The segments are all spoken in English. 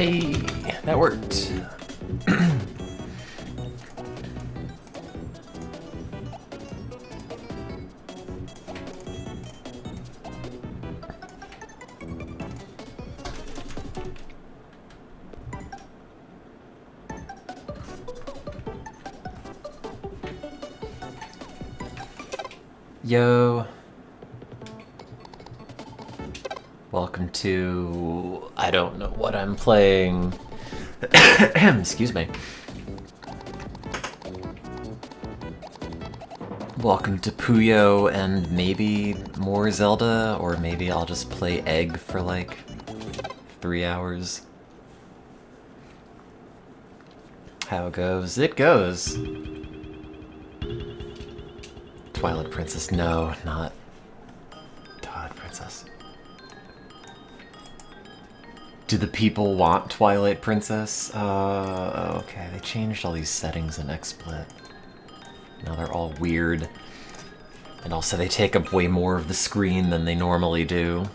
Hey, that worked. Yo. Welcome to... I don't know what I'm playing. Excuse me. Welcome to Puyo and maybe more Zelda, or maybe I'll just play Egg for like 3 hours. How it goes? It goes! Twilight Princess, no, not Twilight Princess. Do the people want Twilight Princess? Okay, they changed all these settings in XSplit. Now they're all weird. And also they take up way more of the screen than they normally do.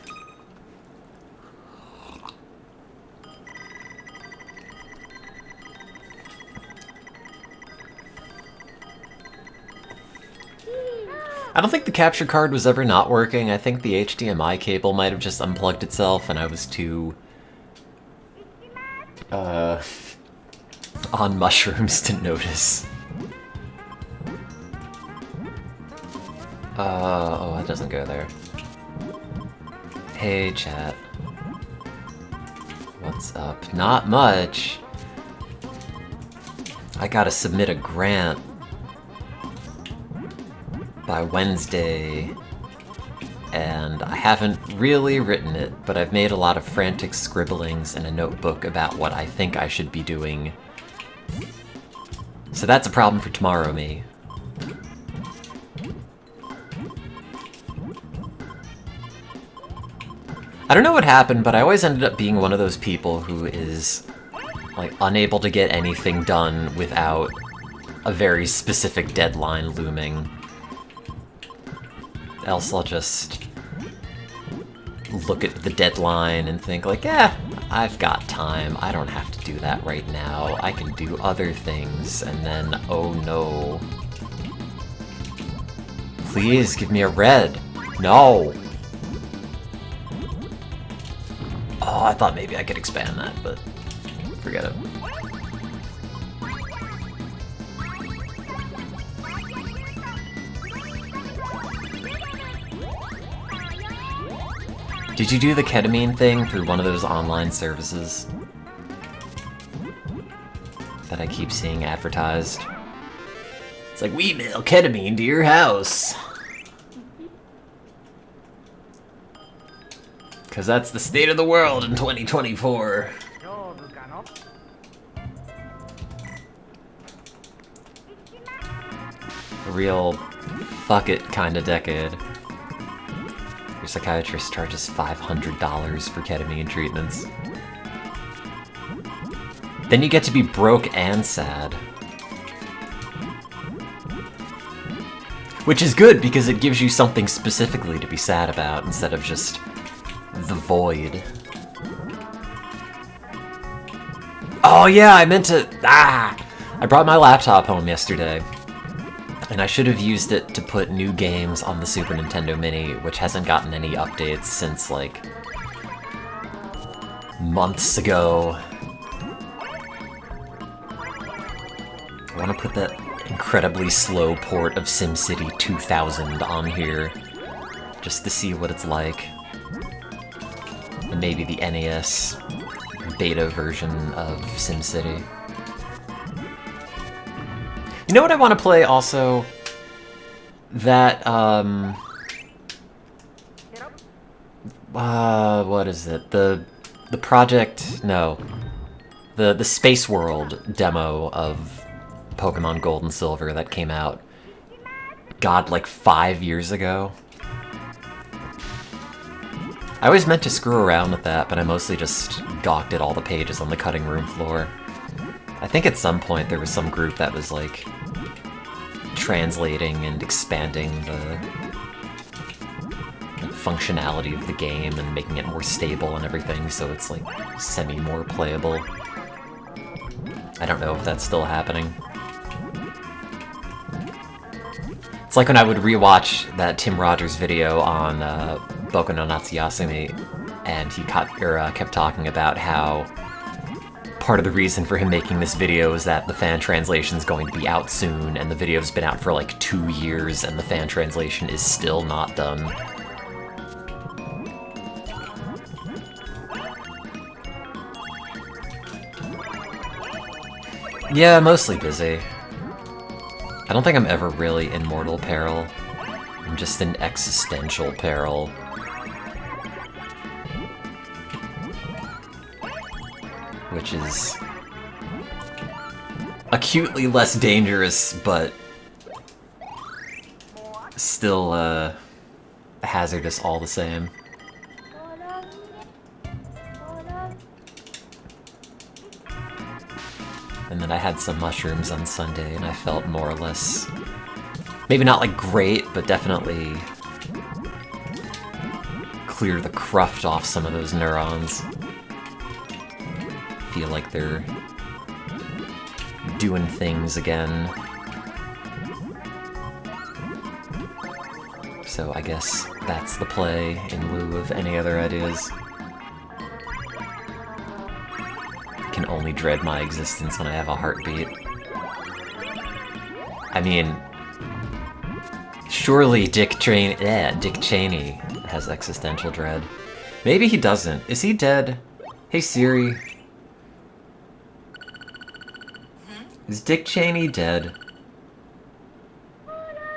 I don't think the capture card was ever not working. I think the HDMI cable might have just unplugged itself and I was too... on mushrooms to notice. Oh, that doesn't go there. Hey, chat. What's up? Not much. I gotta submit a grant by Wednesday, and I haven't really written it, but I've made a lot of frantic scribblings in a notebook about what I think I should be doing. So that's a problem for tomorrow, me. I don't know what happened, but I always ended up being one of those people who is, like, unable to get anything done without a very specific deadline looming. Else I'll just look at the deadline and think like, I've got time. I don't have to do that right now. I can do other things. And then, oh no. Please give me a red. No. Oh, I thought maybe I could expand that, but forget it. Did you do the ketamine thing through one of those online services that I keep seeing advertised? It's like, we mail ketamine to your house. Because that's the state of the world in 2024. A real fuck it kind of decade. Your psychiatrist charges $500 for ketamine treatments. Then you get to be broke and sad. Which is good, because it gives you something specifically to be sad about, instead of just the void. Oh yeah, I meant to... I brought my laptop home yesterday. And I should have used it to put new games on the Super Nintendo Mini, which hasn't gotten any updates since, like, months ago. I want to put that incredibly slow port of SimCity 2000 on here, just to see what it's like. And maybe the NES beta version of SimCity. You know what I want to play also? That, what is it? The project, no. The Space World demo of Pokemon Gold and Silver that came out, God, like 5 years ago. I always meant to screw around with that, but I mostly just gawked at all the pages on the cutting room floor. I think at some point there was some group that was like translating and expanding the functionality of the game and making it more stable and everything, so it's like semi-more playable. I don't know if that's still happening. It's like when I would rewatch that Tim Rogers video on Boku no Natsuyasumi, and he kept talking about how part of the reason for him making this video is that the fan translation is going to be out soon, and the video's been out for like 2 years, and the fan translation is still not done. Yeah, mostly busy. I don't think I'm ever really in mortal peril. I'm just in existential peril. Which is acutely less dangerous, but still hazardous all the same. And then I had some mushrooms on Sunday, and I felt more or less, maybe not like great, but definitely clear the cruft off some of those neurons. Feel like they're doing things again. So I guess that's the play in lieu of any other ideas. I can only dread my existence when I have a heartbeat. I mean, surely Dick Cheney has existential dread. Maybe he doesn't. Is he dead? Hey Siri. Is Dick Cheney dead?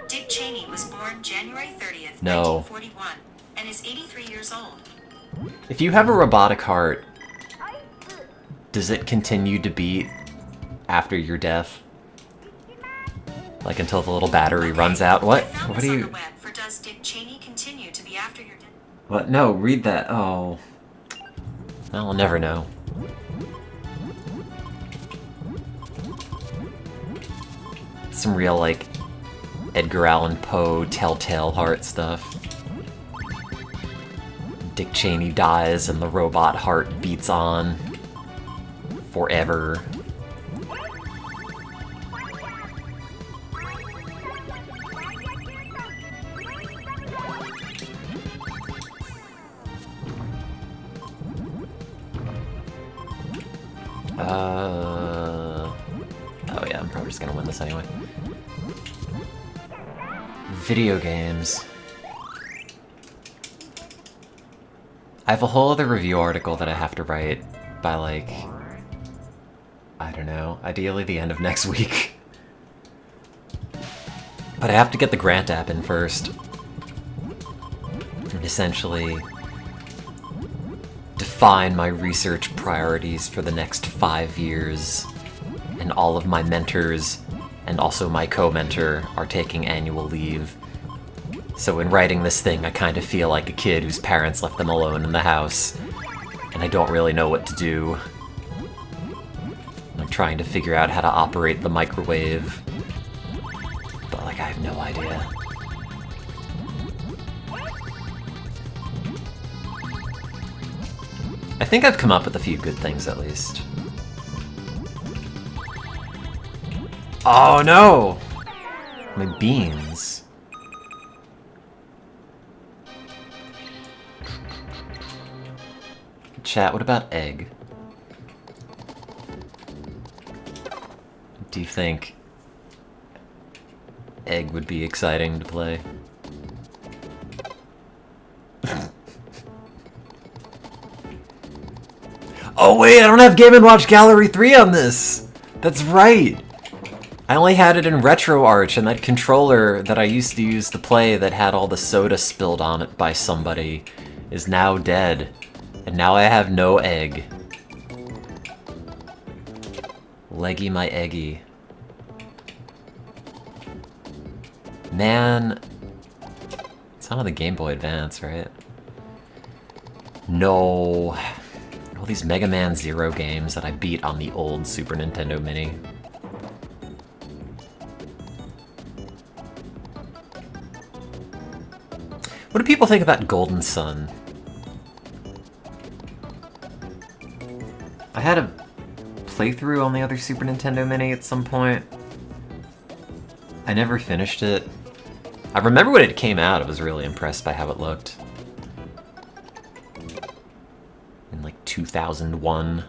Dick Cheney was born January 30th, No. 1941, and is 83 years old. If you have a robotic heart, does it continue to beat after your death? Like until the little battery runs out? What? What are you... On the web for does Dick Cheney continue to be after your death? What? No, read that. Oh. I'll never know. Some real, like, Edgar Allan Poe Telltale Heart stuff. Dick Cheney dies and the robot heart beats on forever. Oh yeah, I'm probably just gonna win this anyway. Video games. I have a whole other review article that I have to write by, like, I don't know, ideally the end of next week. But I have to get the grant app in first. And essentially define my research priorities for the next 5 years. And all of my mentors, and also my co-mentor, are taking annual leave. So in writing this thing, I kind of feel like a kid whose parents left them alone in the house, and I don't really know what to do. I'm trying to figure out how to operate the microwave, but like I have no idea. I think I've come up with a few good things at least. Oh no! My beans. Chat, what about egg? Do you think egg would be exciting to play? Oh wait, I don't have Game & Watch Gallery 3 on this! That's right! I only had it in RetroArch, and that controller that I used to use to play that had all the soda spilled on it by somebody is now dead. And now I have no egg. Leggy my eggy. Man. It's not on the Game Boy Advance, right? No. All these Mega Man Zero games that I beat on the old Super Nintendo Mini. What do people think about Golden Sun? I had a playthrough on the other Super Nintendo Mini at some point. I never finished it. I remember when it came out, I was really impressed by how it looked. In like 2001.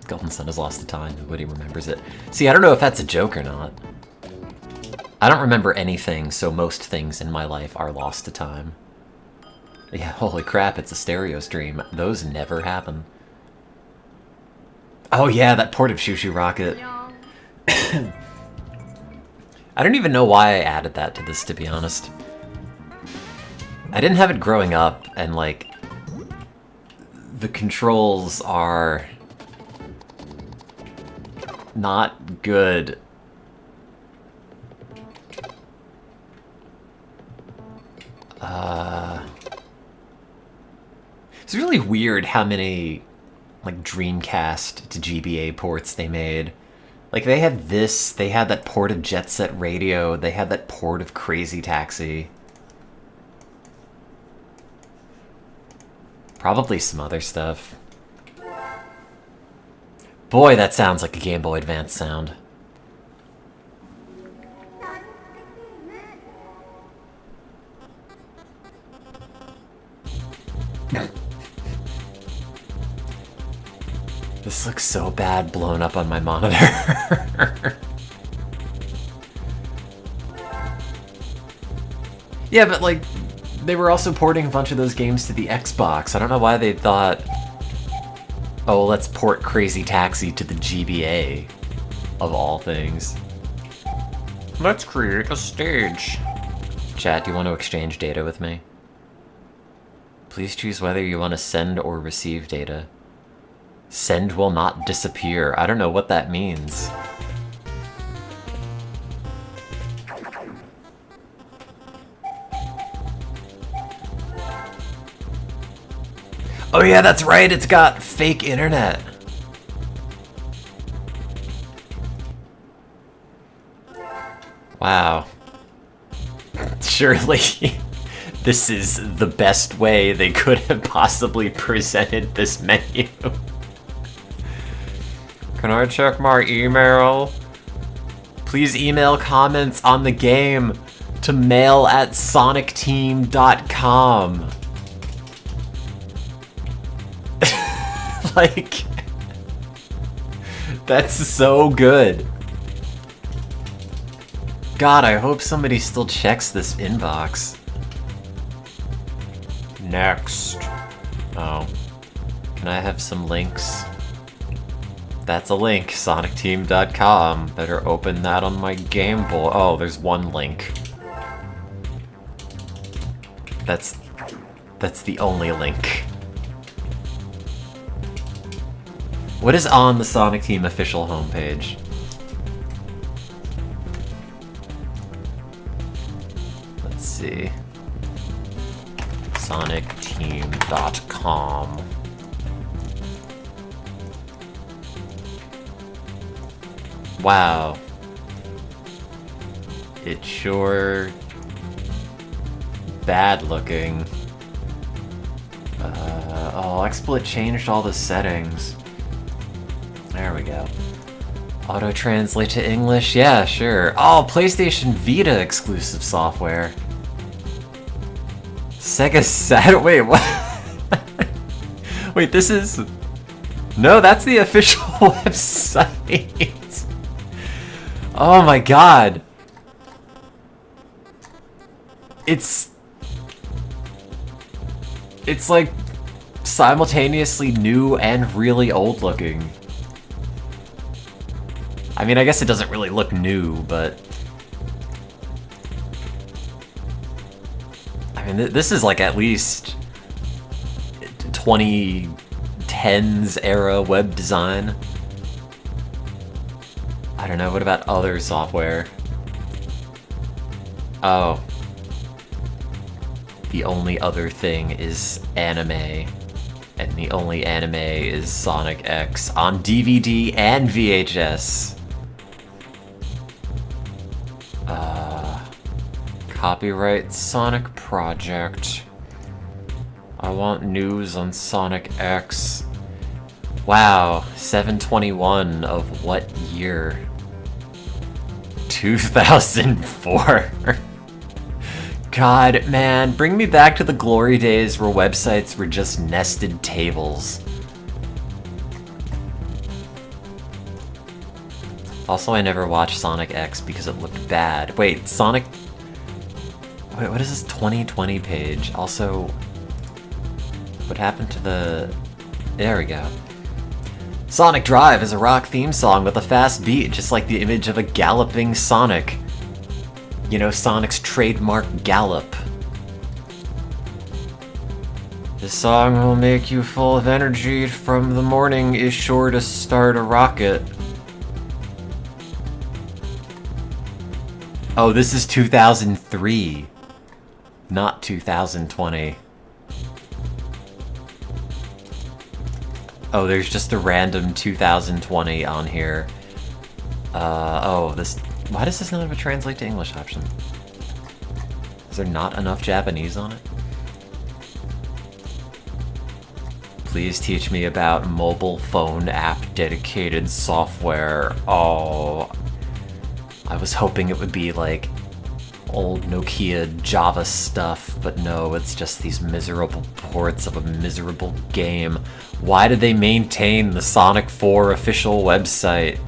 Golden Sun has lost the time, nobody remembers it. See, I don't know if that's a joke or not. I don't remember anything, so most things in my life are lost to time. Yeah, holy crap, it's a stereo stream. Those never happen. Oh yeah, that port of Shoo Shoo Rocket. I don't even know why I added that to this, to be honest. I didn't have it growing up, and like, the controls are not good. It's really weird how many like Dreamcast to GBA ports they made. Like they had this, they had that port of Jet Set Radio, they had that port of Crazy Taxi. Probably some other stuff. Boy, that sounds like a Game Boy Advance sound. This looks so bad blown up on my monitor. Yeah, but like, they were also porting a bunch of those games to the Xbox. I don't know why they thought, oh, let's port Crazy Taxi to the GBA, of all things. Let's create a stage. Chat, do you want to exchange data with me? Please choose whether you want to send or receive data. Send will not disappear. I don't know what that means. Oh yeah, that's right, it's got fake internet. Wow. Surely this is the best way they could have possibly presented this menu. Can I check my email? Please email comments on the game to mail@sonicteam.com. Like, that's so good. God, I hope somebody still checks this inbox. Next. Oh. Can I have some links? That's a link, sonicteam.com. Better open that on my Game Boy. Oh, there's one link. That's the only link. What is on the Sonic Team official homepage? Let's see. sonicteam.com. Wow. It's sure bad looking. Oh, XSplit changed all the settings. There we go. Auto-translate to English? Yeah, sure. Oh, PlayStation Vita exclusive software. Sega Saturn. Wait, what? Wait, this is... No, that's the official website. Oh my god. It's like simultaneously new and really old looking. I mean, I guess it doesn't really look new, but... I mean, this is like at least 2010s era web design. I don't know, what about other software? Oh. The only other thing is anime. And the only anime is Sonic X on DVD and VHS. Copyright Sonic Project. I want news on Sonic X. Wow, 7/21 of what year? 2004. God, man, bring me back to the glory days where websites were just nested tables. Also, I never watched Sonic X because it looked bad. Wait, Sonic... Wait, what is this 2020 page? Also, what happened to the... There we go. Sonic Drive is a rock theme song with a fast beat, just like the image of a galloping Sonic. You know, Sonic's trademark gallop. This song will make you full of energy from the morning is sure to start a rocket. Oh, this is 2003, not 2020. Oh, there's just a random 2020 on here. Oh, this... Why does this not have a translate to English option? Is there not enough Japanese on it? Please teach me about mobile phone app dedicated software. Oh... I was hoping it would be like old Nokia Java stuff, but no, it's just these miserable ports of a miserable game. Why did they maintain the Sonic 4 official website?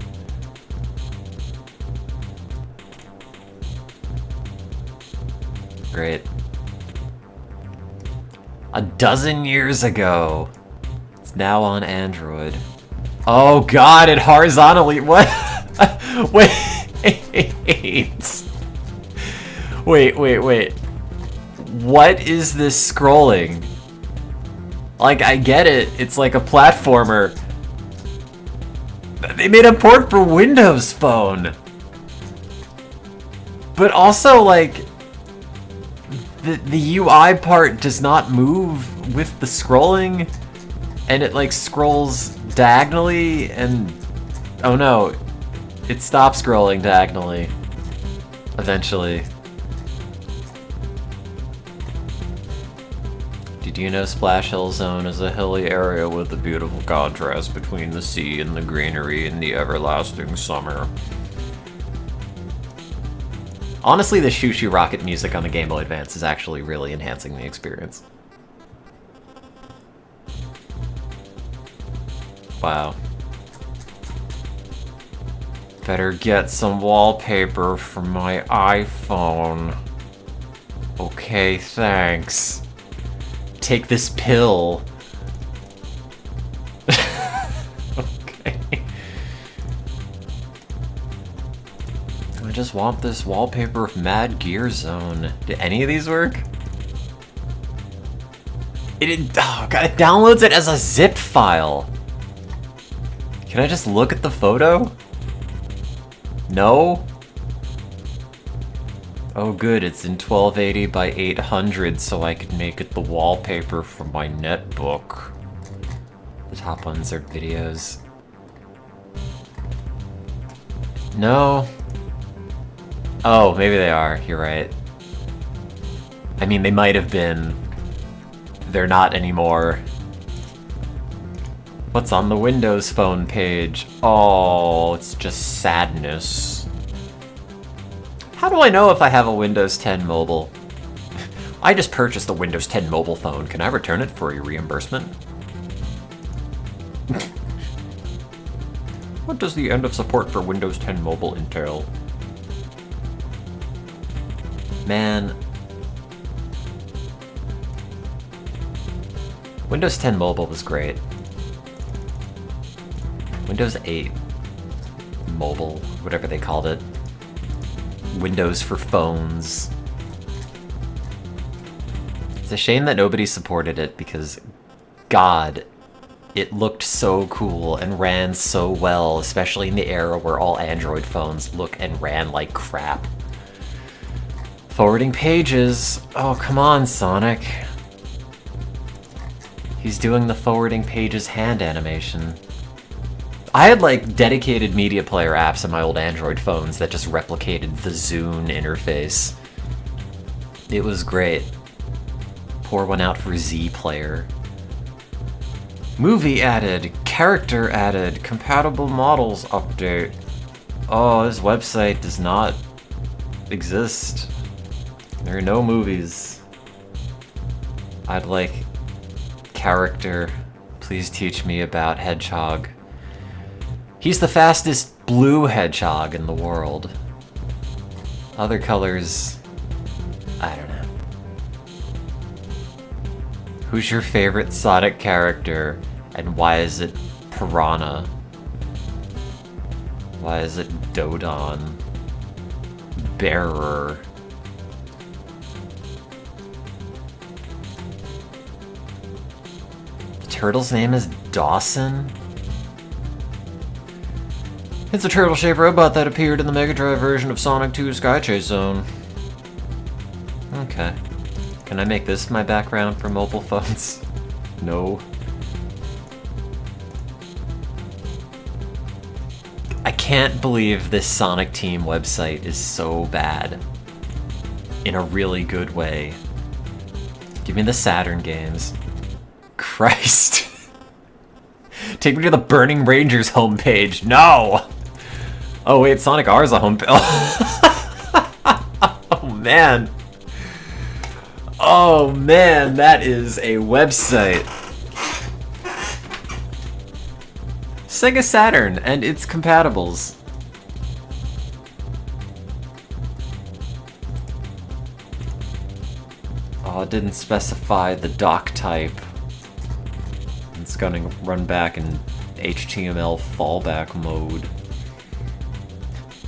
Great. A dozen years ago. It's now on Android. Oh god, it horizontally... What? Wait. Wait. What is this scrolling? Like, I get it. It's like a platformer. They made a port for Windows Phone. But also, like, the UI part does not move with the scrolling. And it, like, scrolls diagonally and... Oh no. It stops scrolling diagonally. Eventually. Did you know Splash Hill Zone is a hilly area with a beautiful contrast between the sea and the greenery in the everlasting summer? Honestly, the Shoo Shoo Rocket music on the Game Boy Advance is actually really enhancing the experience. Wow. Better get some wallpaper for my iPhone. Okay, thanks. Take this pill. Okay. I just want this wallpaper of Mad Gear Zone. Did any of these work? Oh god, it downloads it as a zip file. Can I just look at the photo? No? Oh good, it's in 1280 by 800, so I could make it the wallpaper for my netbook. The top ones are videos. No? Oh, maybe they are, you're right. I mean, they might have been. They're not anymore. What's on the Windows Phone page? Oh, it's just sadness. How do I know if I have a Windows 10 mobile? I just purchased a Windows 10 mobile phone. Can I return it for a reimbursement? What does the end of support for Windows 10 mobile entail? Man. Windows 10 mobile was great. Windows 8 mobile, whatever they called it. Windows for phones. It's a shame that nobody supported it because, God, it looked so cool and ran so well, especially in the era where all Android phones look and ran like crap. Forwarding pages. Oh, come on, Sonic. He's doing the forwarding pages hand animation. I had like dedicated media player apps on my old Android phones that just replicated the Zune interface. It was great. Pour one out for Z Player. Movie added, character added, compatible models update. Oh, this website does not exist. There are no movies. I'd like character. Please teach me about Hedgehog. He's the fastest blue hedgehog in the world. Other colors, I don't know. Who's your favorite Sonic character, and why is it Piranha? Why is it Dodon? Bearer? Turtle's name is Dawson? It's a turtle-shaped robot that appeared in the Mega Drive version of Sonic 2 Sky Chase Zone. Okay. Can I make this my background for mobile phones? No. I can't believe this StereotoneTim website is so bad. In a really good way. Give me the Saturn games. Christ. Take me to the Burning Rangers homepage. No! Oh wait, Sonic R is a homepage. Oh man. Oh man, that is a website. Sega Saturn and its compatibles. Oh, it didn't specify the dock type. It's gonna run back in HTML fallback mode.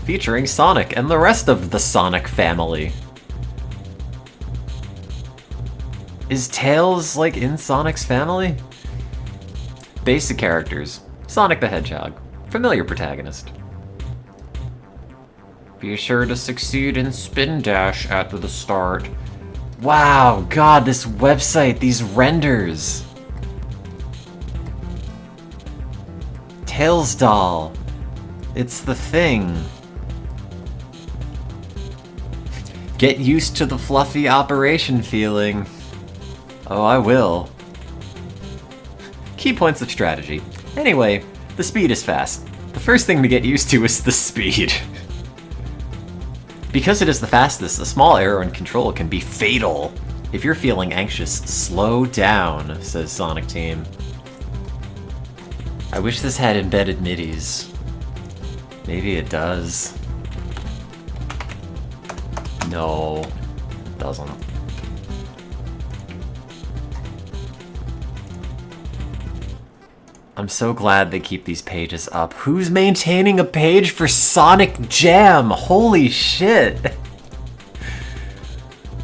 Featuring Sonic and the rest of the Sonic family. Is Tails, like, in Sonic's family? Basic characters. Sonic the Hedgehog. Familiar protagonist. Be sure to succeed in Spin Dash at the start. Wow, God, this website, these renders. Tails doll. It's the thing. Get used to the fluffy operation feeling. Oh, I will. Key points of strategy. Anyway, the speed is fast. The first thing to get used to is the speed. Because it is the fastest, a small error in control can be fatal. If you're feeling anxious, slow down, says StereotoneTim. I wish this had embedded MIDIs. Maybe it does. No, it doesn't. I'm so glad they keep these pages up. Who's maintaining a page for Sonic Jam? Holy shit!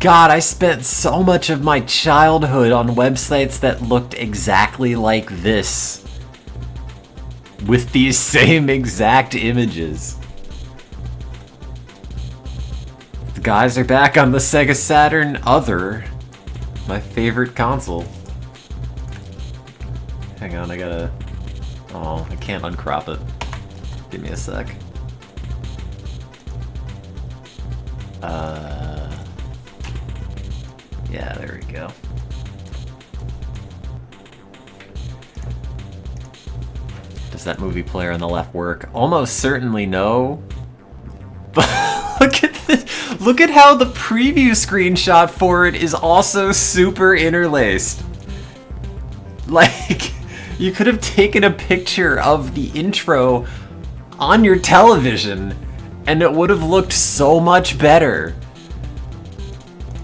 God, I spent so much of my childhood on websites that looked exactly like this. With these same exact images. The guys are back on the Sega Saturn Other. My favorite console. Hang on, I gotta... Oh, I can't uncrop it. Give me a sec. Yeah, there we go. Does that movie player on the left work? Almost certainly no. But look at this! Look at how the preview screenshot for it is also super interlaced. Like, you could have taken a picture of the intro on your television and it would have looked so much better.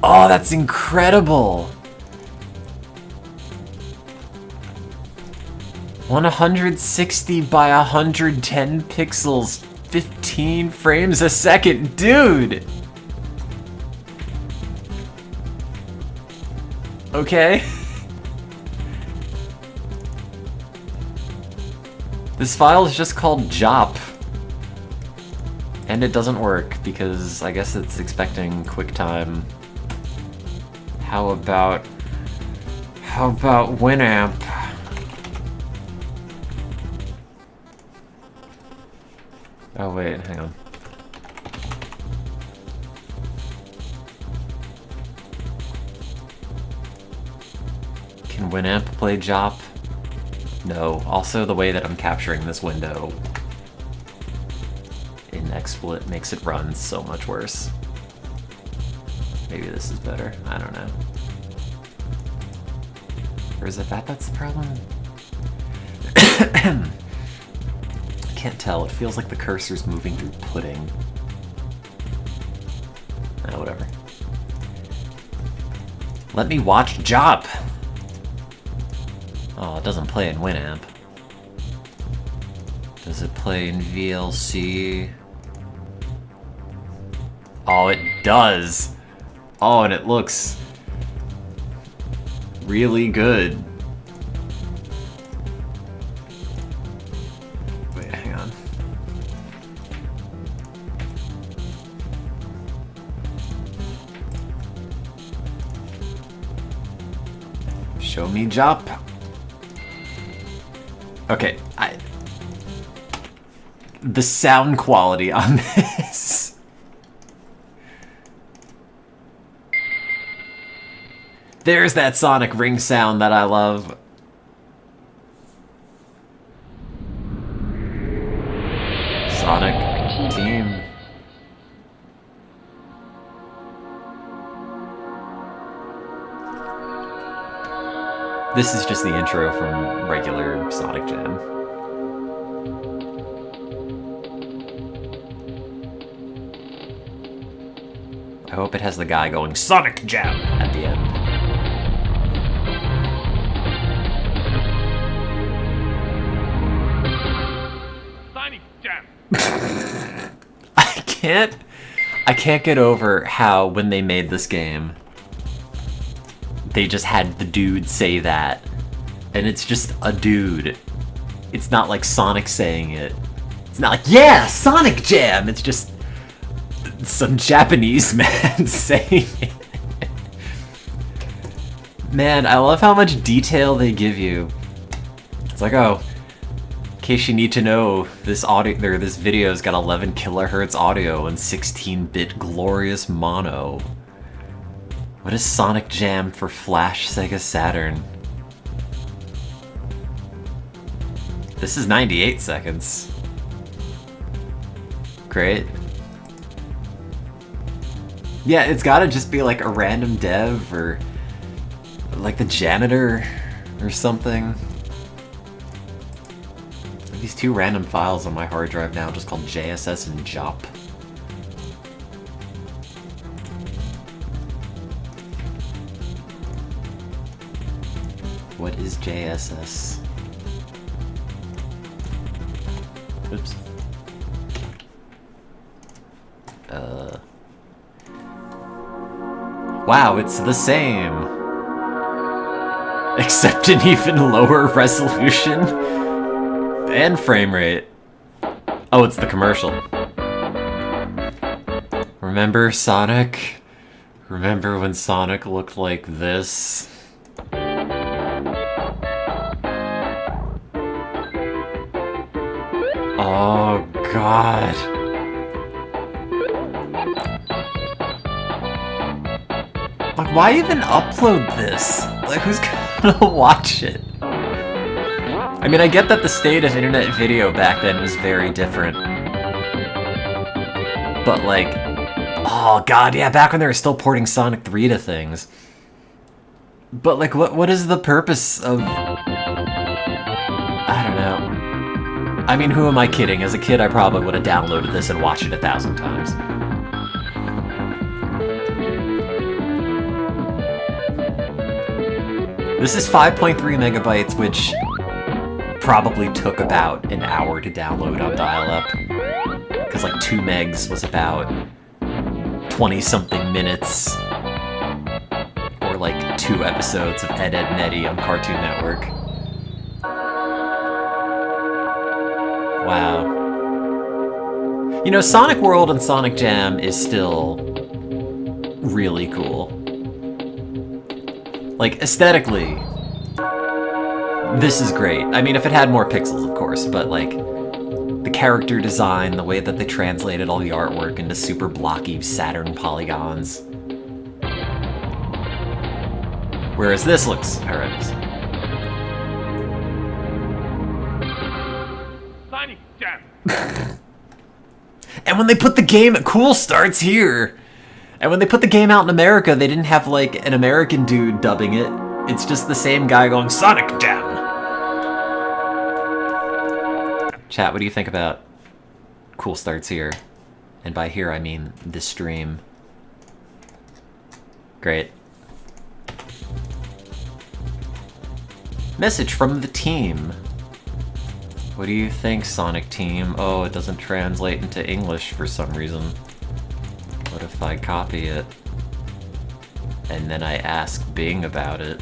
Oh, that's incredible. 160 by 110 pixels, 15 frames a second, dude! Okay. This file is just called JOP. And it doesn't work because I guess it's expecting QuickTime. How about Winamp? Oh wait, hang on. Winamp play Jop? No. Also, the way that I'm capturing this window in XSplit makes it run so much worse. Maybe this is better. I don't know. Or is it that's the problem? I can't tell. It feels like the cursor's moving through pudding. Oh, whatever. Let me watch Jop! Oh, it doesn't play in Winamp. Does it play in VLC? Oh, it does! Oh, and it looks really good. Wait, hang on. Show me Jop. Okay, the sound quality on this. There's that Sonic ring sound that I love. StereotoneTim. This is just the intro from regular Sonic Jam. I hope it has the guy going Sonic Jam at the end. Sonic Jam. I can't get over how when they made this game, they just had the dude say that. And it's just a dude. It's not like Sonic saying it. It's not like, yeah, Sonic Jam! It's just some Japanese man saying it. Man, I love how much detail they give you. It's like, oh, in case you need to know, this video's got 11 kilohertz audio and 16-bit glorious mono. What is Sonic Jam for Flash Sega Saturn? This is 98 seconds. Great. Yeah, it's gotta just be like a random dev or like the janitor or something. These two random files on my hard drive now just called JSS and Jop. What is JSS? Oops. Wow, it's the same. Except an even lower resolution and frame rate. Oh, it's the commercial. Remember Sonic? Remember when Sonic looked like this? Oh, God. Like, why even upload this? Like, who's gonna watch it? I mean, I get that the state of internet video back then was very different. But, like, oh, God, yeah, back when they were still porting Sonic 3 to things. But, like, what is the purpose of... I don't know. I mean, who am I kidding? As a kid, I probably would have downloaded this and watched it 1,000 times. This is 5.3 megabytes, which probably took about an hour to download on dial-up. Because, like, 2 megs was about 20-something minutes. Or, like, 2 episodes of Ed, Edd n Eddy on Cartoon Network. Wow. You know, Sonic World and Sonic Jam is still really cool. Like, aesthetically, this is great. I mean, if it had more pixels, of course, but, like, the character design, the way that they translated all the artwork into super blocky Saturn polygons. Whereas this looks horrendous. Tiny Tim. And when they put the game, cool starts here. And when they put the game out in America, they didn't have like an American dude dubbing it. It's just the same guy going Sonic Tim. Chat, what do you think about cool starts here? And by here I mean this stream. Great. Message from the team. What do you think, Sonic Team? Oh, it doesn't translate into English for some reason. What if I copy it? And then I ask Bing about it?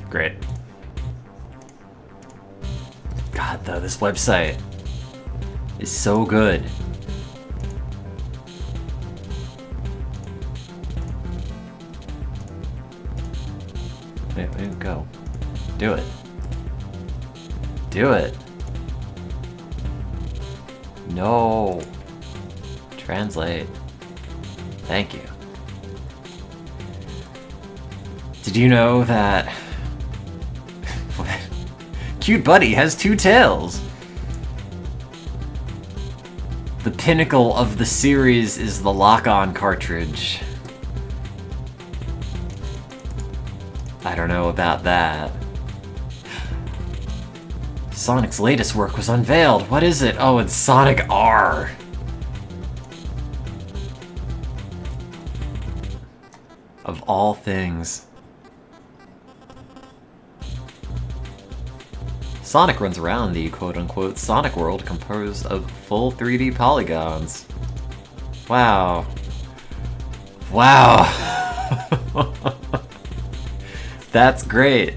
Great. God, though, this website is so good. Wait, go. Do it. Do it. No. Translate. Thank you. Did you know that Cute Buddy has 2 tails? The pinnacle of the series is the lock-on cartridge. I don't know about that. Sonic's latest work was unveiled. What is it? Oh, it's Sonic R. Of all things. Sonic runs around the quote-unquote Sonic world composed of full 3D polygons. Wow. Wow. That's great.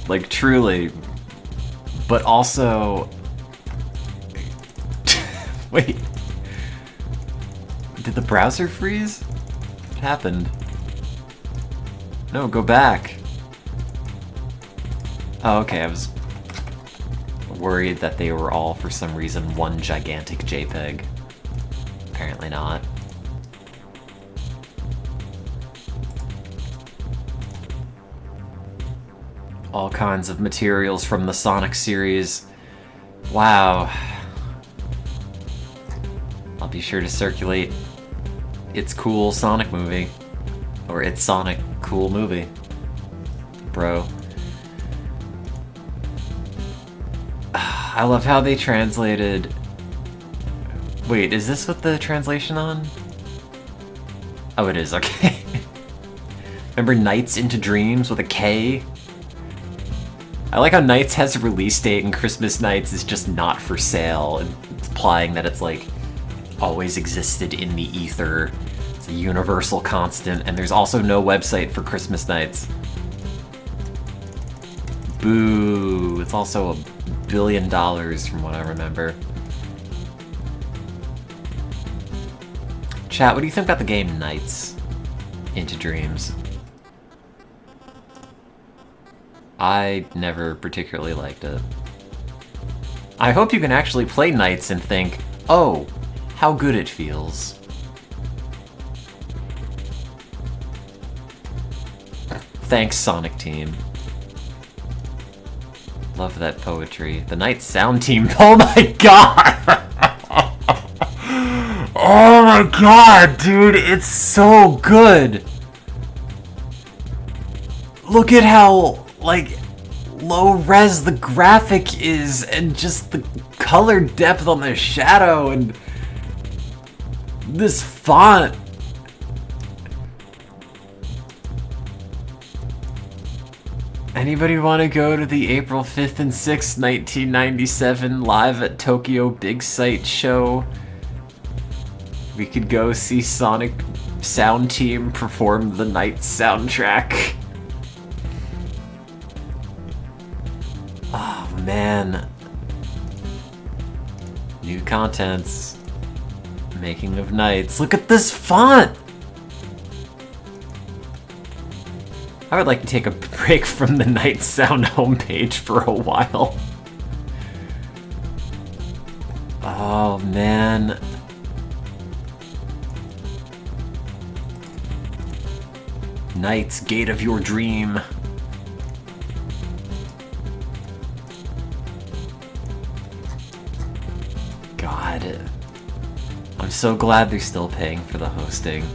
Like, truly. But also... Wait. Did the browser freeze? What happened? No, go back. Oh, okay, I was worried that they were all, for some reason, one gigantic JPEG. Apparently not. All kinds of materials from the Sonic series. Wow. I'll be sure to circulate It's Cool Sonic movie. Or It's Sonic Cool movie. Bro. I love how they translated... Wait, is this what the translation on? Oh, it is, okay. Remember Nights into Dreams with a K? I like how Nights has a release date and Christmas Nights is just not for sale, implying that it's like always existed in the ether. It's a universal constant, and there's also no website for Christmas Nights. Boo! It's also $1 billion from what I remember. Chat, what do you think about the game Nights into Dreams? I never particularly liked it. I hope you can actually play Nights and think, oh, how good it feels. Thanks, Sonic Team. Love that poetry. The Night Sound Team. Oh my god! Oh my god, dude, it's so good! Look at how, like, low-res the graphic is, and just the color depth on the shadow, and this font. Anybody want to go to the April 5th and 6th, 1997 Live at Tokyo Big Sight show? We could go see Sonic Sound Team perform the Night soundtrack. Oh man. New contents. Making of Nights. Look at this font! I would like to take a break from the Night Sound homepage for a while. Oh, man. Knights, gate of your dream. God. I'm so glad they're still paying for the hosting.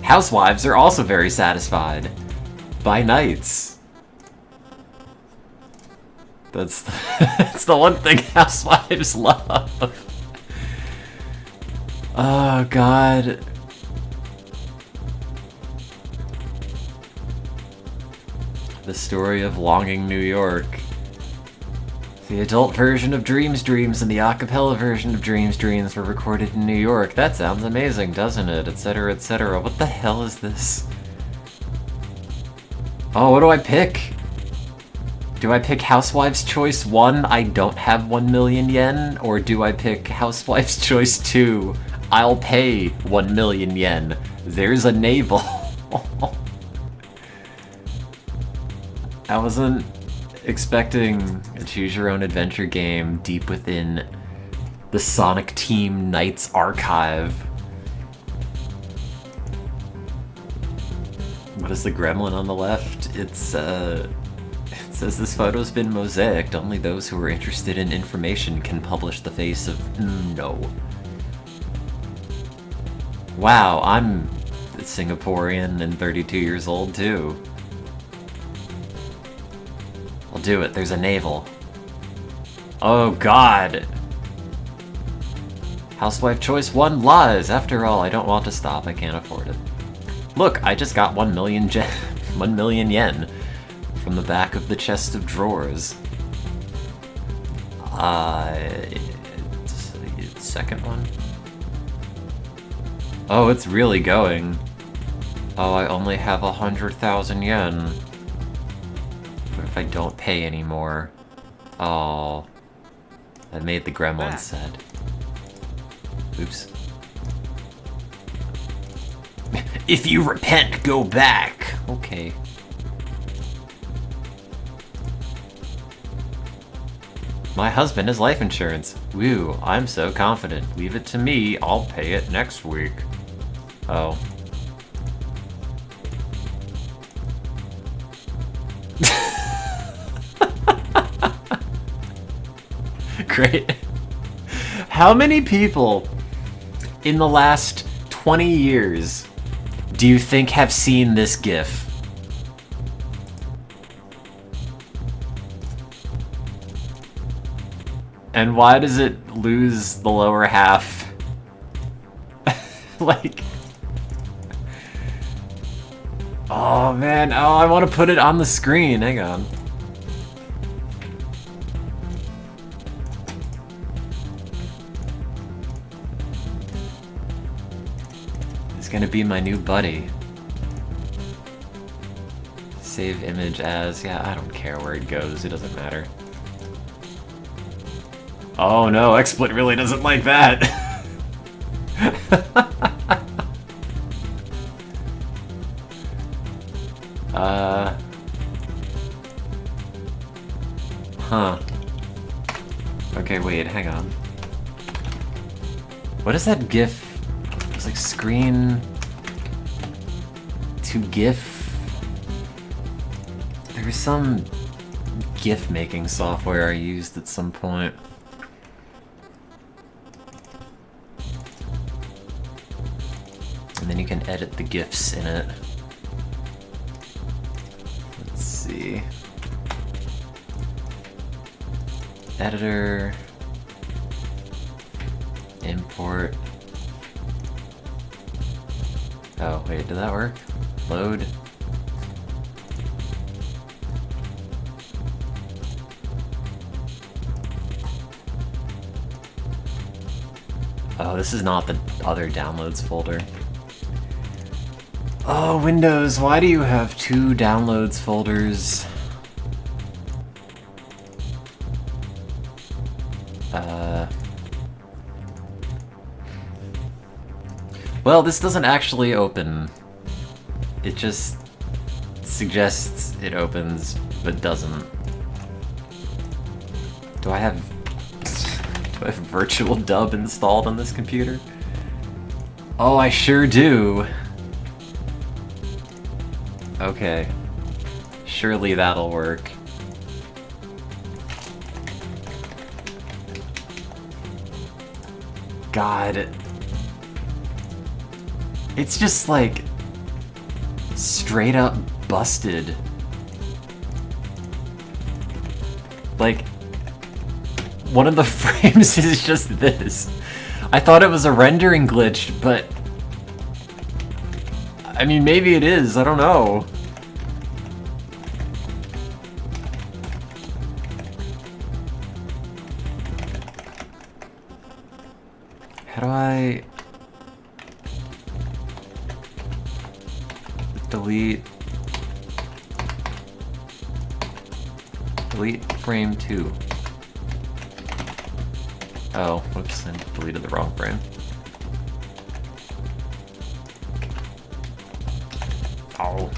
Housewives are also very satisfied by Knights. That's the one thing Housewives love. Oh, God. The story of Longing New York. The adult version of Dreams Dreams and the a cappella version of Dreams Dreams were recorded in New York. That sounds amazing, doesn't it? Etc, etc. What the hell is this? Oh, what do I pick? Do I pick Housewife's Choice 1, I don't have 1 million yen? Or do I pick Housewife's Choice 2, I'll pay 1 million yen? There's a navel. I wasn't expecting a choose-your-own-adventure game deep within the StereotoneTim Knights archive. What is the gremlin on the left? It says this photo's been mosaicked. Only those who are interested in information can publish the face of no. Wow, I'm Singaporean and 32 years old too. I'll do it. There's a navel. Oh, God. Housewife Choice 1 lies. After all, I don't want to stop. I can't afford it. Look, I just got 1 million yen from the back of the chest of drawers. Second one? Oh, it's really going. Oh, I only have 100,000 yen. If I don't pay anymore. Oh. I made the gremlin sad. Oops. If you repent, go back! Okay. My husband has life insurance. Woo, I'm so confident. Leave it to me, I'll pay it next week. Oh. Great. How many people in the last 20 years do you think have seen this GIF? And why does it lose the lower half? Like... Oh man, oh I want to put it on the screen, hang on. Gonna be my new buddy. Save image as, yeah, I don't care where it goes, it doesn't matter. Oh no, XSplit really doesn't like that! Huh. Okay, wait, hang on. What is that GIF? It's like screen to GIF. There was some GIF making software I used at some point. And then you can edit the GIFs in it. Let's see. Editor. Import. Oh, wait, did that work? Load. Oh, this is not the other downloads folder. Oh, Windows, why do you have 2 downloads folders? Well, this doesn't actually open. It just suggests it opens, but doesn't. Do I have... Do I have virtual dub installed on this computer? Oh, I sure do. Okay. Surely that'll work. God. It's just like straight up busted. Like, one of the frames is just this. I thought it was a rendering glitch, but I mean, maybe it is, I don't know. How do I delete frame 2? Oh, whoops, I deleted the wrong frame. Oh.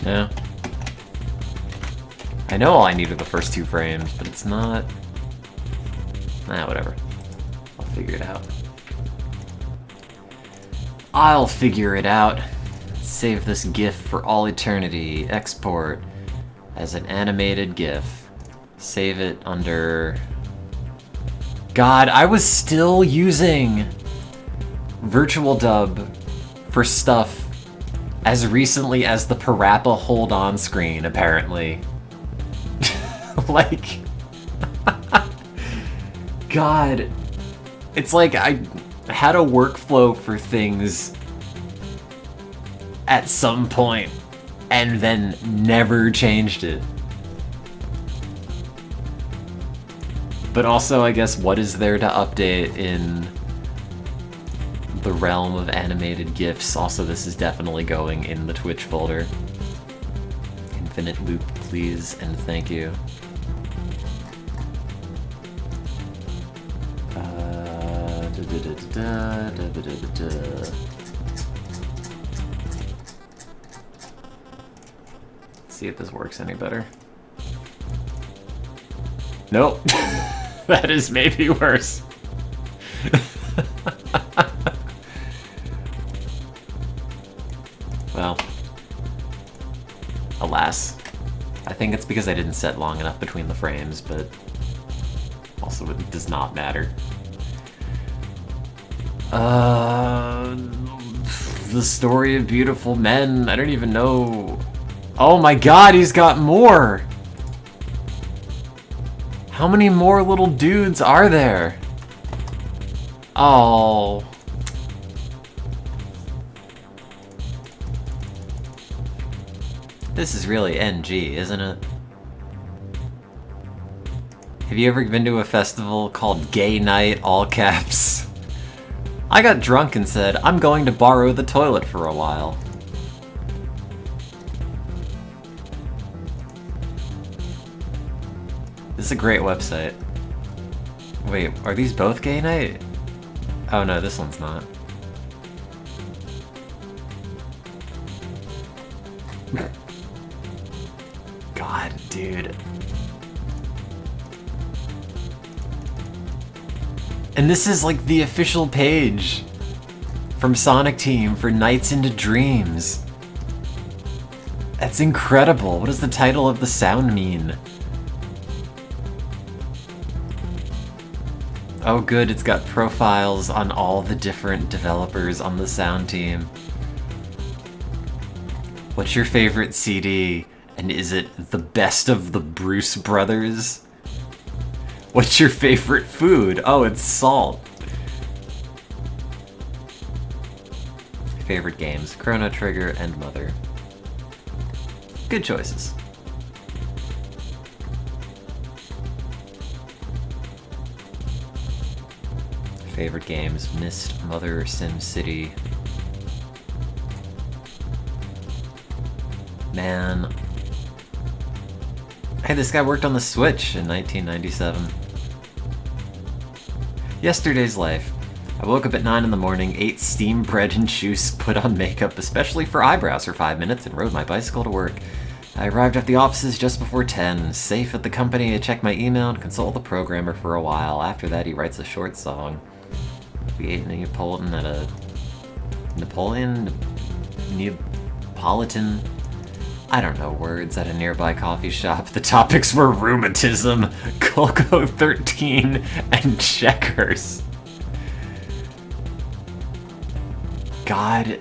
Yeah. I know all I need are the first 2 frames, but it's not... Nah, whatever. I'll figure it out. I'll figure it out. Save this GIF for all eternity. Export as an animated GIF. Save it under... God, I was still using Virtual Dub for stuff as recently as the Parappa Hold On screen, apparently. Like... God. It's like I had a workflow for things at some point and then never changed it. But also, I guess, what is there to update in the realm of animated GIFs? Also, this is definitely going in the Twitch folder. Infinite loop, please, and thank you. See if this works any better. Nope. That is maybe worse. Well, alas. I think it's because I didn't set long enough between the frames, but also it does not matter. The story of beautiful men. I don't even know. Oh my god, he's got more! How many more little dudes are there? Oh. This is really NG, isn't it? Have you ever been to a festival called Gay Night, all caps? I got drunk and said, I'm going to borrow the toilet for a while. This is a great website. Wait, are these both Gay Night? Oh no, this one's not. God, dude. And this is like the official page from StereotoneTim for Nights into Dreams. That's incredible. What does the title of the sound mean? Oh good, it's got profiles on all the different developers on the sound team. What's your favorite CD? And is it the best of the Bruce Brothers? What's your favorite food? Oh, it's salt. Favorite games? Chrono Trigger and Mother. Good choices. Favorite games? Myst, Mother, SimCity. Man. Hey, this guy worked on the Switch in 1997. Yesterday's life. I woke up at 9 in the morning, ate steamed bread and juice, put on makeup, especially for eyebrows, for 5 minutes, and rode my bicycle to work. I arrived at the offices just before 10. Safe at the company, I check my email and consult the programmer for a while. After that, he writes a short song. We ate Neapolitan at a... Neapolitan? I don't know words, at a nearby coffee shop. The topics were rheumatism, Colco 13, and checkers. God.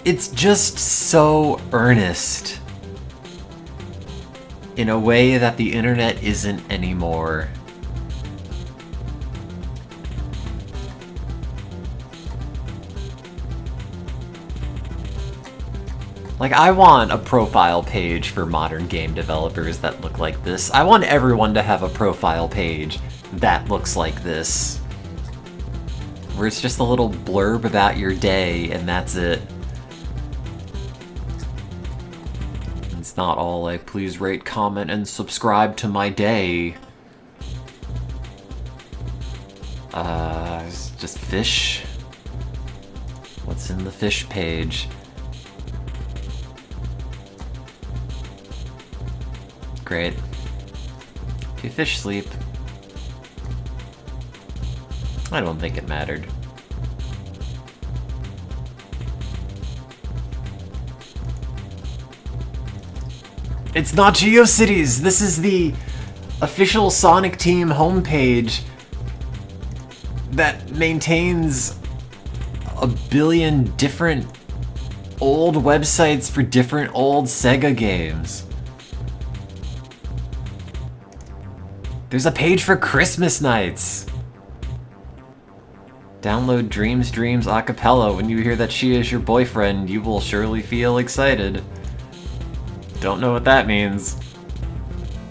It's just so earnest. In a way that the internet isn't anymore. Like, I want a profile page for modern game developers that look like this. I want everyone to have a profile page that looks like this. Where it's just a little blurb about your day, and that's it. It's not all like, please rate, comment, and subscribe to my day. It's just fish. What's in the fish page? Great. Do fish sleep? I don't think it mattered. It's not GeoCities! This is the official SonicTim homepage that maintains a billion different old websites for different old Sega games. There's a page for Christmas nights! Download Dreams Dreams Acapella. When you hear that she is your boyfriend, you will surely feel excited. Don't know what that means.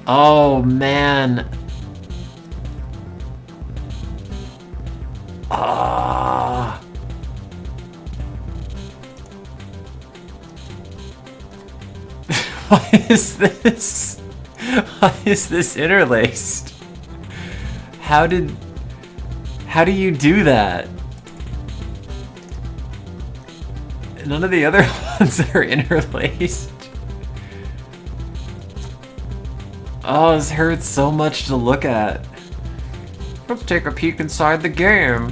Oh, man. Ah. Why is this? Why is this interlaced? How do you do that? None of the other ones are interlaced. Oh, this hurts so much to look at. Let's take a peek inside the game.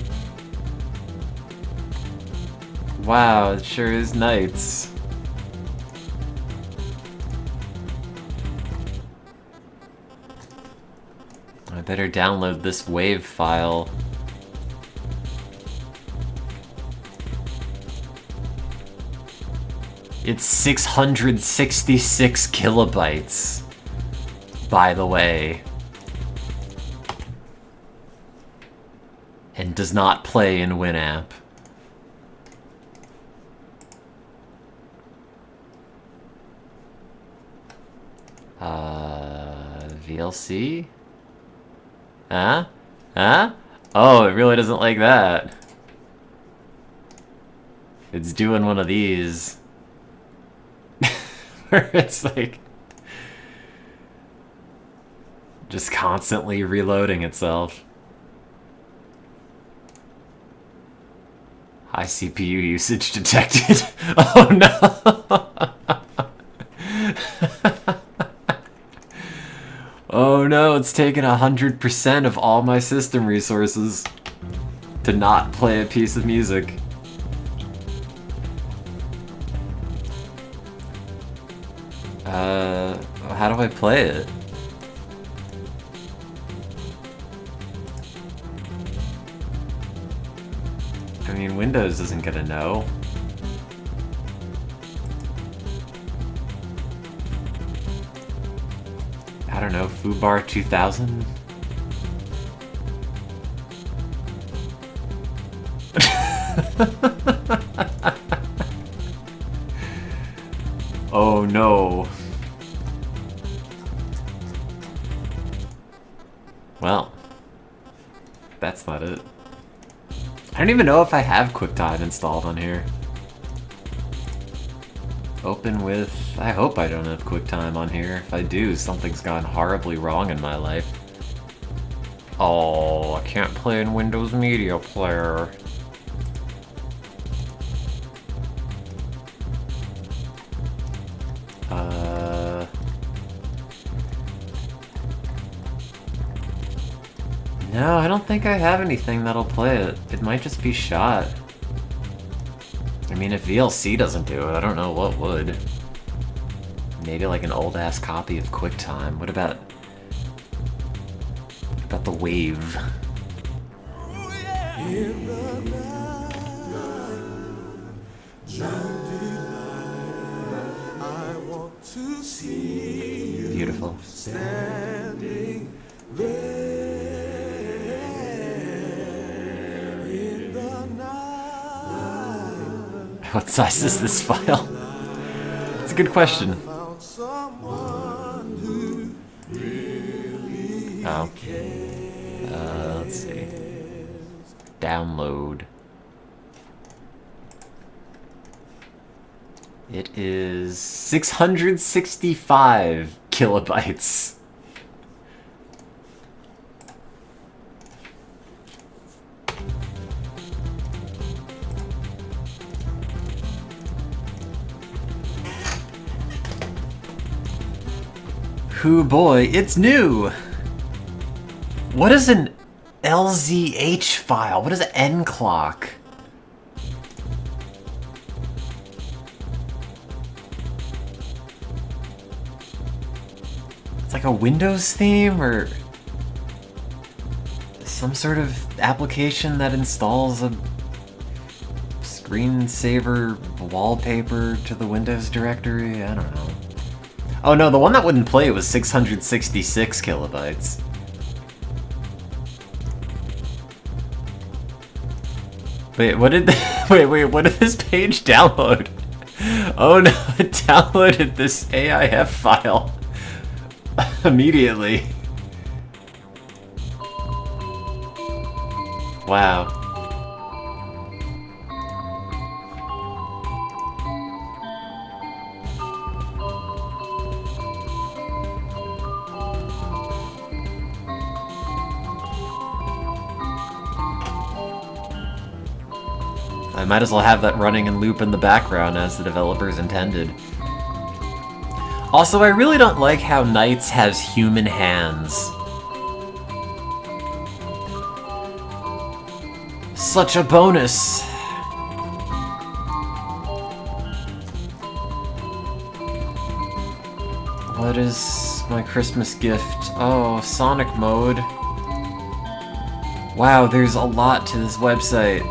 Wow, it sure is nice. I better download this WAV file. It's 666 kilobytes, by the way. And does not play in Winamp. VLC? Huh? Huh? Oh, it really doesn't like that. It's doing one of these. Where it's like... just constantly reloading itself. High CPU usage detected. Oh no! Oh no, it's taken 100% of all my system resources to not play a piece of music. How do I play it? I mean, Windows isn't gonna know. I don't know, Foobar 2000? Oh no. Well, that's not it. I don't even know if I have QuickTime installed on here. Open with... I hope I don't have QuickTime on here. If I do, something's gone horribly wrong in my life. Oh, I can't play in Windows Media Player. No, I don't think I have anything that'll play it. It might just be shot. I mean, if VLC doesn't do it, I don't know what would. Maybe like an old-ass copy of QuickTime. What about the Wave? Beautiful. What size is this file? It's a good question. Oh. Let's see. Download. It is 665 kilobytes. Hoo boy, it's new! What is an LZH file? What is an NClock? It's like a Windows theme or some sort of application that installs a screensaver wallpaper to the Windows directory? I don't know. Oh no, the one that wouldn't play was 666 kilobytes. Wait, what did what did this page download? Oh no, it downloaded this AIF file immediately. Wow. I might as well have that running and loop in the background as the developers intended. Also, I really don't like how Knights has human hands. Such a bonus! What is my Christmas gift? Oh, Sonic mode. Wow, there's a lot to this website.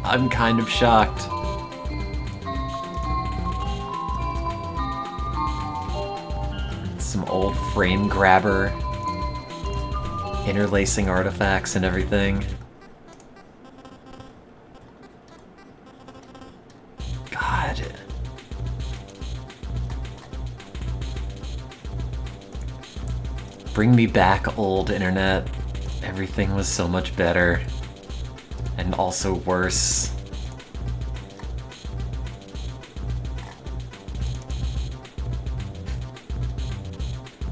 I'm kind of shocked. Some old frame grabber, interlacing artifacts and everything. God. Bring me back, old internet. Everything was so much better. And also worse.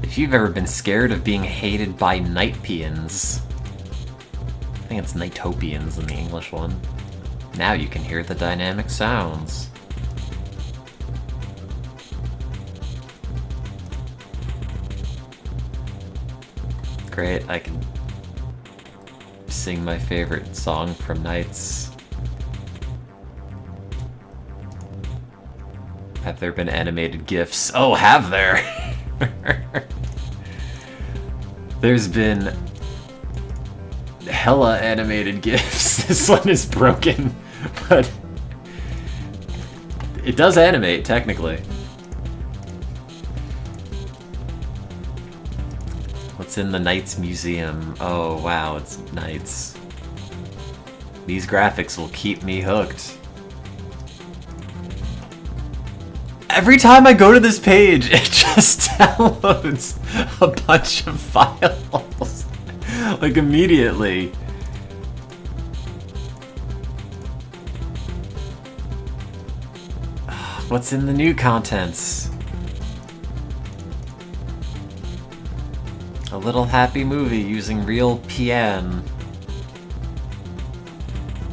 If you've ever been scared of being hated by Nightpians, I think it's Nightopians in the English one, now you can hear the dynamic sounds. Great, I can sing my favorite song from Knights. Have there been animated GIFs? Oh, have there? There's been hella animated GIFs. This one is broken, but it does animate, technically. What's in the Knights Museum? Oh, wow, it's Knights. These graphics will keep me hooked. Every time I go to this page, it just downloads a bunch of files. Like, immediately. What's in the new contents? A little happy movie using real piano.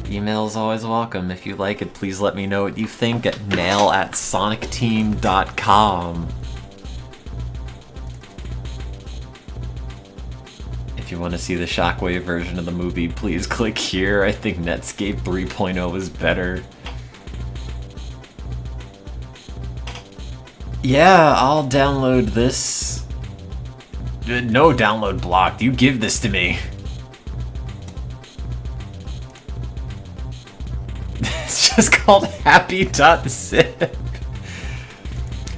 Email's always welcome. If you like it, please let me know what you think at mail@sonicteam.com. If you want to see the Shockwave version of the movie, please click here. I think Netscape 3.0 is better. Yeah, I'll download this. No download blocked. You give this to me. It's just called happy.zip.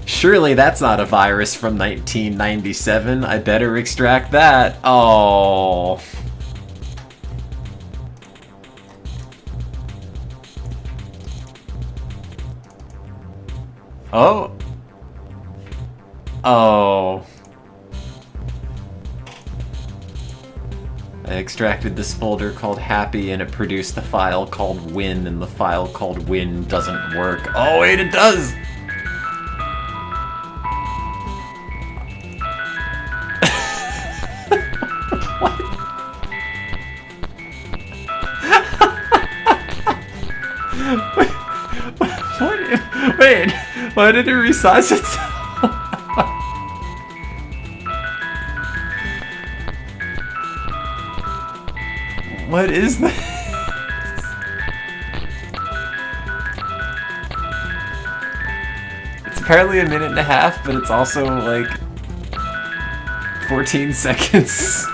Surely that's not a virus from 1997. I better extract that. Oh. Oh. Oh. I extracted this folder called Happy and it produced the file called Win, and the file called Win doesn't work. Oh wait, it does! Wait, why did it resize itself? What is this? It's apparently a minute and a half, but it's also like 14 seconds.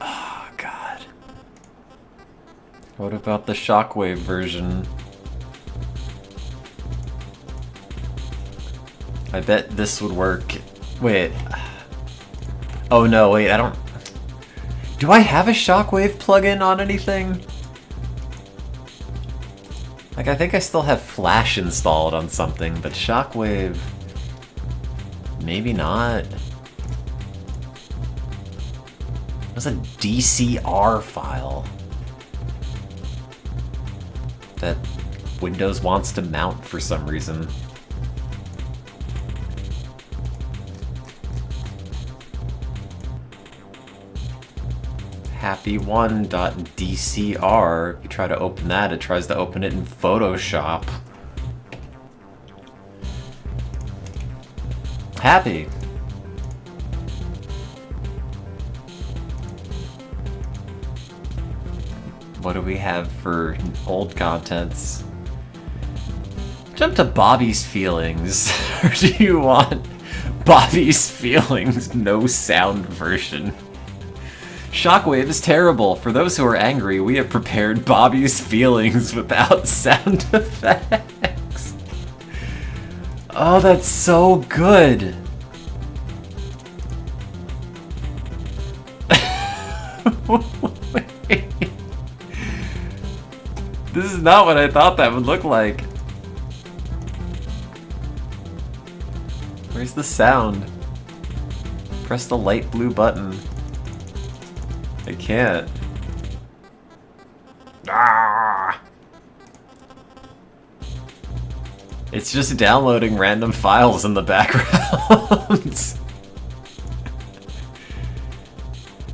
Oh, God. What about the Shockwave version? I bet this would work. Wait. Oh no, wait, I don't... Do I have a Shockwave plugin on anything? Like, I think I still have Flash installed on something, but Shockwave... Maybe not. There's a DCR file that Windows wants to mount for some reason. happy1.dcr. If you try to open that, it tries to open it in Photoshop. Happy. What do we have for old contents? Jump to Bobby's Feelings. Or do you want Bobby's Feelings no sound version? Shockwave is terrible. For those who are angry, we have prepared Bobby's Feelings without sound effects. Oh, that's so good. Wait. This is not what I thought that would look like. Where's the sound? Press the light blue button. I can't. Ah! It's just downloading random files in the background.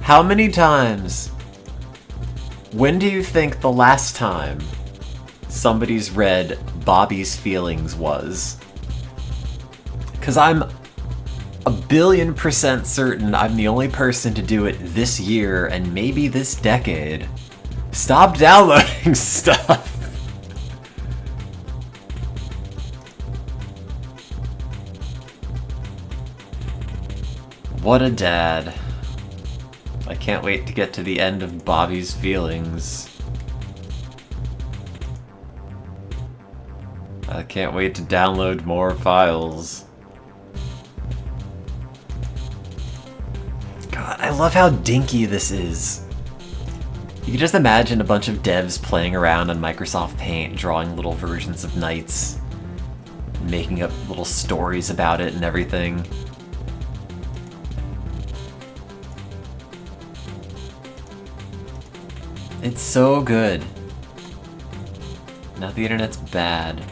How many times? When do you think the last time somebody's read Bobby's Feelings was? 'Cause I'm a billion% certain I'm the only person to do it this year and maybe this decade. Stop downloading stuff! What a dad. I can't wait to get to the end of Bobby's Feelings. I can't wait to download more files. God, I love how dinky this is. You can just imagine a bunch of devs playing around on Microsoft Paint, drawing little versions of Knights, making up little stories about it and everything. It's so good. Now the internet's bad.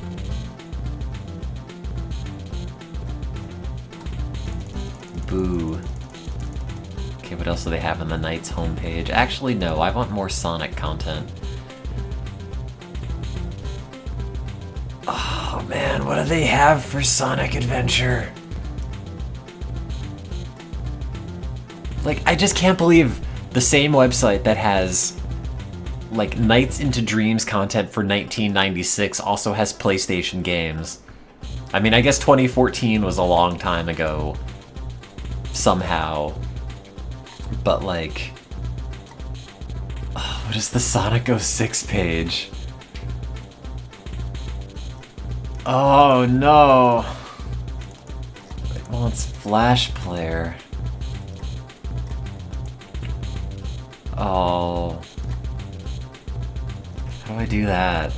Boo. Okay, what else do they have on the Knights homepage? Actually, no, I want more Sonic content. Oh man, what do they have for Sonic Adventure? Like, I just can't believe the same website that has, like, Nights into Dreams content for 1996 also has PlayStation games. I mean, I guess 2014 was a long time ago, somehow. But, like... Oh, what is the Sonic 06 page? Oh, no! It wants Flash Player. Oh. How do I do that?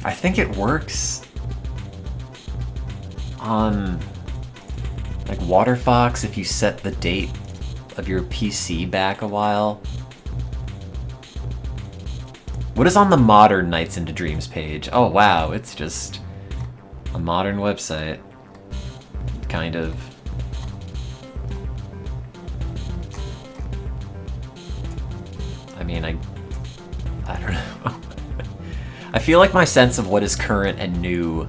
I think it works on like WaterFox if you set the date of your PC back a while. What is on the modern Nights into Dreams page? Oh wow, it's just a modern website. Kind of. I mean, I don't know. I feel like my sense of what is current and new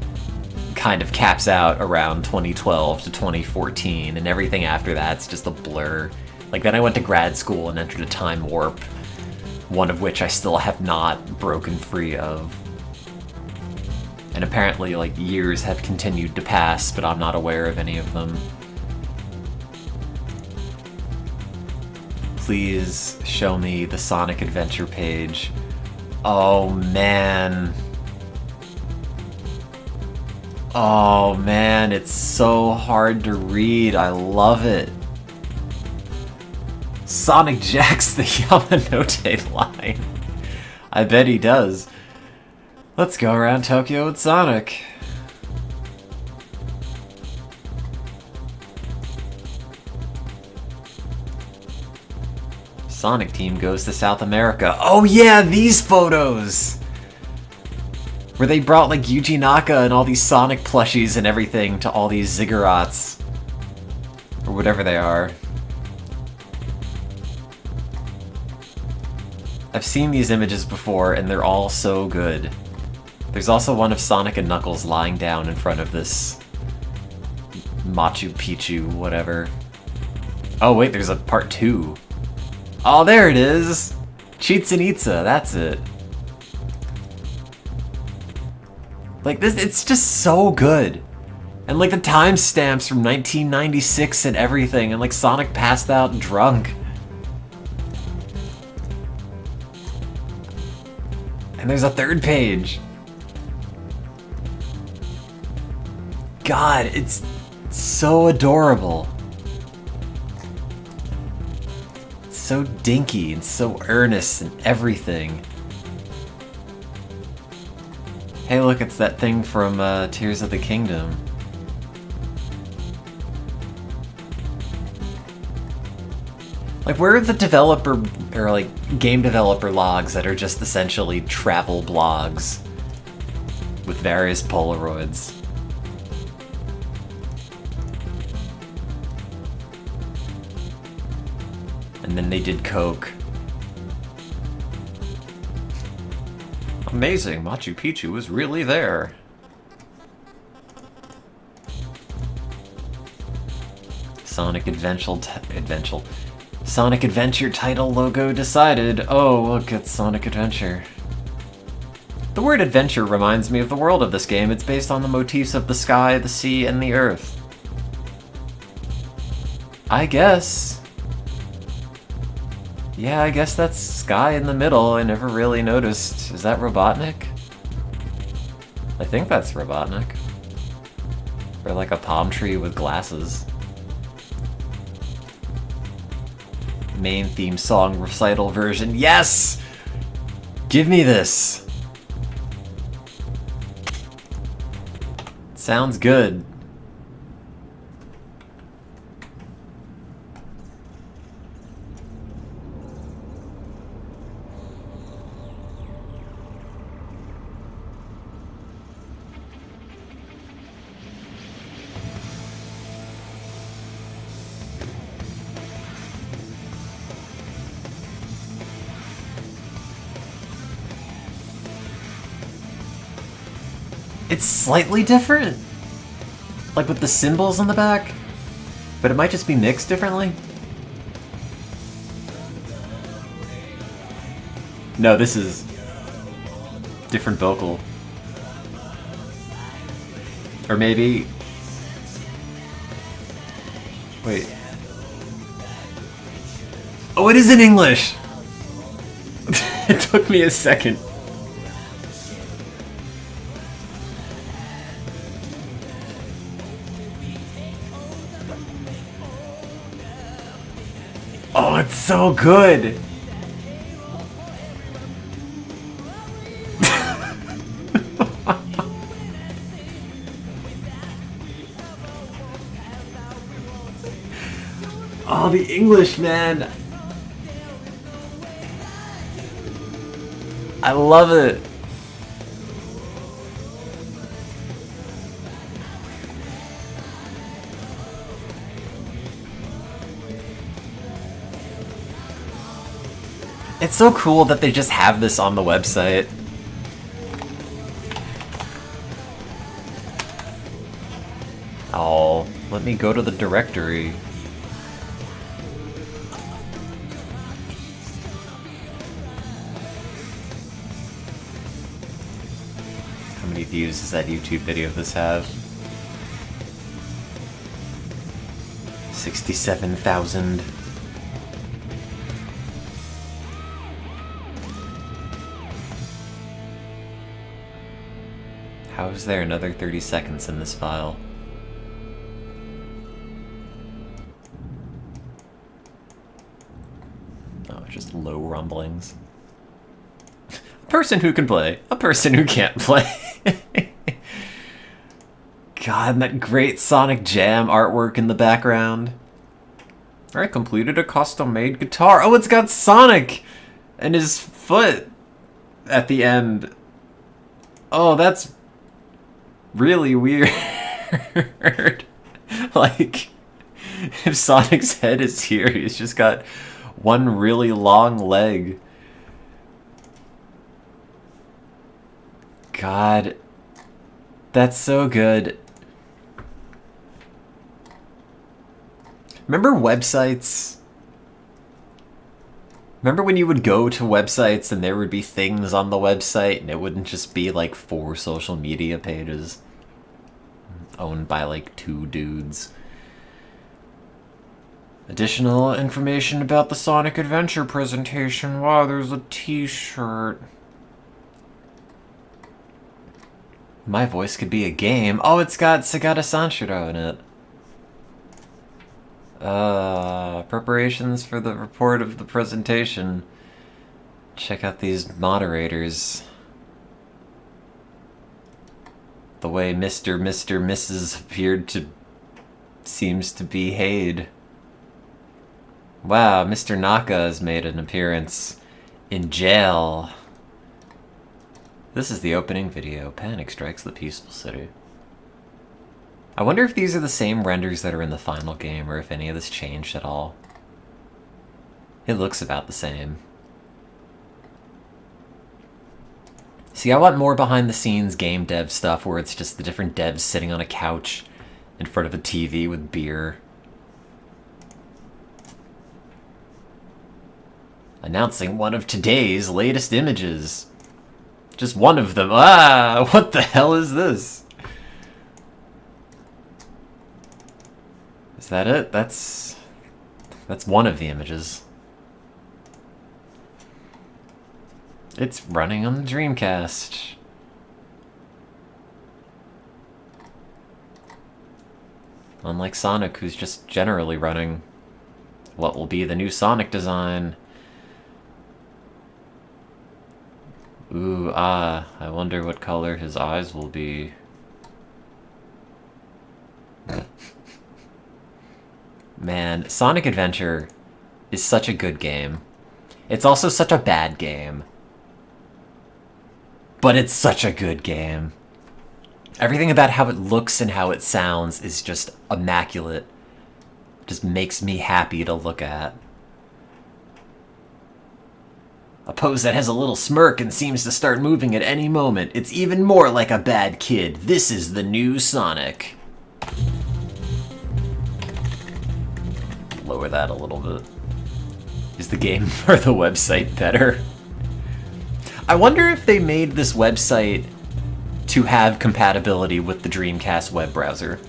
kind of caps out around 2012 to 2014, and everything after that's just a blur. Like, then I went to grad school and entered a time warp, one of which I still have not broken free of. And apparently, like, years have continued to pass, but I'm not aware of any of them. Please show me the Sonic Adventure page. Oh, man. Oh, man, it's so hard to read. I love it. Sonic jacks the Yamanote line. I bet he does. Let's go around Tokyo with Sonic. Sonic Team goes to South America. Oh yeah, these photos! Where they brought like Yuji Naka and all these Sonic plushies and everything to all these ziggurats. Or whatever they are. I've seen these images before and they're all so good. There's also one of Sonic and Knuckles lying down in front of this Machu Picchu, whatever. Oh wait, there's a part 2. Oh, there it is! Chichen Itza, that's it. Like, this, it's just so good. And like the timestamps from 1996 and everything, and like Sonic passed out drunk. And there's a third page. God, it's so adorable. It's so dinky and so earnest and everything. Hey look, it's that thing from Tears of the Kingdom. Like, where are the developer, or like, game developer logs that are just essentially travel blogs with various Polaroids? And then they did Coke. Amazing, Machu Picchu was really there. Sonic Sonic Adventure title logo decided. Oh, look, it's Sonic Adventure. The word adventure reminds me of the world of this game. It's based on the motifs of the sky, the sea, and the earth. I guess. Yeah, I guess that's sky in the middle. I never really noticed. Is that Robotnik? I think that's Robotnik. Or like a palm tree with glasses. Main theme song recital version. Yes! Give me this! Sounds good. It's slightly different, like with the symbols on the back, but it might just be mixed differently. No, this is different vocal. Or maybe... Wait. Oh, it is in English! It took me a second. Oh, it's so good! Oh, the English, man! I love it! It's so cool that they just have this on the website. Oh, let me go to the directory. How many views does that YouTube video of this have? 67,000. How is there another 30 seconds in this file? Oh, just low rumblings. A person who can play, a person who can't play. God, and that great Sonic Jam artwork in the background. I completed a custom-made guitar. Oh, it's got Sonic and his foot at the end. Oh, that's really weird. Like, if Sonic's head is here, he's just got one really long leg. God, that's so good. Remember websites? Remember when you would go to websites and there would be things on the website and it wouldn't just be like 4 social media pages owned by like 2 dudes? Additional information about the Sonic Adventure presentation. Wow, there's a t-shirt. My voice could be a game. Oh, it's got Sagata Sanshiro in it. Preparations for the report of the presentation. Check out these moderators. The way Mr. Mrs. appeared to... seems to be Hade. Wow, Mr. Naka has made an appearance in jail. This is the opening video. Panic strikes the peaceful city. I wonder if these are the same renders that are in the final game, or if any of this changed at all. It looks about the same. See, I want more behind-the-scenes game dev stuff where it's just the different devs sitting on a couch in front of a TV with beer. Announcing one of today's latest images. Just one of them. Ah, what the hell is this? Is that it? That's one of the images. It's running on the Dreamcast. Unlike Sonic, who's just generally running what will be the new Sonic design. Ooh, I wonder what color his eyes will be. Man, Sonic Adventure is such a good game. It's also such a bad game. But it's such a good game. Everything about how it looks and how it sounds is just immaculate. Just makes me happy to look at. A pose that has a little smirk and seems to start moving at any moment. It's even more like a bad kid. This is the new Sonic. Lower that a little bit. Is the game or the website better? I wonder if they made this website to have compatibility with the Dreamcast web browser.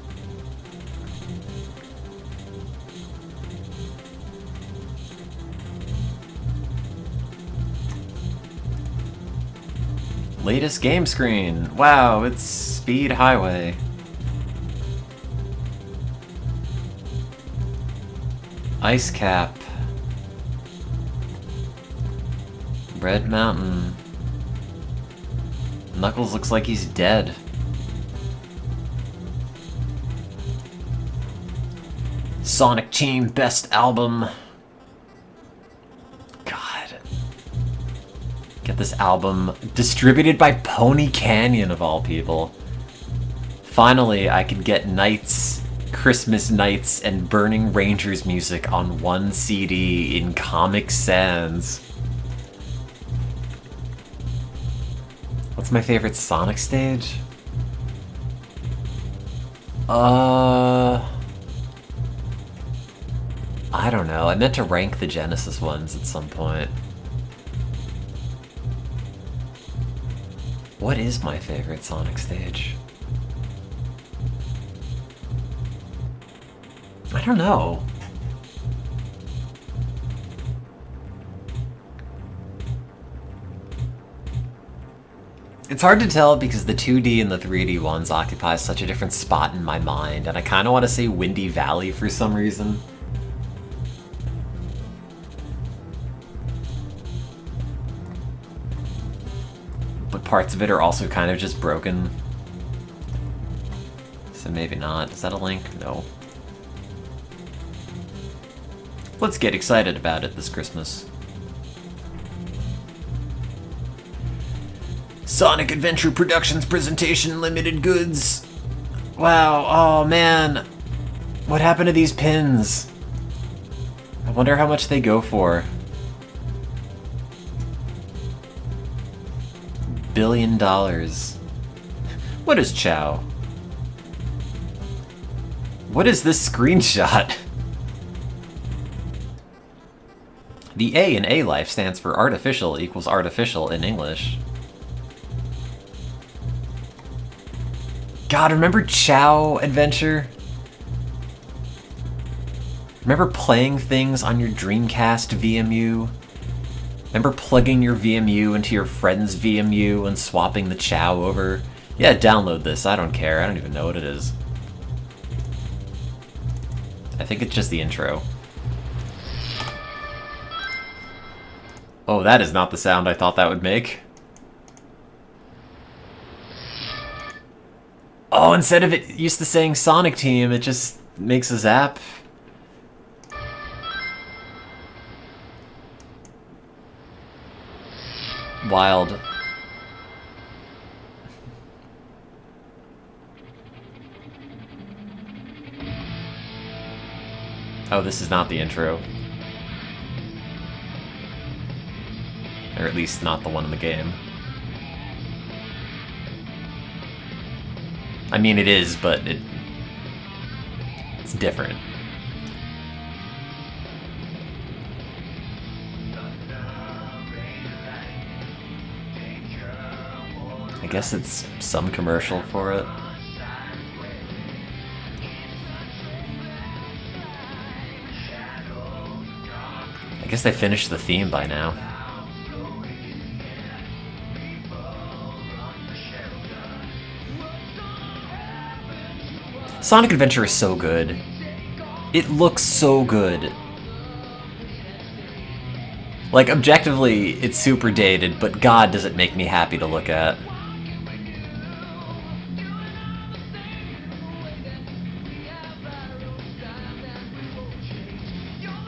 Latest game screen. Wow, it's Speed Highway. Ice Cap. Red Mountain. Knuckles looks like he's dead. StereotoneTim Best Album. God. Get this album distributed by Pony Canyon of all people. Finally, I could get Nights, Christmas Nights, and Burning Rangers music on one CD in Comic Sans. What's my favorite Sonic stage? I don't know. I meant to rank the Genesis ones at some point. What is my favorite Sonic stage? I don't know. It's hard to tell because the 2D and the 3D ones occupy such a different spot in my mind, and I kind of want to say Windy Valley for some reason. But parts of it are also kind of just broken. So maybe not. Is that a link? No. Let's get excited about it this Christmas. Sonic Adventure Productions Presentation Limited Goods. Wow, oh man. What happened to these pins? I wonder how much they go for. $1 billion. What is Chow? What is this screenshot? The A in A-Life stands for artificial equals artificial in English. God, remember Chow Adventure? Remember playing things on your Dreamcast VMU? Remember plugging your VMU into your friend's VMU and swapping the Chow over? Yeah, download this. I don't care. I don't even know what it is. I think it's just the intro. Oh, that is not the sound I thought that would make. Oh, instead of it used to saying StereotoneTim, it just makes a zap. Wild. Oh, this is not the intro. Or at least not the one in the game. I mean, it is, but it's different. I guess it's some commercial for it. I guess they finished the theme by now. Sonic Adventure is so good. It looks so good. Like, objectively, it's super dated, but God, does it make me happy to look at.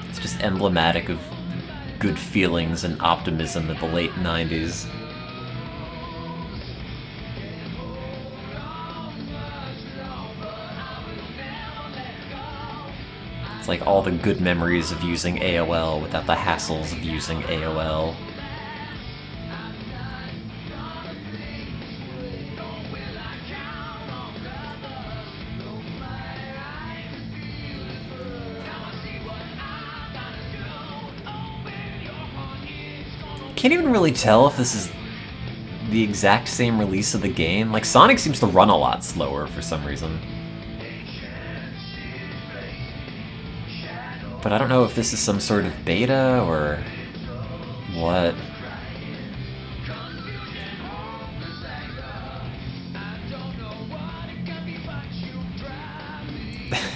It's just emblematic of good feelings and optimism in the late 90s. Like all the good memories of using AOL without the hassles of using AOL. Can't even really tell if this is the exact same release of the game. Like, Sonic seems to run a lot slower for some reason. But I don't know if this is some sort of beta or what.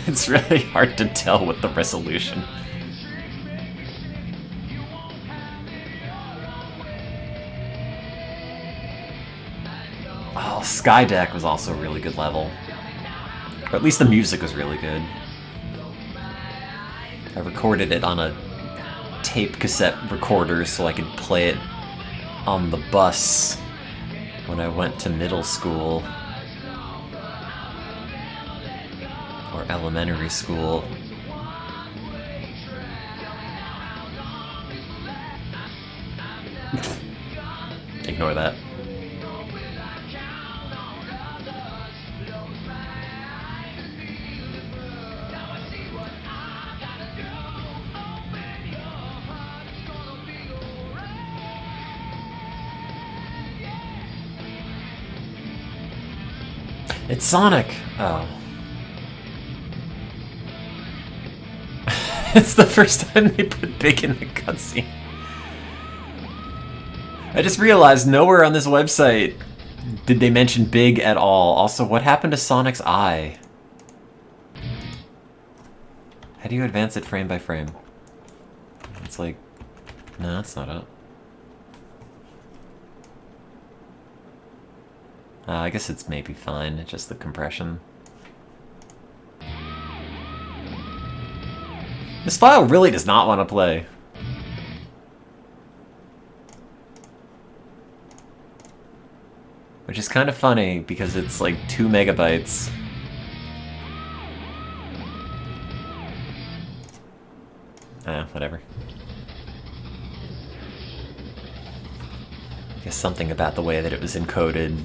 It's really hard to tell with the resolution. Oh, Skydeck was also a really good level. Or at least the music was really good. I recorded it on a tape cassette recorder so I could play it on the bus when I went to middle school. Or elementary school. Ignore that. It's Sonic! Oh. It's the first time they put Big in the cutscene. I just realized nowhere on this website did they mention Big at all. Also, what happened to Sonic's eye? How do you advance it frame by frame? It's like... No, that's not it. I guess it's maybe fine, it's just the compression. This file really does not want to play. Which is kind of funny, because it's like 2 megabytes. Whatever. I guess something about the way that it was encoded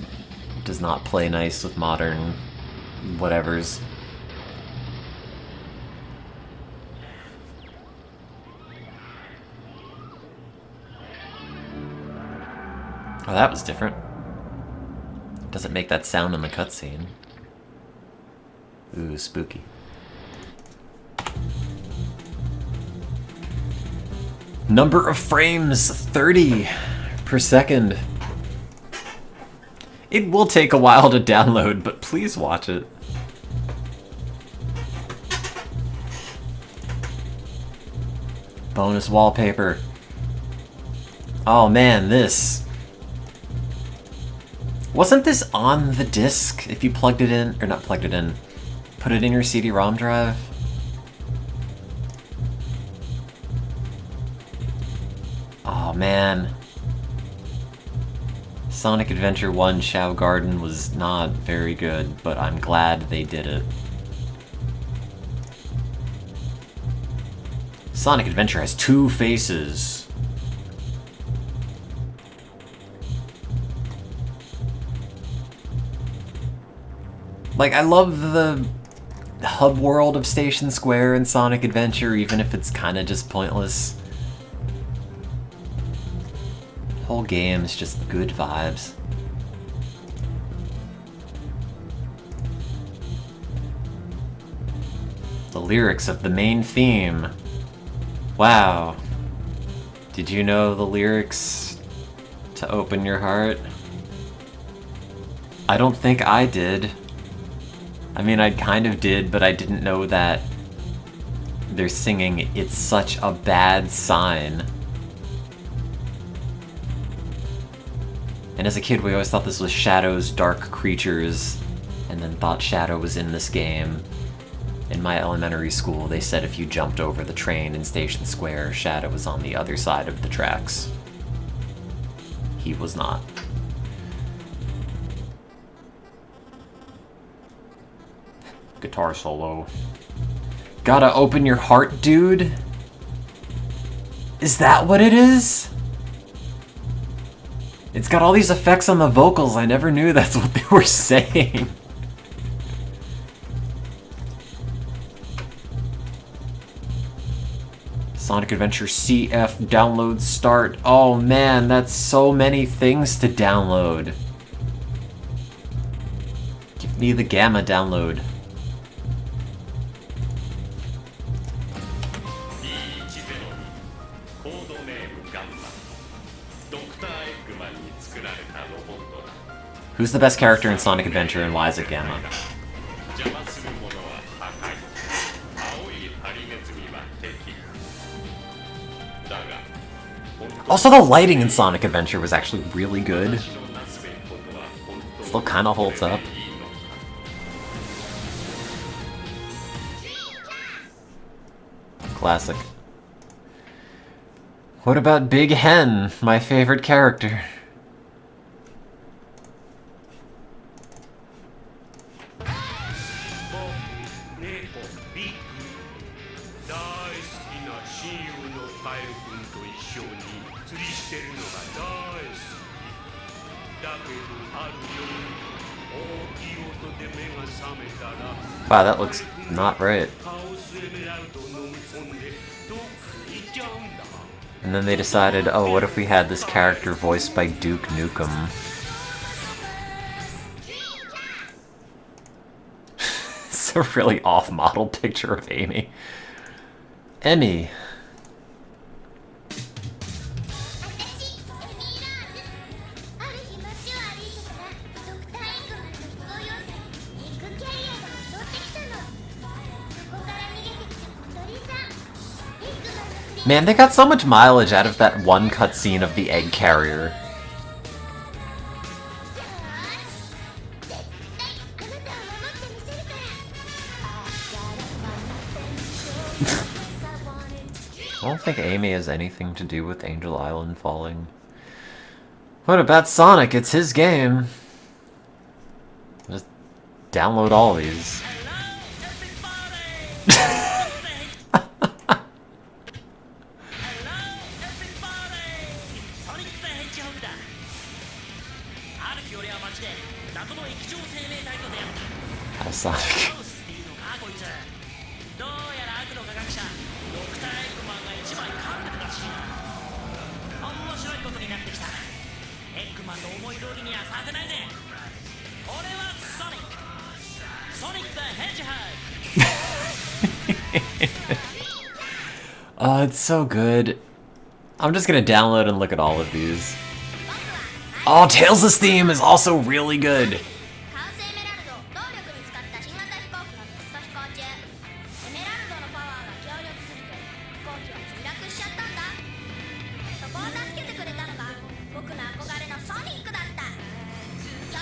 does not play nice with modern whatevers. Oh, that was different. Doesn't make that sound in the cutscene. Ooh, spooky. Number of frames, 30 per second. It will take a while to download, but please watch it. Bonus wallpaper. Oh man, this. Wasn't this on the disc if you plugged it in, or not plugged it in, put it in your CD-ROM drive? Oh man. Sonic Adventure 1 Shao Garden was not very good, but I'm glad they did it. Sonic Adventure has 2 faces. Like, I love the hub world of Station Square in Sonic Adventure, even if it's kind of just pointless. Whole game's just good vibes. The lyrics of the main theme. Wow. Did you know the lyrics to Open Your Heart? I don't think I did. I mean, I kind of did, but I didn't know that they're singing "It's Such a Bad Sign." And as a kid, we always thought this was Shadow's Dark Creatures, and then thought Shadow was in this game. In my elementary school, they said if you jumped over the train in Station Square, Shadow was on the other side of the tracks. He was not. Guitar solo. Gotta open your heart, dude? Is that what it is? It's got all these effects on the vocals. I never knew that's what they were saying. Sonic Adventure CF download start. Oh man, that's so many things to download. Give me the Gamma download. Who's the best character in Sonic Adventure and why is it Gamma? Also, the lighting in Sonic Adventure was actually really good. Still kind of holds up. Classic. What about Big Hen, my favorite character? Wow, that looks not right. And then they decided, oh, what if we had this character voiced by Duke Nukem? It's a really off-model picture of Amy. Emmy. Man, they got so much mileage out of that one cutscene of the egg carrier. I don't think Amy has anything to do with Angel Island falling. What about Sonic? It's his game. Just download all these. Hi, Sonic. Oh, it's so good. I'm just gonna download and look at all of these. Oh, Tails' theme is also really good.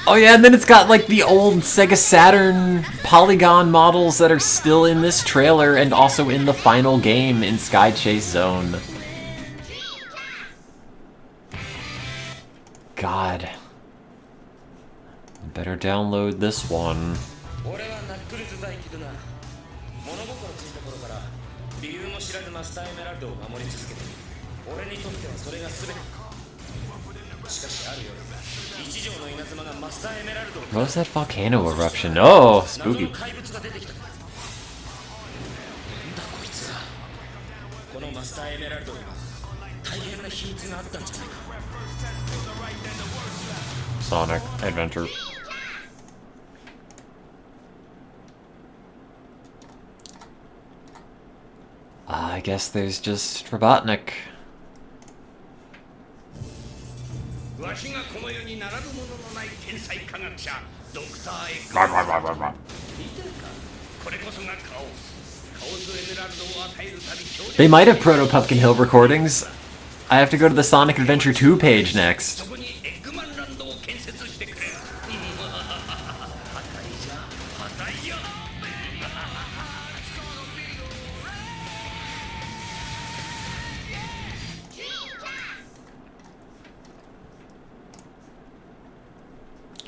Oh yeah, and then it's got like the old Sega Saturn polygon models that are still in this trailer and also in the final game in Sky Chase Zone. God. Better download this one. What was that volcano eruption? Oh, spooky. Sonic Adventure. I guess there's just Robotnik. They might have Proto Pumpkin Hill recordings. I have to go to the Sonic Adventure 2 page next.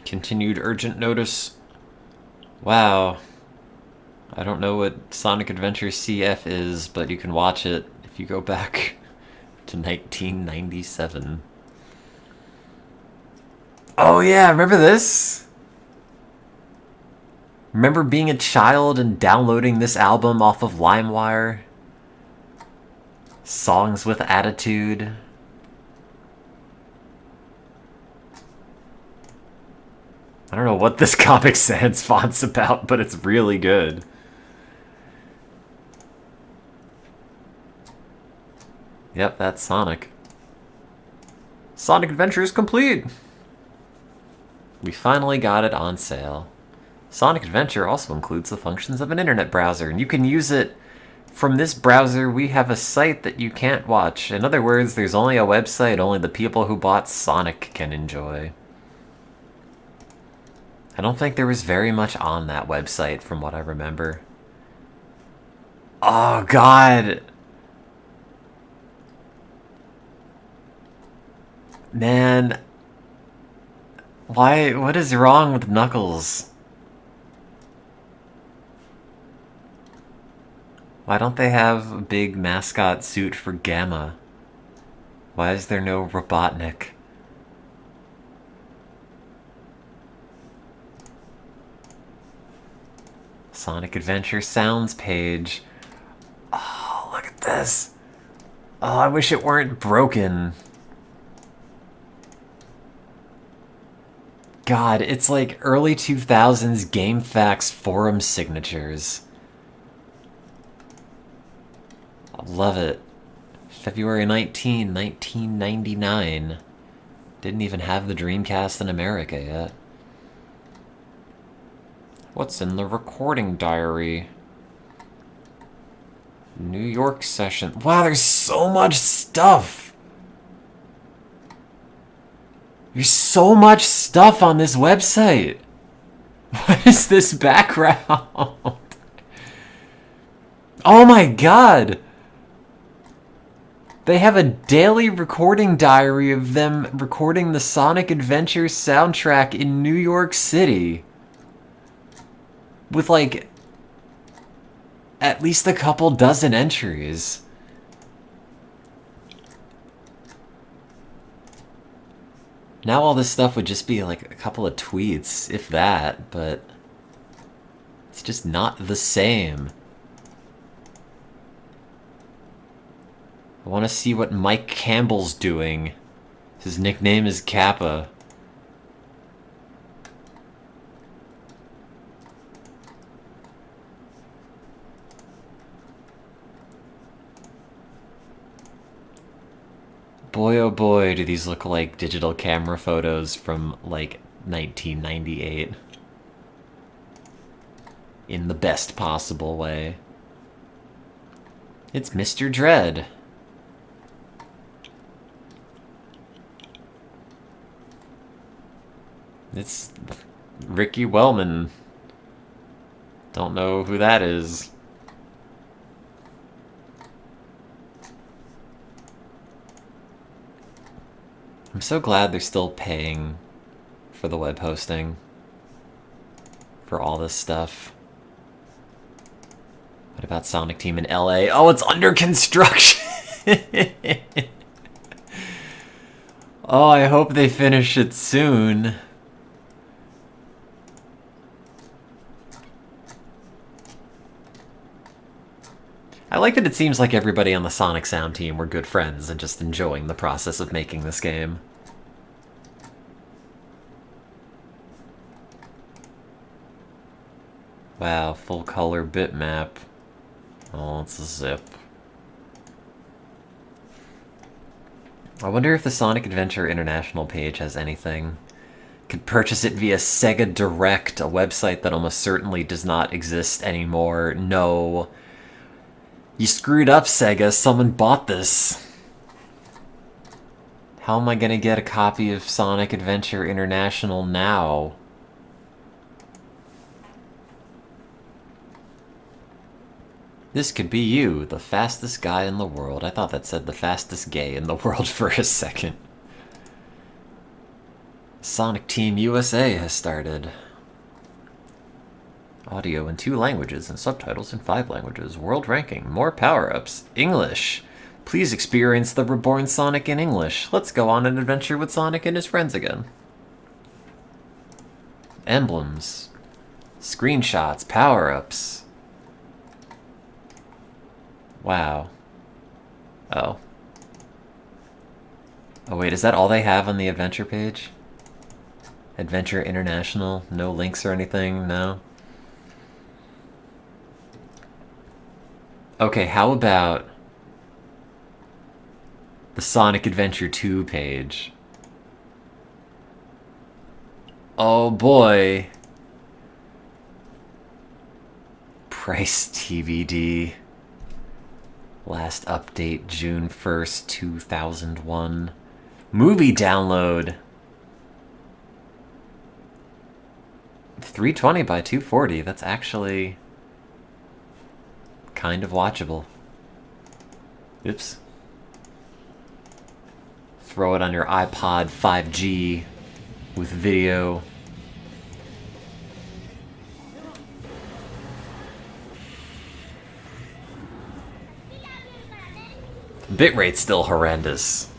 Continued urgent notice. Wow. I don't know what Sonic Adventure CF is, but you can watch it if you go back to 1997. Oh yeah, remember this? Remember being a child and downloading this album off of LimeWire? Songs with attitude. I don't know what this Comic Sans font's about, but it's really good. Yep, that's Sonic. Sonic Adventure is complete! We finally got it on sale. Sonic Adventure also includes the functions of an internet browser, and you can use it from this browser. We have a site that you can't watch. In other words, there's only a website only the people who bought Sonic can enjoy. I don't think there was very much on that website from what I remember. Oh, God! Man. Why? What is wrong with Knuckles? Why don't they have a big mascot suit for Gamma? Why is there no Robotnik? Sonic Adventure Sounds page. Oh, look at this. Oh, I wish it weren't broken. God, it's like early 2000s GameFAQs forum signatures. I love it. February 19, 1999. Didn't even have the Dreamcast in America yet. What's in the recording diary? New York session. Wow, there's so much stuff! There's so much stuff on this website! What is this background? Oh my god! They have a daily recording diary of them recording the Sonic Adventure soundtrack in New York City. With, like, at least a couple dozen entries. Now all this stuff would just be, like, a couple of tweets, if that, but it's just not the same. I want to see what Mike Campbell's doing. His nickname is Kappa. Boy oh boy, do these look like digital camera photos from, like, 1998. In the best possible way. It's Mr. Dread. It's Ricky Wellman. Don't know who that is. I'm so glad they're still paying for the web hosting for all this stuff. What about Sonic Team in LA? Oh, it's under construction! Oh, I hope they finish it soon. I like that it seems like everybody on the Sonic Sound team were good friends and just enjoying the process of making this game. Wow, full color bitmap. Oh, it's a zip. I wonder if the Sonic Adventure International page has anything. Could purchase it via Sega Direct, a website that almost certainly does not exist anymore. No. You screwed up, Sega. Someone bought this. How am I gonna get a copy of Sonic Adventure International now? This could be you, the fastest guy in the world. I thought that said the fastest gay in the world for a second. Sonic Team USA has started. Audio in 2 languages and subtitles in 5 languages. World ranking. More power-ups. English. Please experience the reborn Sonic in English. Let's go on an adventure with Sonic and his friends again. Emblems. Screenshots. Power-ups. Wow. Oh. Oh wait, is that all they have on the adventure page? Adventure International? No links or anything? No? Okay, how about the Sonic Adventure 2 page? Oh boy. Price TBD. Last update June 1st, 2001. Movie download. 320 by 240. That's actually kind of watchable. Oops. Throw it on your iPod 5G with video. Bitrate's still horrendous.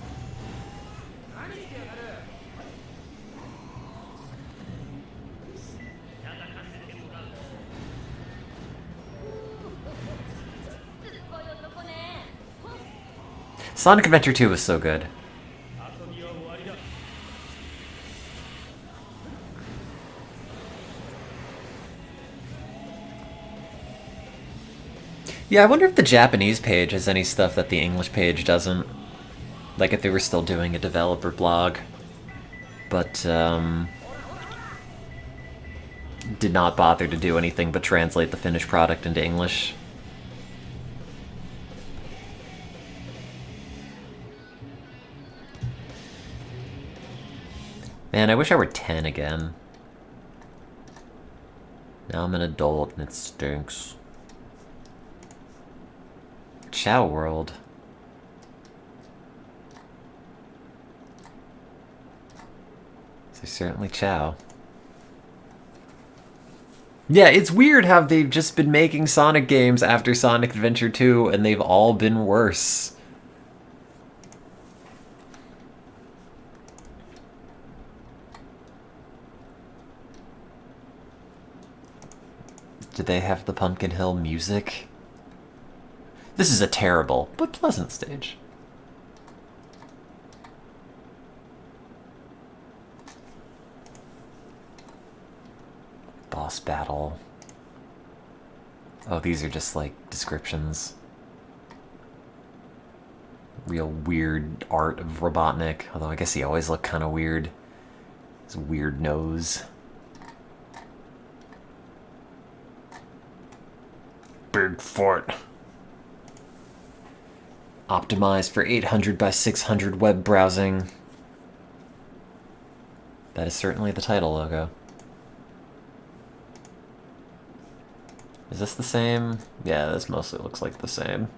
Sonic Adventure 2 was so good. Yeah, I wonder if the Japanese page has any stuff that the English page doesn't. Like if they were still doing a developer blog. But, did not bother to do anything but translate the finished product into English. Man, I wish I were 10 again. Now I'm an adult and it stinks. Chow World. They're certainly Chow. Yeah, it's weird how they've just been making Sonic games after Sonic Adventure 2 and they've all been worse. Did they have the Pumpkin Hill music? This is a terrible, but pleasant stage. Boss battle. Oh, these are just like descriptions. Real weird art of Robotnik, although I guess he always looked kind of weird. His weird nose. Bigfoot. Optimized for 800 by 600 web browsing. That is certainly the title logo. Is this the same? Yeah, this mostly looks like the same.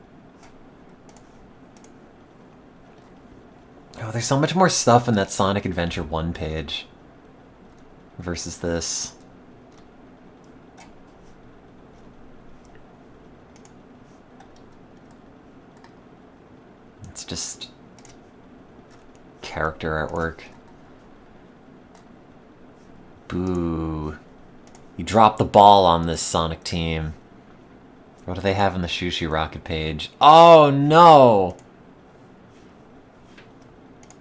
Oh, there's so much more stuff in that Sonic Adventure 1 page versus this. It's just character artwork. Boo. You dropped the ball on this Sonic team. What do they have in the Shushu Rocket page? Oh no!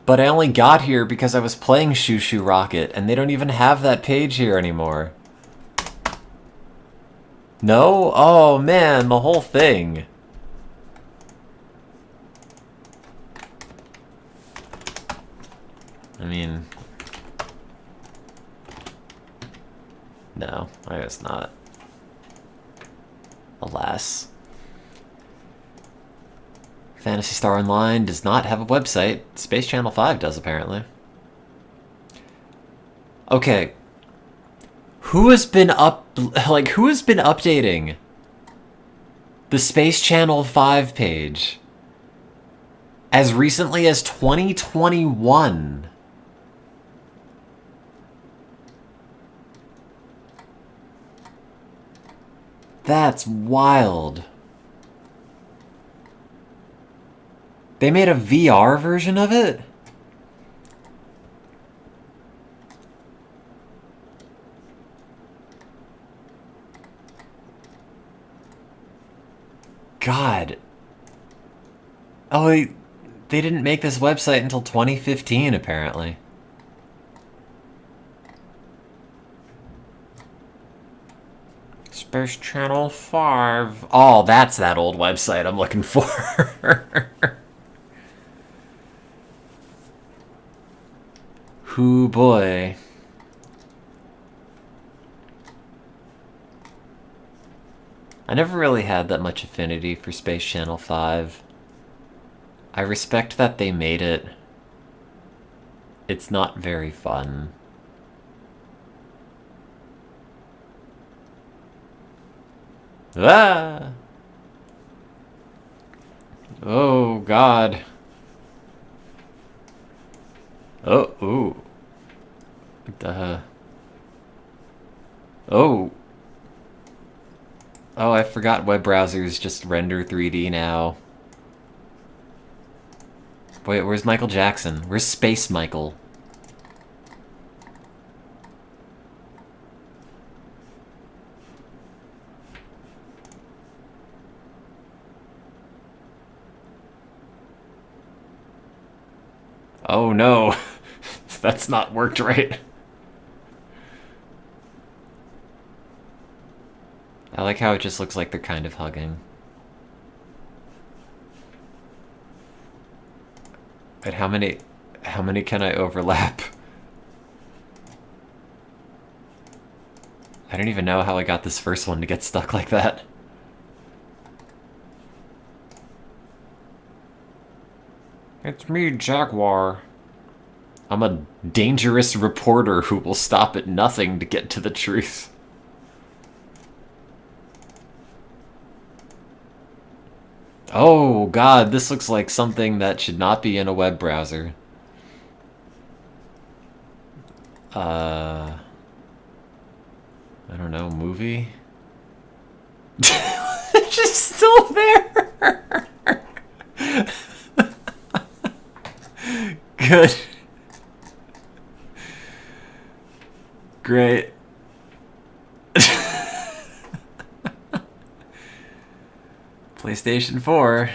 But I only got here because I was playing Shushu Rocket, and they don't even have that page here anymore. No? Oh man, the whole thing. I mean... No, I guess not. Alas. Phantasy Star Online does not have a website. Space Channel 5 does, apparently. Okay. Who has been who has been updating the Space Channel 5 page as recently as 2021? That's wild. They made a VR version of it? God. Oh, they didn't make this website until 2015, apparently. Space Channel 5. Oh, that's that old website I'm looking for. Hoo boy. I never really had that much affinity for Space Channel 5. I respect that they made it. It's not very fun. Ah! Oh, God. Oh, ooh. Oh. Oh, I forgot web browsers just render 3D now. Wait, where's Michael Jackson? Where's Space Michael? Oh no. That's not worked right. I like how it just looks like they're kind of hugging. But how many can I overlap? I don't even know how I got this first one to get stuck like that. It's me, Jaguar. I'm a dangerous reporter who will stop at nothing to get to the truth. Oh god, this looks like something that should not be in a web browser. I don't know, movie? It's just still there! Good. Great. PlayStation 4,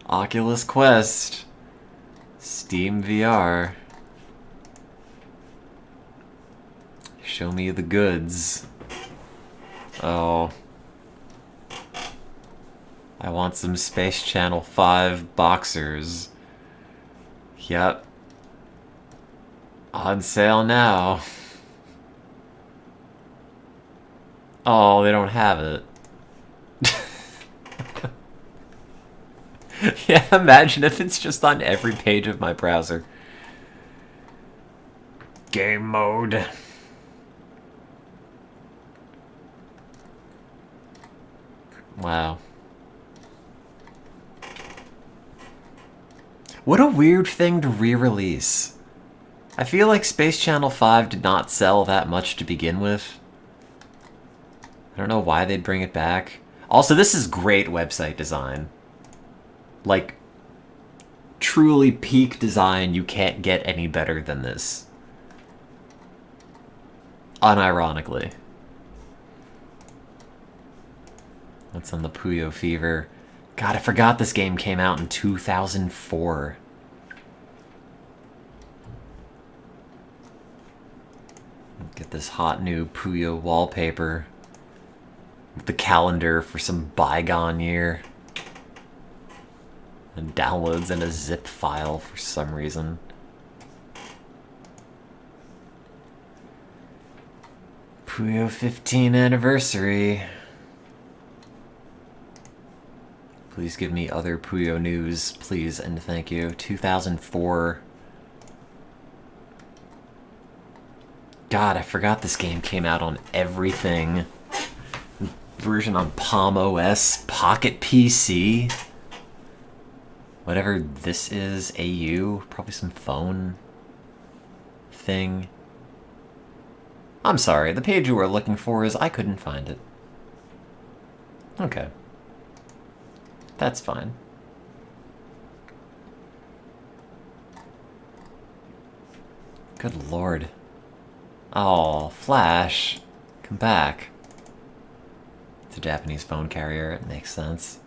Oculus Quest, Steam VR. Show me the goods. Oh. I want some Space Channel 5 boxers. Yep. On sale now. Oh, they don't have it. Yeah, imagine if it's just on every page of my browser. Game mode. Wow. What a weird thing to re-release. I feel like Space Channel 5 did not sell that much to begin with. I don't know why they'd bring it back. Also, this is great website design. Like, truly peak design. You can't get any better than this. Unironically. What's on the Puyo Fever? God, I forgot this game came out in 2004. Get this hot new Puyo wallpaper. With the calendar for some bygone year. And downloads in a zip file for some reason. Puyo 15 anniversary. Please give me other Puyo news, please and thank you. 2004. God, I forgot this game came out on everything. Version on Palm OS, Pocket PC. Whatever this is, AU, probably some phone thing. I'm sorry, the page you were looking for is I couldn't find it. Okay. That's fine. Good lord. Oh, Flash. Come back. It's a Japanese phone carrier, it makes sense.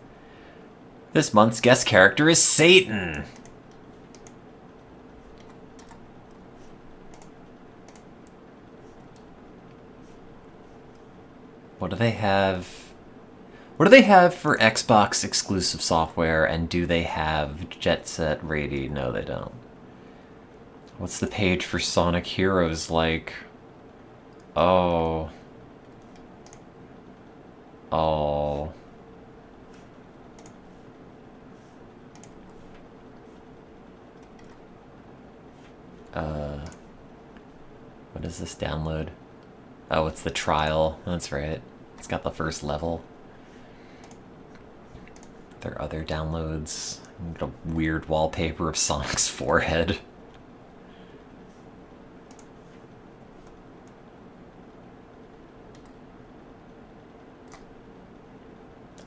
This month's guest character is Satan. What do they have? What do they have for Xbox exclusive software, and do they have Jet Set Radio? No, they don't. What's the page for Sonic Heroes like? Oh. Oh. What does this download? Oh, it's the trial. That's right. It's got the first level. There are other downloads. Got a weird wallpaper of Sonic's forehead.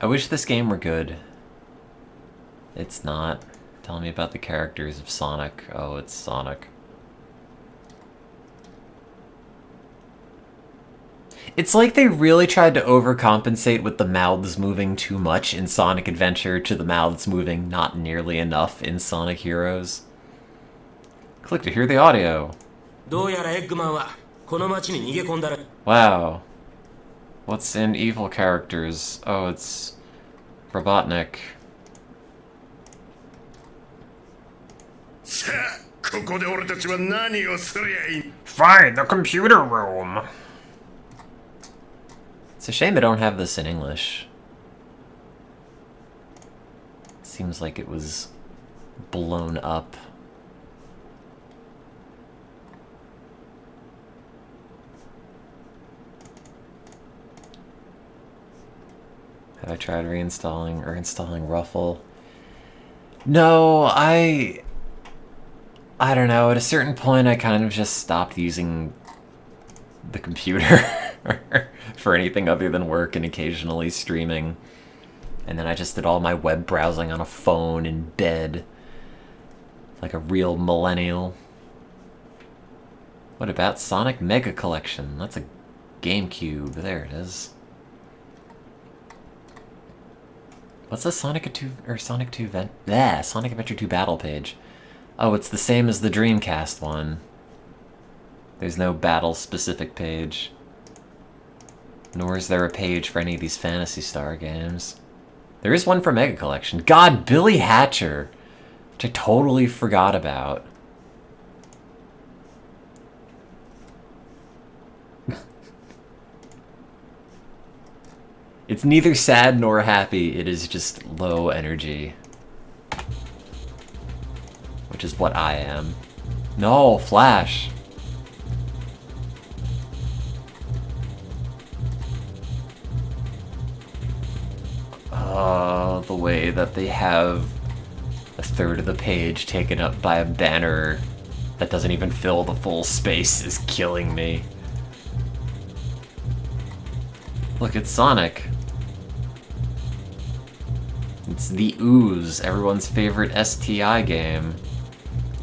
I wish this game were good. It's not. Tell me about the characters of Sonic. Oh, it's Sonic. It's like they really tried to overcompensate with the mouths moving too much in Sonic Adventure to the mouths moving not nearly enough in Sonic Heroes. Click to hear the audio. Wow. What's in evil characters? Oh, it's Robotnik. Find the computer room! It's a shame I don't have this in English. Seems like it was blown up. Have I tried reinstalling or installing Ruffle? No, I don't know. At a certain point, I kind of just stopped using the computer for anything other than work and occasionally streaming. And then I just did all my web browsing on a phone in bed. Like a real millennial. What about Sonic Mega Collection? That's a GameCube. There it is. What's the Sonic Adventure 2 battle page? Oh, it's the same as the Dreamcast one. There's no battle-specific page. Nor is there a page for any of these Phantasy Star games. There is one for Mega Collection. God, Billy Hatcher! Which I totally forgot about. It's neither sad nor happy, it is just low energy. Which is what I am. No, Flash! The way that they have a third of the page taken up by a banner that doesn't even fill the full space is killing me. Look, it's Sonic. It's the Ooze, everyone's favorite STI game.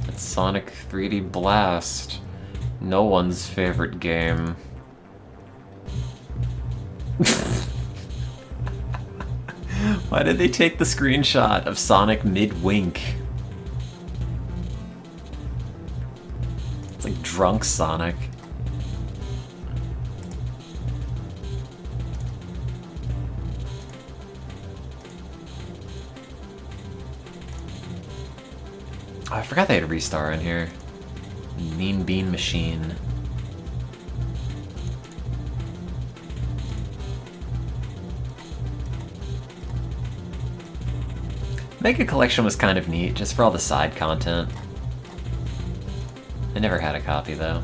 It's Sonic 3D Blast, no one's favorite game. Why did they take the screenshot of Sonic mid-wink? It's like drunk Sonic. Oh, I forgot they had a Restar in here. Mean Bean Machine. Mega Collection was kind of neat, just for all the side content. I never had a copy, though.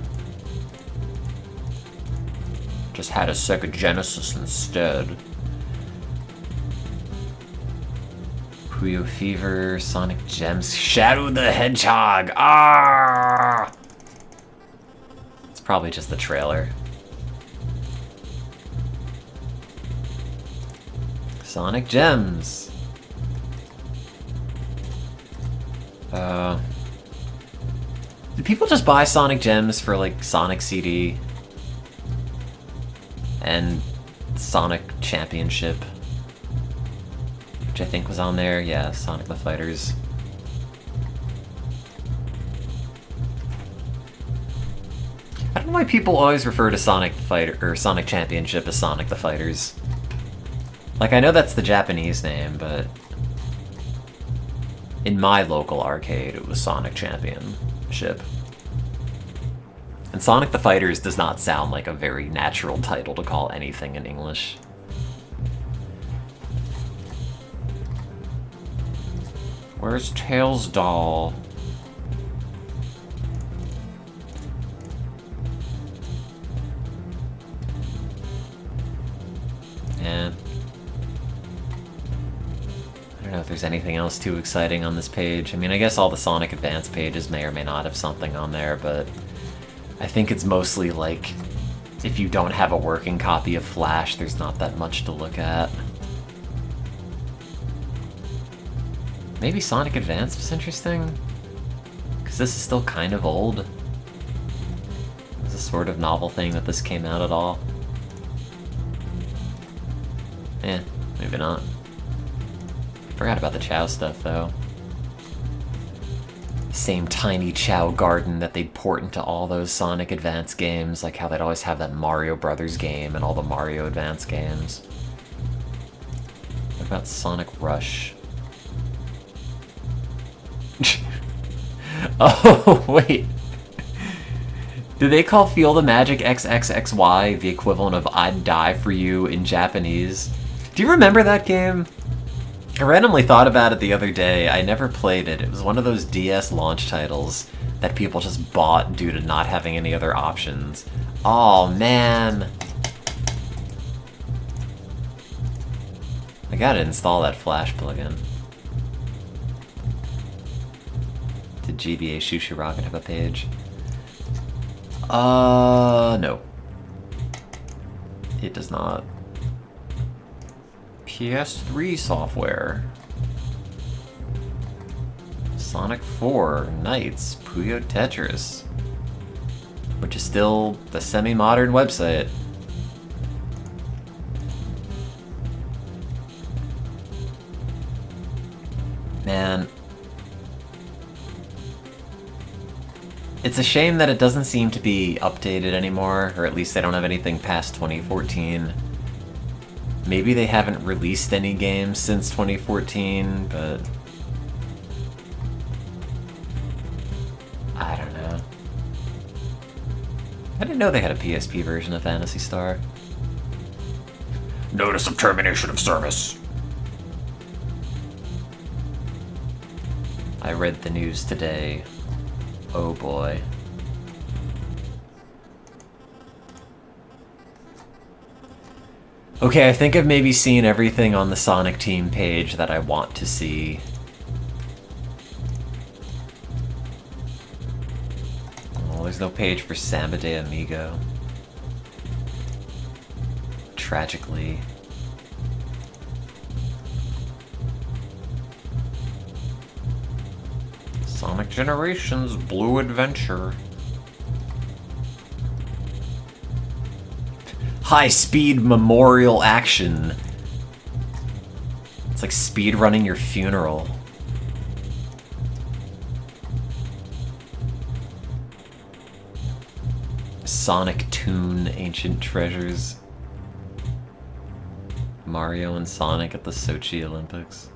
Just had a Sega Genesis instead. Puyo Fever, Sonic Gems, Shadow the Hedgehog! Ah! It's probably just the trailer. Sonic Gems! Do people just buy Sonic Gems for, like, Sonic CD? And Sonic Championship? which I think was on there. Yeah, Sonic the Fighters. I don't know why people always refer to Sonic the Fighter or Sonic Championship as Sonic the Fighters. Like, I know that's the Japanese name, but in my local arcade, it was Sonic Championship. And Sonic the Fighters does not sound like a very natural title to call anything in English. Where's Tails' doll? Yeah. I don't know if there's anything else too exciting on this page. I mean, I guess all the Sonic Advance pages may or may not have something on there, but I think it's mostly like, if you don't have a working copy of Flash, there's not that much to look at. Maybe Sonic Advance was interesting? Because this is still kind of old. It's a sort of novel thing that this came out at all. Eh, maybe not. Forgot about the Chow stuff, though. Same tiny Chow garden that they'd port into all those Sonic Advance games, like how they'd always have that Mario Brothers game and all the Mario Advance games. What about Sonic Rush? Oh, wait. Do they call Feel the Magic XXXY the equivalent of I'd Die for You in Japanese? Do you remember that game? I randomly thought about it the other day. I never played it. It was one of those DS launch titles that people just bought due to not having any other options. Oh, man. I gotta install that Flash plugin. Did GBA Shushu Rocket have a page? No. It does not. PS3 software. Sonic 4, Knights, Puyo Tetris. Which is still the semi-modern website. Man. It's a shame that it doesn't seem to be updated anymore, or at least they don't have anything past 2014. Maybe they haven't released any games since 2014, but I don't know. I didn't know they had a PSP version of Phantasy Star. Notice of termination of service. I read the news today. Oh boy. Okay, I think I've maybe seen everything on the StereotoneTim page that I want to see. Oh, there's no page for Samba de Amigo. Tragically. Sonic Generations Blue Adventure. High-speed memorial action. It's like speed running your funeral. Sonic Toon Ancient Treasures. Mario and Sonic at the Sochi Olympics.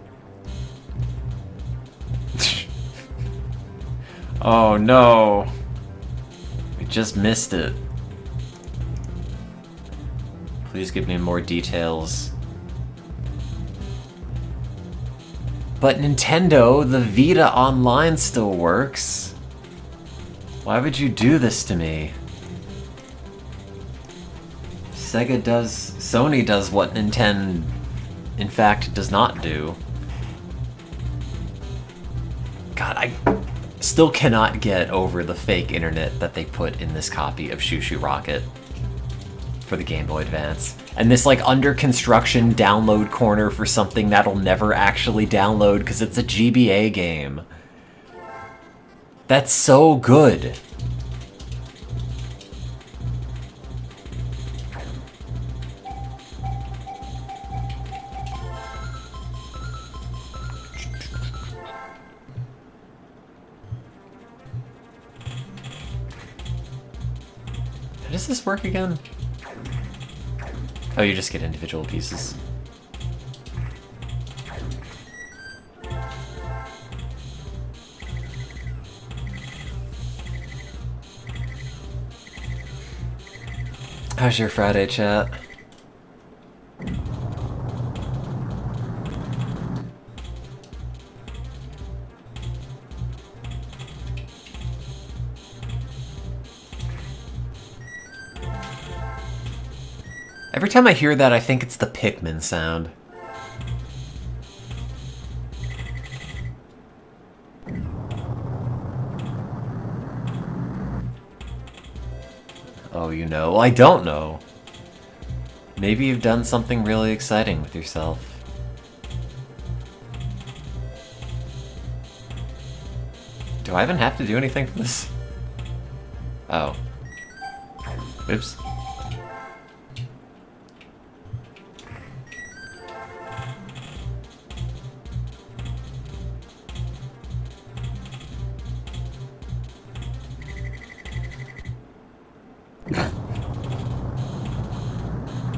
Oh no. We just missed it. Please give me more details. But Nintendo, the Vita Online still works. Why would you do this to me? Sony does what Nintendo, in fact, does not do. God, I still cannot get over the fake internet that they put in this copy of Shushu Rocket for the Game Boy Advance. And this like under construction download corner for something that'll never actually download because it's a GBA game. That's so good. does this work again? Oh, you just get individual pieces. How's your Friday, chat? Every time I hear that, I think it's the Pikmin sound. Oh, you know? Well, I don't know. Maybe you've done something really exciting with yourself. Do I even have to do anything for this? Oh. Oops.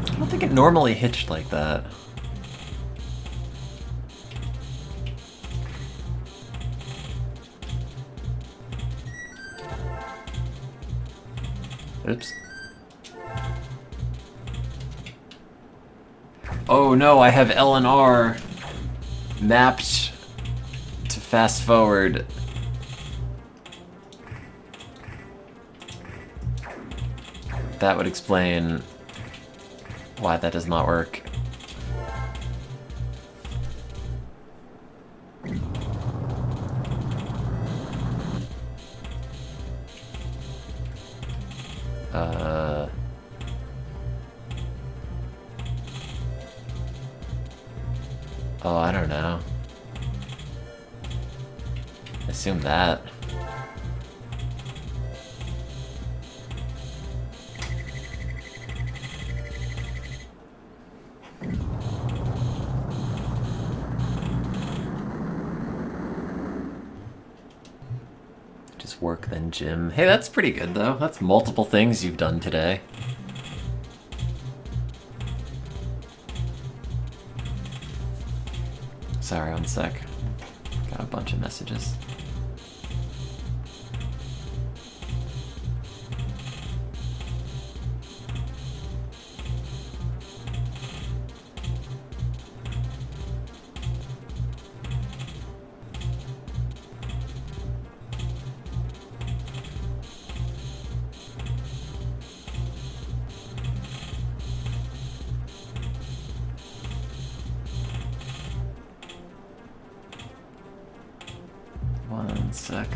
I don't think it normally hitched like that. Oops. Oh no, I have L and R mapped to fast forward. That would explain why that does not work. Oh, I don't know. Assume that. Just work, then gym. Hey, that's pretty good, though. That's multiple things you've done today. Sorry, one sec. Got a bunch of messages. One sec.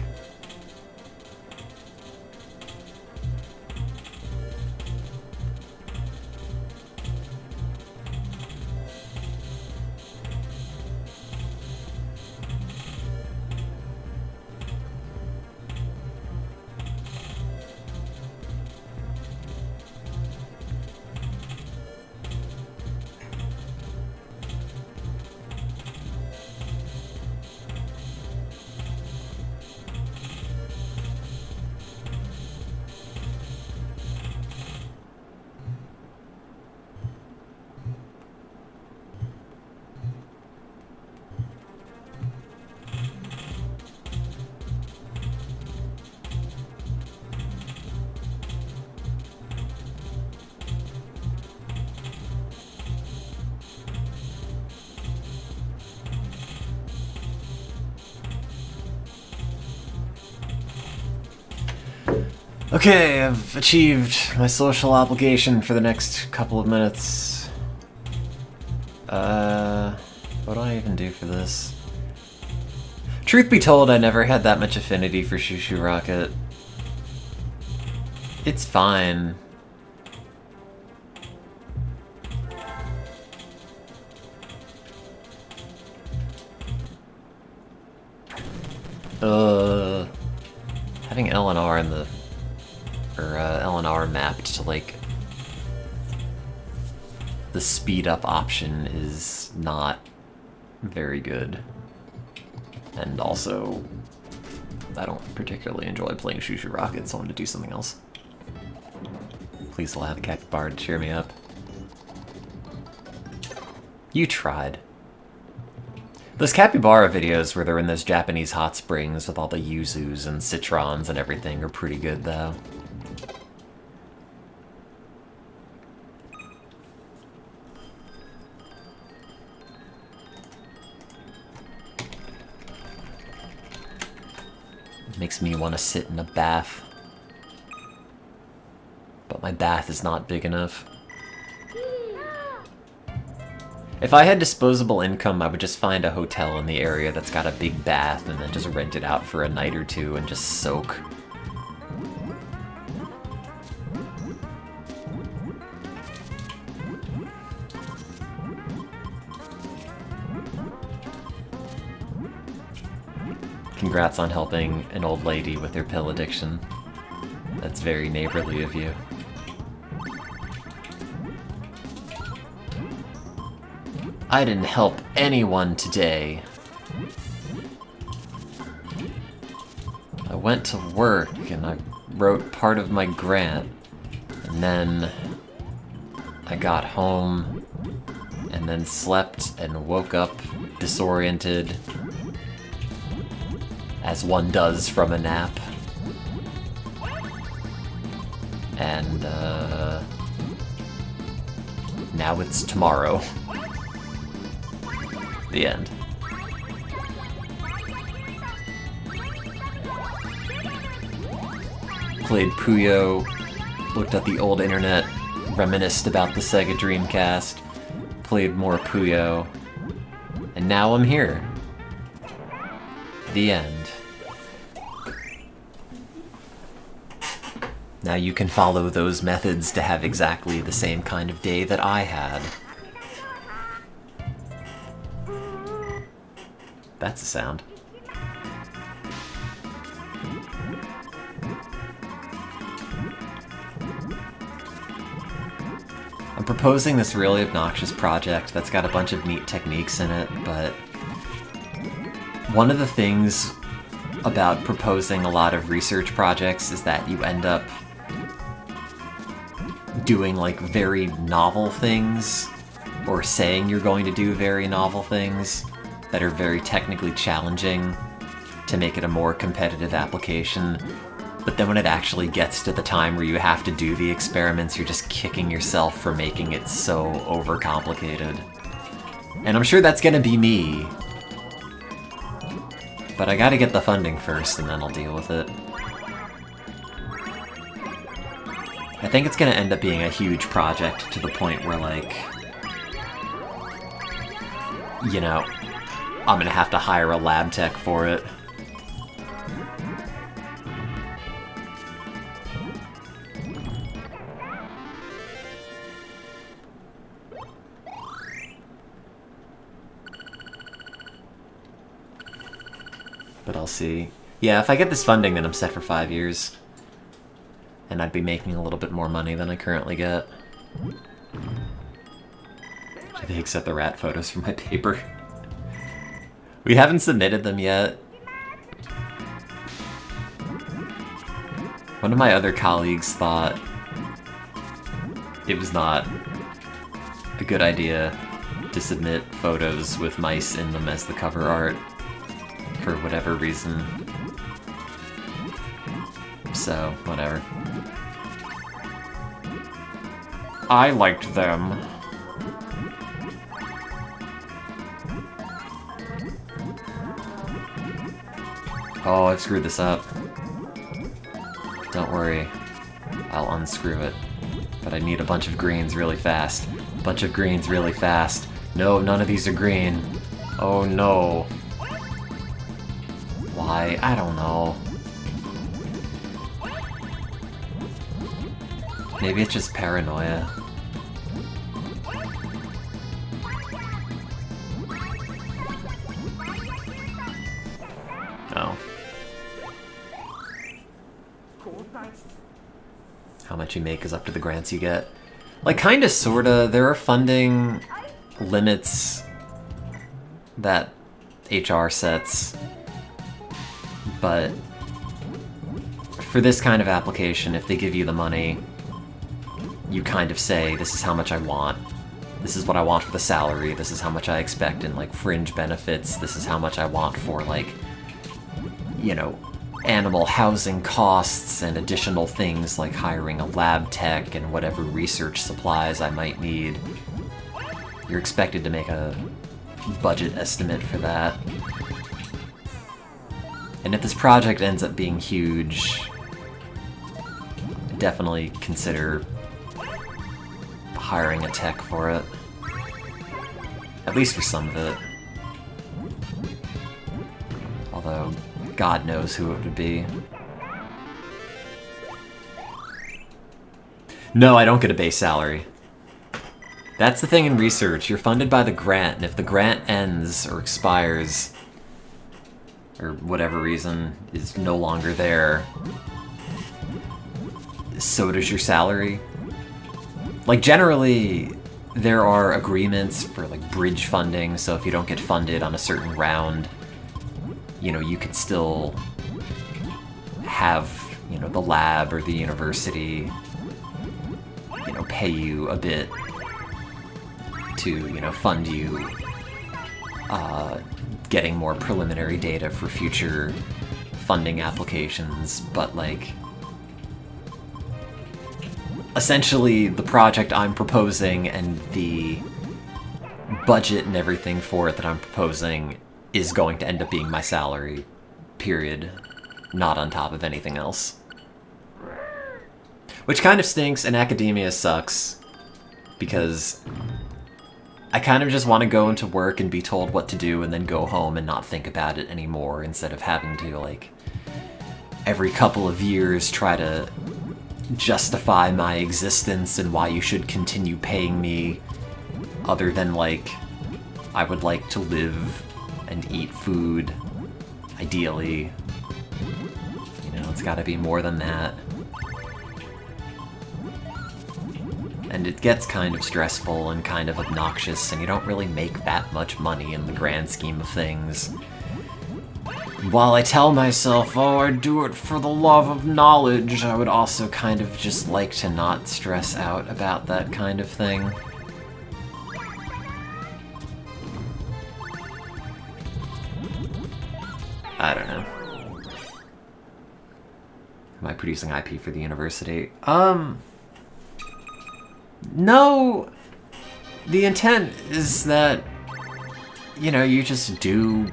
Okay, I've achieved my social obligation for the next couple of minutes. What do I even do for this? Truth be told, I never had that much affinity for Shoo Shoo Rocket. It's fine. Having L and R in the L and R mapped to like the speed up option is not very good, and also I don't particularly enjoy playing Shoo Shoo Rocket, so I want to do something else. Please allow the capybara to cheer me up. You tried. Those capybara videos where they're in those Japanese hot springs with all the yuzus and citrons and everything are pretty good, though. It makes me want to sit in a bath. But my bath is not big enough. If I had disposable income, I would just find a hotel in the area that's got a big bath and then just rent it out for a night or two and just soak. Congrats on helping an old lady with her pill addiction. That's very neighborly of you. I didn't help anyone today. I went to work and I wrote part of my grant. And then I got home and then slept and woke up disoriented, as one does from a nap. And now it's tomorrow. The end. Played Puyo, looked at the old internet, reminisced about the Sega Dreamcast, played more Puyo, and now I'm here. The end. Now you can follow those methods to have exactly the same kind of day that I had. That's a sound. I'm proposing this really obnoxious project that's got a bunch of neat techniques in it, but one of the things about proposing a lot of research projects is that you end up doing like very novel things, or saying you're going to do very novel things that are very technically challenging to make it a more competitive application. But then when it actually gets to the time where you have to do the experiments, you're just kicking yourself for making it so overcomplicated. And I'm sure that's gonna be me. But I gotta get the funding first, and then I'll deal with it. I think it's gonna end up being a huge project to the point where, like, you know, I'm gonna have to hire a lab tech for it. But I'll see. Yeah, if I get this funding, then I'm set for 5 years. And I'd be making a little bit more money than I currently get. Do they accept the rat photos for my paper? We haven't submitted them yet. One of my other colleagues thought it was not a good idea to submit photos with mice in them as the cover art for whatever reason. So, whatever. I liked them. Oh, I've screwed this up. Don't worry. I'll unscrew it. But I need a bunch of greens really fast. A bunch of greens really fast. No, none of these are green. Oh no. Why? I don't know. Maybe it's just paranoia. Oh. How much you make is up to the grants you get. Like, kinda, sorta. There are funding limits that HR sets, but for this kind of application, if they give you the money, you kind of say, this is how much I want. This is what I want for the salary. This is how much I expect in, like, fringe benefits. This is how much I want for, like, you know, animal housing costs and additional things like hiring a lab tech and whatever research supplies I might need. You're expected to make a budget estimate for that. And if this project ends up being huge, definitely consider hiring a tech for it. At least for some of it. Although, God knows who it would be. No, I don't get a base salary. That's the thing in research. You're funded by the grant, and if the grant ends or expires, or whatever reason is no longer there, so does your salary. Like, generally, there are agreements for, like, bridge funding, so if you don't get funded on a certain round, you know, you could still have, you know, the lab or the university, you know, pay you a bit to, you know, fund you getting more preliminary data for future funding applications, but, like, essentially the project I'm proposing and the budget and everything for it that I'm proposing is going to end up being my salary, period, not on top of anything else. Which kind of stinks, and academia sucks, because I kind of just want to go into work and be told what to do and then go home and not think about it anymore, instead of having to, like, every couple of years try to justify my existence and why you should continue paying me, other than, like, I would like to live and eat food, ideally. You know, it's gotta be more than that. And it gets kind of stressful and kind of obnoxious, and you don't really make that much money in the grand scheme of things. While I tell myself, oh, I do it for the love of knowledge, I would also kind of just like to not stress out about that kind of thing. I don't know. Am I producing IP for the university? No. The intent is that, you know, you just do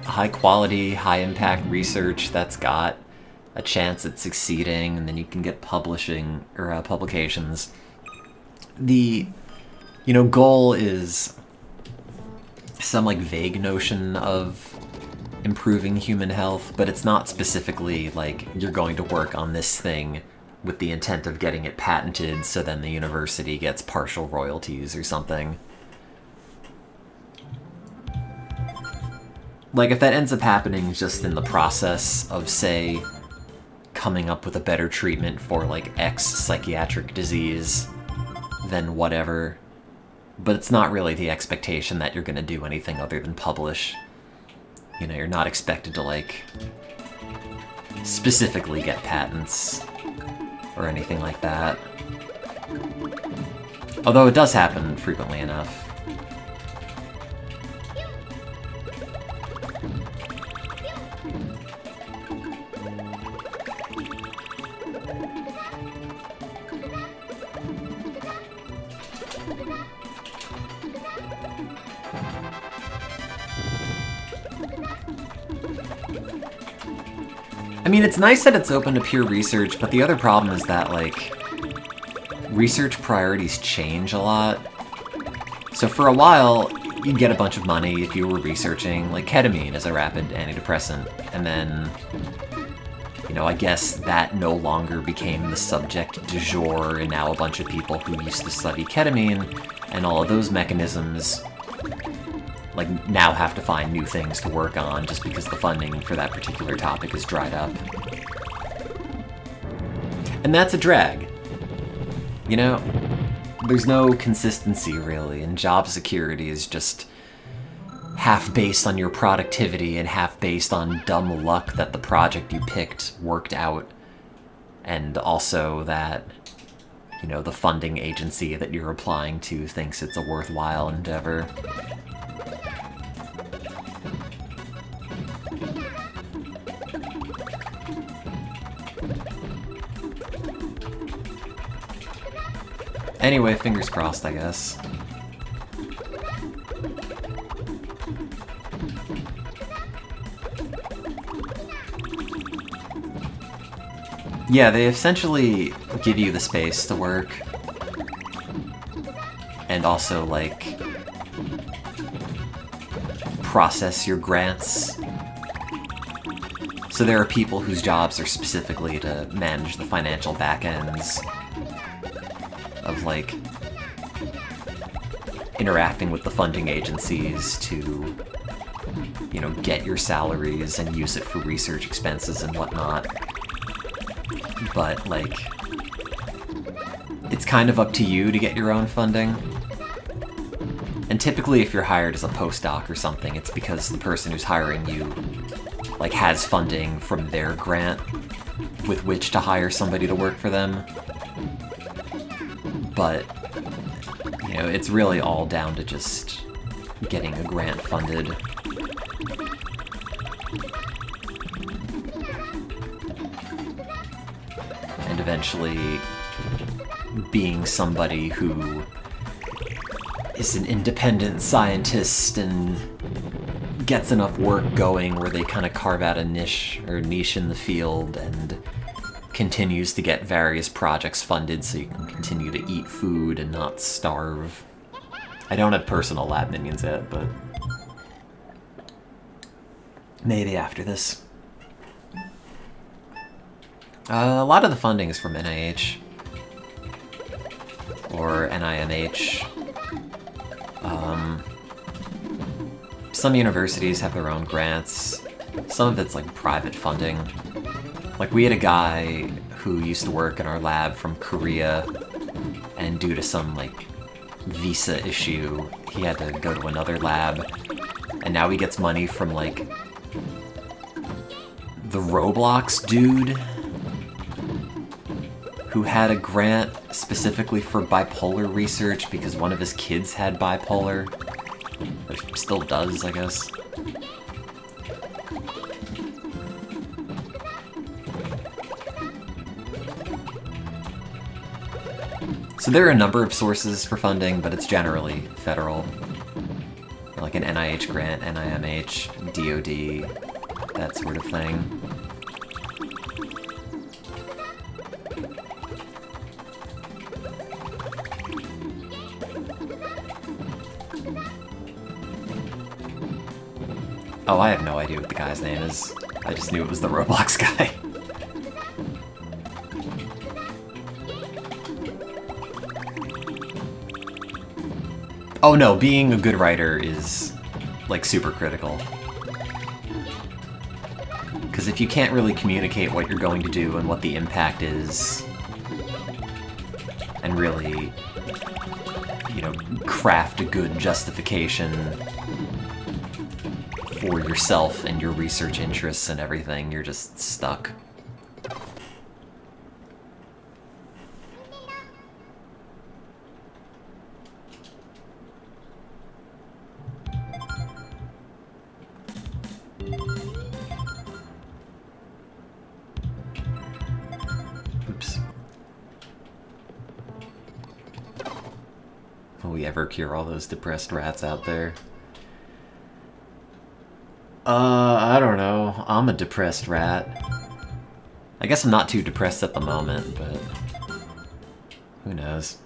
high quality, high impact research that's got a chance at succeeding, and then you can get publishing or publications. The, you know, goal is some, like, vague notion of improving human health, but it's not specifically like you're going to work on this thing with the intent of getting it patented so then the university gets partial royalties or something. Like, if that ends up happening just in the process of, say, coming up with a better treatment for, like, X psychiatric disease, then whatever. But it's not really the expectation that you're gonna do anything other than publish. You know, you're not expected to, like, specifically get patents or anything like that. Although it does happen frequently enough. I mean, it's nice that it's open to pure research, but the other problem is that, like, research priorities change a lot. So for a while, you'd get a bunch of money if you were researching, like, ketamine as a rapid antidepressant, and then, you know, I guess that no longer became the subject du jour, and now a bunch of people who used to study ketamine and all of those mechanisms, like, now have to find new things to work on just because the funding for that particular topic is dried up. And that's a drag. You know, there's no consistency, really, and job security is just half based on your productivity and half based on dumb luck that the project you picked worked out, and also that, you know, the funding agency that you're applying to thinks it's a worthwhile endeavor. Anyway, fingers crossed, I guess. Yeah, they essentially give you the space to work. And also, like, process your grants. So there are people whose jobs are specifically to manage the financial back ends of, like, interacting with the funding agencies to, you know, get your salaries and use it for research expenses and whatnot. But, like, it's kind of up to you to get your own funding. And typically if you're hired as a postdoc or something, it's because the person who's hiring you, like, has funding from their grant with which to hire somebody to work for them. But, you know, it's really all down to just getting a grant funded. And eventually being somebody who is an independent scientist and gets enough work going where they kind of carve out a niche in the field and continues to get various projects funded so you can continue to eat food and not starve. I don't have personal lab minions yet, but maybe after this. A lot of the funding is from NIH or NIMH. Some universities have their own grants. Some of it's like private funding. Like, we had a guy who used to work in our lab from Korea, and due to some, like, visa issue, he had to go to another lab, and now he gets money from, like, the Roblox dude who had a grant specifically for bipolar research because one of his kids had bipolar. Or still does, I guess. So there are a number of sources for funding, but it's generally federal. Like an NIH grant, NIMH, DoD, that sort of thing. Oh, I have no idea what the guy's name is. I just knew it was the Roblox guy. Oh no, being a good writer is, like, super critical. Because if you can't really communicate what you're going to do and what the impact is, and really, you know, craft a good justification for yourself and your research interests and everything, you're just stuck. Oops. Will we ever cure all those depressed rats out there? I don't know. I'm a depressed rat. I guess I'm not too depressed at the moment, but who knows?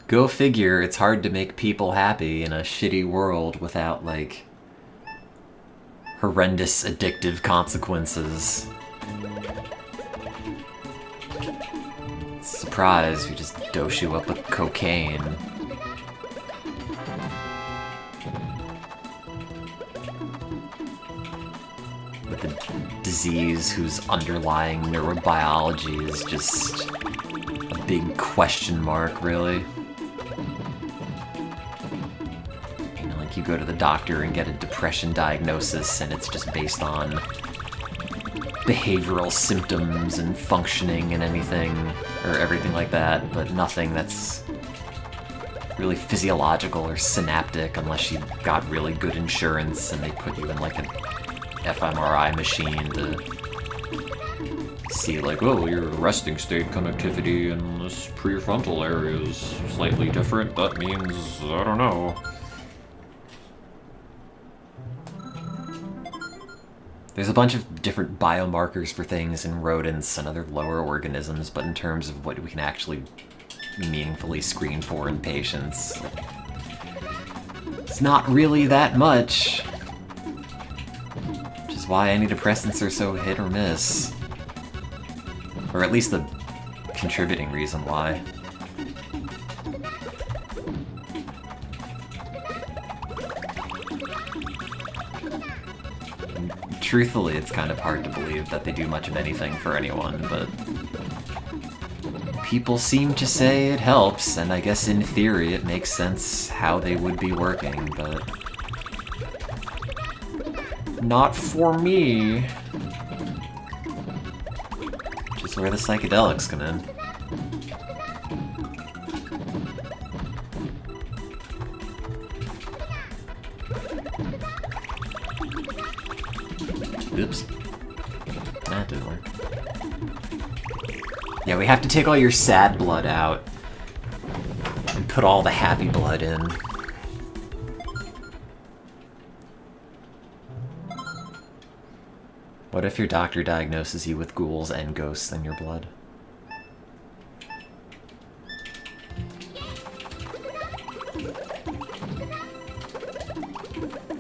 Go figure, it's hard to make people happy in a shitty world without, like, horrendous addictive consequences. Surprise, we just dose you up with cocaine. With a disease whose underlying neurobiology is just a big question mark, really. You know, like, you go to the doctor and get a depression diagnosis, and it's just based on behavioral symptoms and functioning and anything, or everything like that, but nothing that's really physiological or synaptic unless you got really good insurance and they put you in like an fMRI machine to see like, oh, your resting state connectivity in this prefrontal area is slightly different. That means, I don't know. There's a bunch of different biomarkers for things in rodents and other lower organisms, but in terms of what we can actually meaningfully screen for in patients, it's not really that much. Which is why antidepressants are so hit or miss. Or at least the contributing reason why. Truthfully, it's kind of hard to believe that they do much of anything for anyone, but people seem to say it helps, and I guess in theory it makes sense how they would be working, but not for me. Which is where the psychedelics come in. Oops. That didn't work. Yeah, we have to take all your sad blood out and put all the happy blood in. What if your doctor diagnoses you with ghouls and ghosts in your blood?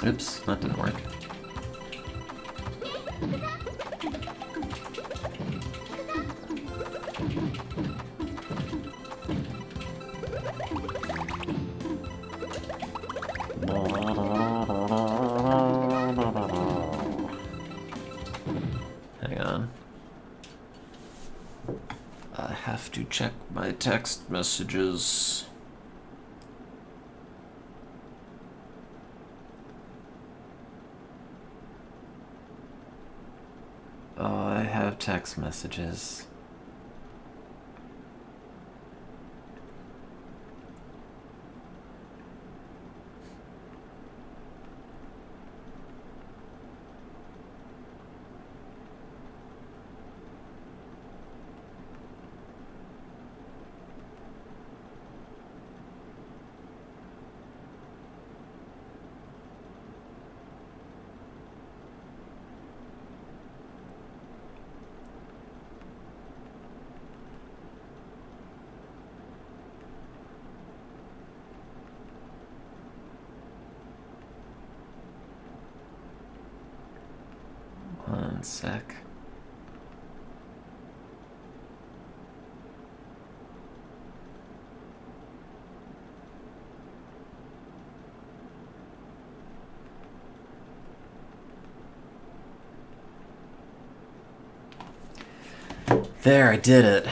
Oops, that didn't work. Hang on. I have to check my text messages. Oh, I have text messages. One sec. There, I did it.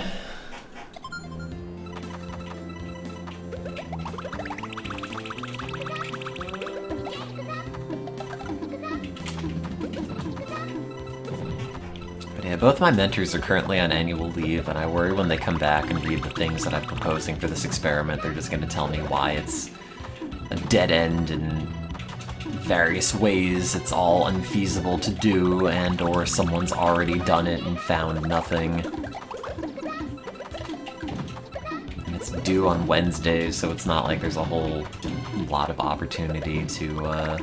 But yeah, both my mentors are currently on annual leave, and I worry when they come back and read the things that I'm proposing for this experiment, they're just going to tell me why it's a dead end in various ways, it's all unfeasible to do, and or someone's already done it and found nothing. And it's due on Wednesday, so it's not like there's a whole lot of opportunity to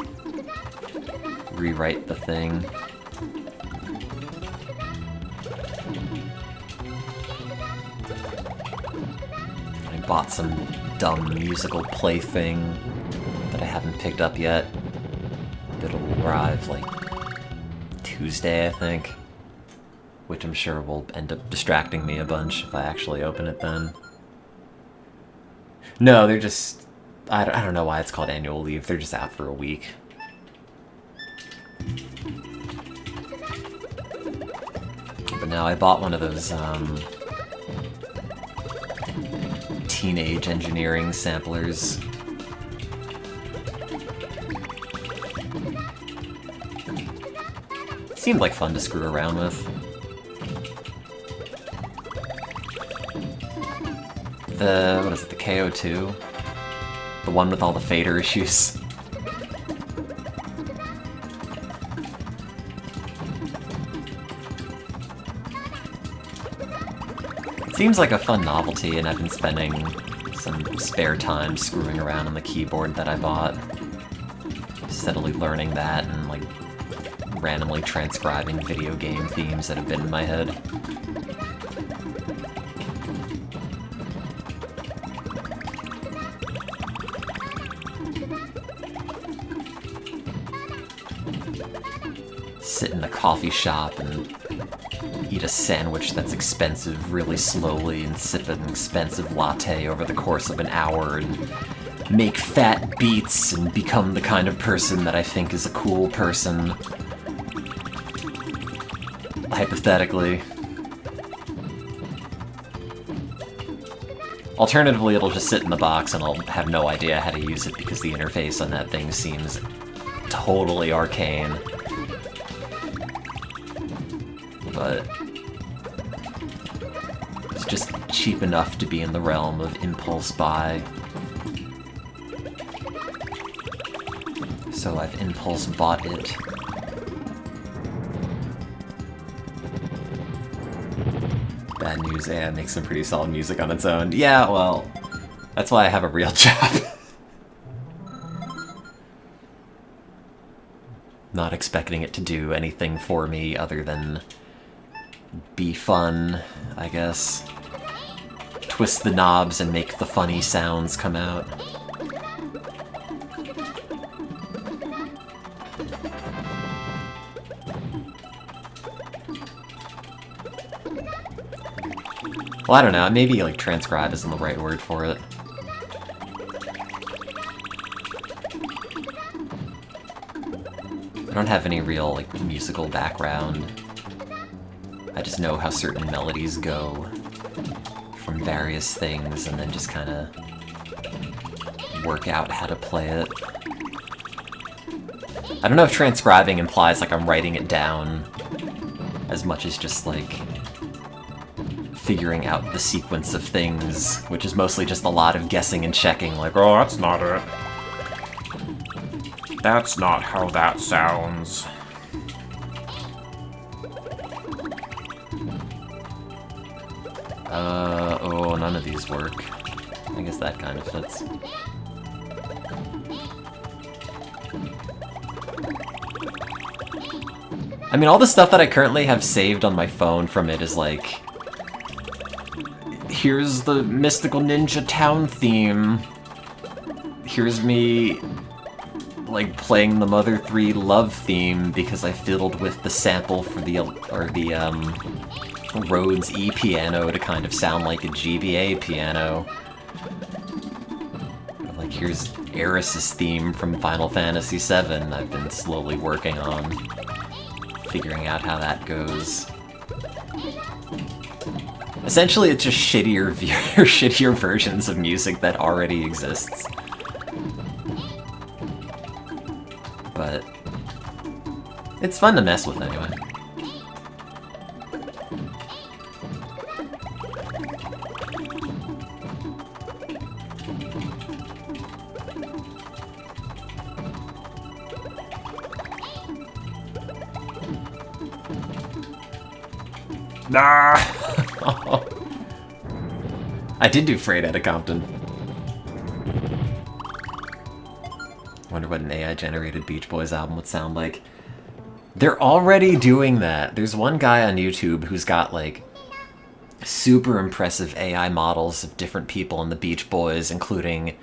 rewrite the thing. I bought some dumb musical plaything that I haven't picked up yet. It'll arrive like Tuesday, I think. Which I'm sure will end up distracting me a bunch if I actually open it then. No, they're just... I don't know why it's called annual leave. They're just out for a week. But now I bought one of those, teenage engineering samplers. Seemed like fun to screw around with. What is it, the KO2? The one with all the fader issues. It seems like a fun novelty, and I've been spending some spare time screwing around on the keyboard that I bought. Steadily learning that and, like, randomly transcribing video game themes that have been in my head. Sit in a coffee shop and eat a sandwich that's expensive really slowly and sip an expensive latte over the course of an hour and make fat beats and become the kind of person that I think is a cool person. Hypothetically. Alternatively, it'll just sit in the box and I'll have no idea how to use it because the interface on that thing seems totally arcane. But it's just cheap enough to be in the realm of impulse buy. So I've impulse bought it. Bad news, yeah, it makes some pretty solid music on its own. Yeah, well, that's why I have a real job. Not expecting it to do anything for me other than be fun, I guess. Twist the knobs and make the funny sounds come out. Well, I don't know, maybe, like, transcribe isn't the right word for it. I don't have any real, like, musical background. I just know how certain melodies go from various things and then just kind of work out how to play it. I don't know if transcribing implies, like, I'm writing it down as much as just, like, figuring out the sequence of things, which is mostly just a lot of guessing and checking, like, oh, that's not it. That's not how that sounds. Oh, none of these work. I guess that kind of fits. I mean, all the stuff that I currently have saved on my phone from it is like, here's the Mystical Ninja Town theme. Here's me, like, playing the Mother 3 Love theme because I fiddled with the sample for the Rhodes E piano to kind of sound like a GBA piano. Like, here's Eris's theme from Final Fantasy VII I've been slowly working on, figuring out how that goes. Essentially, it's just shittier versions of music that already exists. But it's fun to mess with anyway. Nah! I did do Freight out of Compton. Wonder what an AI-generated Beach Boys album would sound like. They're already doing that. There's one guy on YouTube who's got, like, super impressive AI models of different people in the Beach Boys, including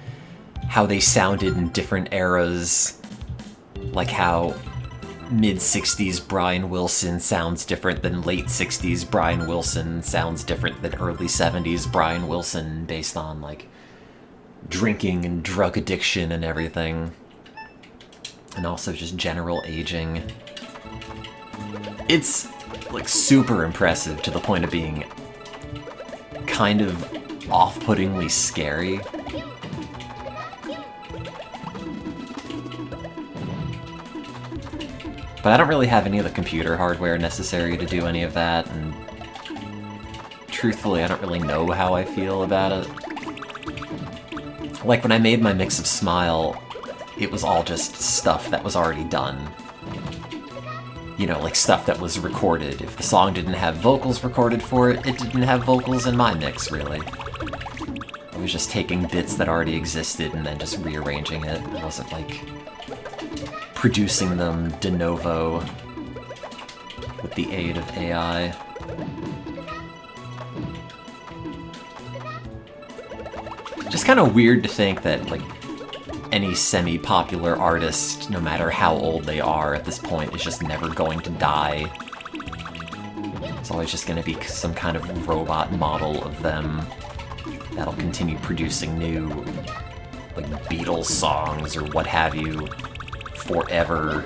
how they sounded in different eras. Like how mid-60s Brian Wilson sounds different than late 60s Brian Wilson sounds different than early 70s Brian Wilson based on, like, drinking and drug addiction and everything. And also just general aging. It's, like, super impressive to the point of being kind of off-puttingly scary. But I don't really have any of the computer hardware necessary to do any of that, and truthfully, I don't really know how I feel about it. Like, when I made my mix of Smile, it was all just stuff that was already done. You know, like stuff that was recorded. If the song didn't have vocals recorded for it, it didn't have vocals in my mix, really. I was just taking bits that already existed and then just rearranging it. I wasn't, like, producing them de novo with the aid of AI. Just kind of weird to think that, like, any semi-popular artist, no matter how old they are at this point, is just never going to die. It's always just going to be some kind of robot model of them that'll continue producing new, like, Beatles songs or what have you forever.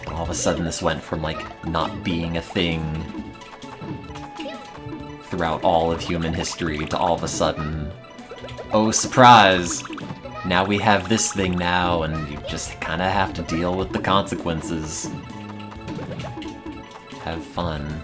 All of a sudden this went from, like, not being a thing throughout all of human history to all of a sudden, oh surprise, now we have this thing now, and you just kind of have to deal with the consequences. Have fun.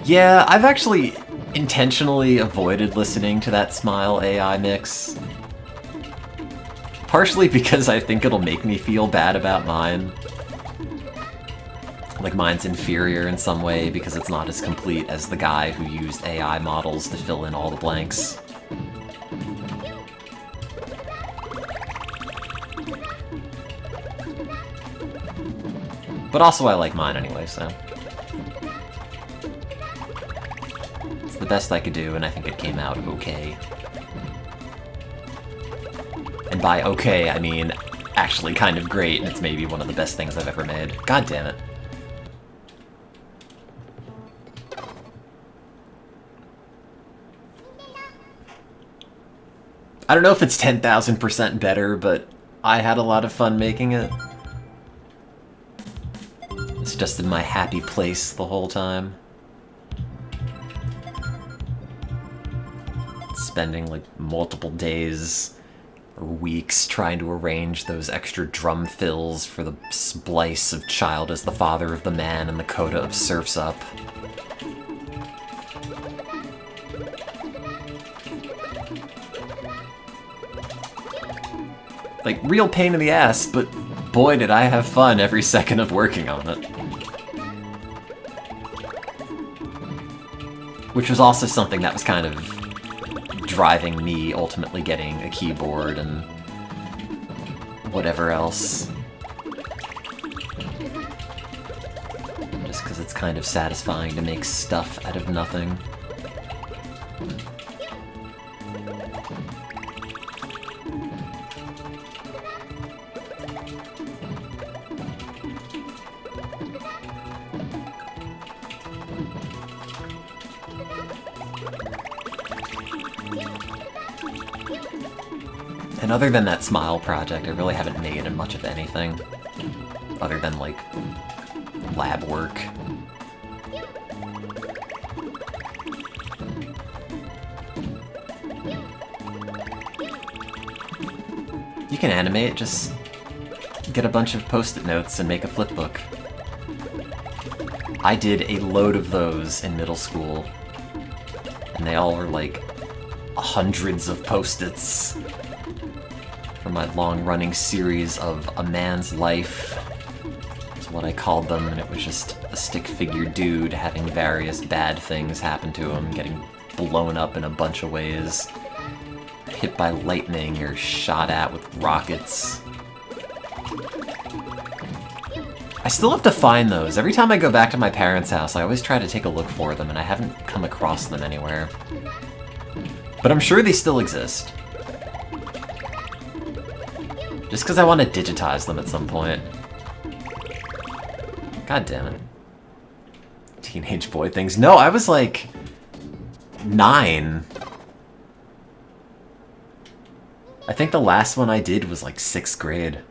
Yeah, I've actually intentionally avoided listening to that Smile AI mix. Partially because I think it'll make me feel bad about mine. Like mine's inferior in some way because it's not as complete as the guy who used AI models to fill in all the blanks. But also I like mine anyway, so... it's the best I could do, and I think it came out okay. And by okay, I mean actually kind of great, and it's maybe one of the best things I've ever made. God damn it. I don't know if it's 10,000% better, but I had a lot of fun making it. It's just in my happy place the whole time. Spending like multiple days or weeks trying to arrange those extra drum fills for the splice of Child as the Father of the Man and the coda of Surf's Up. Like, real pain in the ass, but boy did I have fun every second of working on it. Which was also something that was kind of driving me ultimately getting a keyboard and whatever else. Just because it's kind of satisfying to make stuff out of nothing. And other than that Smile project, I really haven't made much of anything. Other than, like, lab work. You can animate, just get a bunch of post-it notes and make a flipbook. I did a load of those in middle school. And they all were, like, hundreds of post-its. For my long-running series of A Man's Life, is what I called them, and it was just a stick-figure dude having various bad things happen to him, getting blown up in a bunch of ways, hit by lightning or shot at with rockets. I still have to find those. Every time I go back to my parents' house, I always try to take a look for them, and I haven't come across them anywhere. But I'm sure they still exist. Just because I want to digitize them at some point. God damn it. Teenage boy things. No, I was like 9. I think the last one I did was like 6th grade. It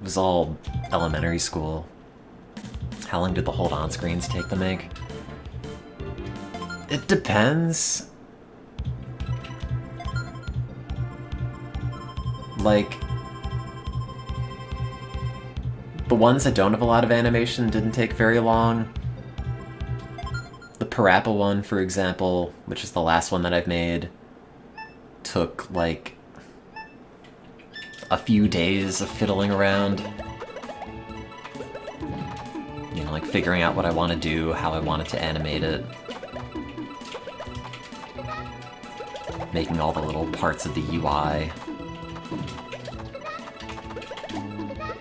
was all elementary school. How long did the hold on screens take to make? It depends. Like, the ones that don't have a lot of animation didn't take very long. The Parappa one, for example, which is the last one that I've made, took like a few days of fiddling around. You know, like figuring out what I want to do, how I wanted to animate it. Making all the little parts of the UI.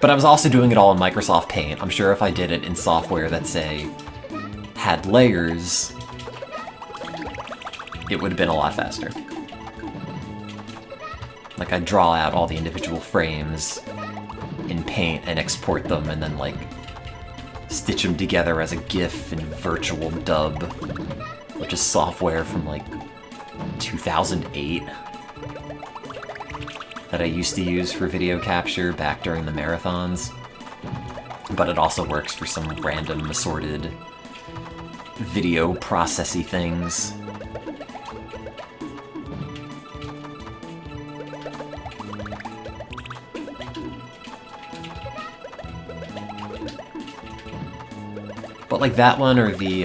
But I was also doing it all in Microsoft Paint. I'm sure if I did it in software that, say, had layers, it would have been a lot faster. Like, I'd draw out all the individual frames in Paint and export them, and then, like, stitch them together as a GIF in Virtual Dub, which is software from, like, 2008 that I used to use for video capture back during the marathons. But it also works for some random assorted video processy things. But like that one or the